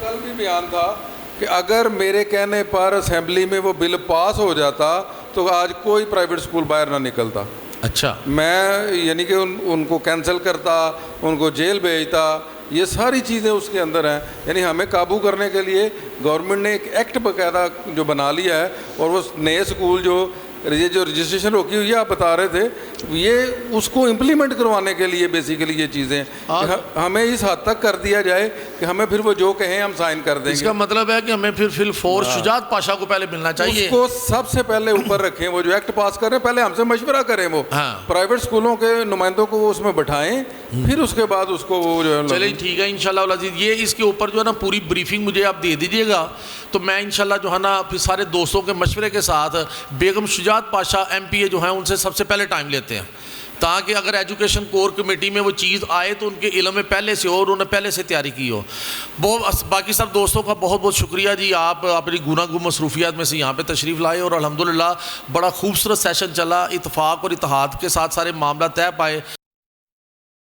کل بھی بیان تھا کہ اگر میرے کہنے پر اسمبلی میں وہ بل پاس ہو جاتا تو آج کوئی پرائیویٹ اسکول باہر نہ نکلتا. اچھا، میں یعنی کہ ان کو کینسل کرتا، ان کو جیل بھیجتا. یہ ساری چیزیں اس کے اندر ہیں. یعنی ہمیں قابو کرنے کے لیے گورنمنٹ نے ایک ایکٹ باقاعدہ جو بنا لیا ہے، اور وہ نئے اسکول جو رجسٹریشن روکی ہوئی ہے آپ بتا رہے تھے، یہ اس کو امپلیمنٹ کروانے کے لیے بیسیکلی یہ چیزیں ہمیں اس حد تک کر دیا جائے کہ ہمیں پھر وہ جو کہیں ہم سائن کر دیں گے. اس کا مطلب ہے کہ ہمیں پھر فورس شجاعت پاشا کو پہلے ملنا چاہیے، اس کو سب سے پہلے اوپر رکھیں. وہ جو ایکٹ پاس کریں پہلے ہم سے مشورہ کریں، وہ پرائیویٹ اسکولوں کے نمائندوں کو وہ اس میں بٹھائیں، پھر اس کے بعد اس کو وہ جو ہے. چلیں ٹھیک ہے انشاءاللہ العزیز. یہ اس کے اوپر جو ہے نا پوری بریفنگ مجھے آپ دے دیجیے گا تو میں انشاءاللہ جو ہے نا پھر سارے دوستوں کے مشورے کے ساتھ بیگم شجاعت پاشا ایم پی اے جو ہیں ان سے سب سے پہلے ٹائم لیتے ہیں، تاکہ اگر ایجوکیشن کور کمیٹی میں وہ چیز آئے تو ان کے علم میں پہلے سے ہو اور انہوں نے پہلے سے تیاری کی ہو. باقی سب دوستوں کا بہت بہت شکریہ جی. آپ اپنی گوناگون مصروفیات میں سے یہاں پہ تشریف لائے اور الحمدللہ بڑا خوبصورت سیشن چلا. اتفاق اور اتحاد کے ساتھ سارے معاملہ طے پائے.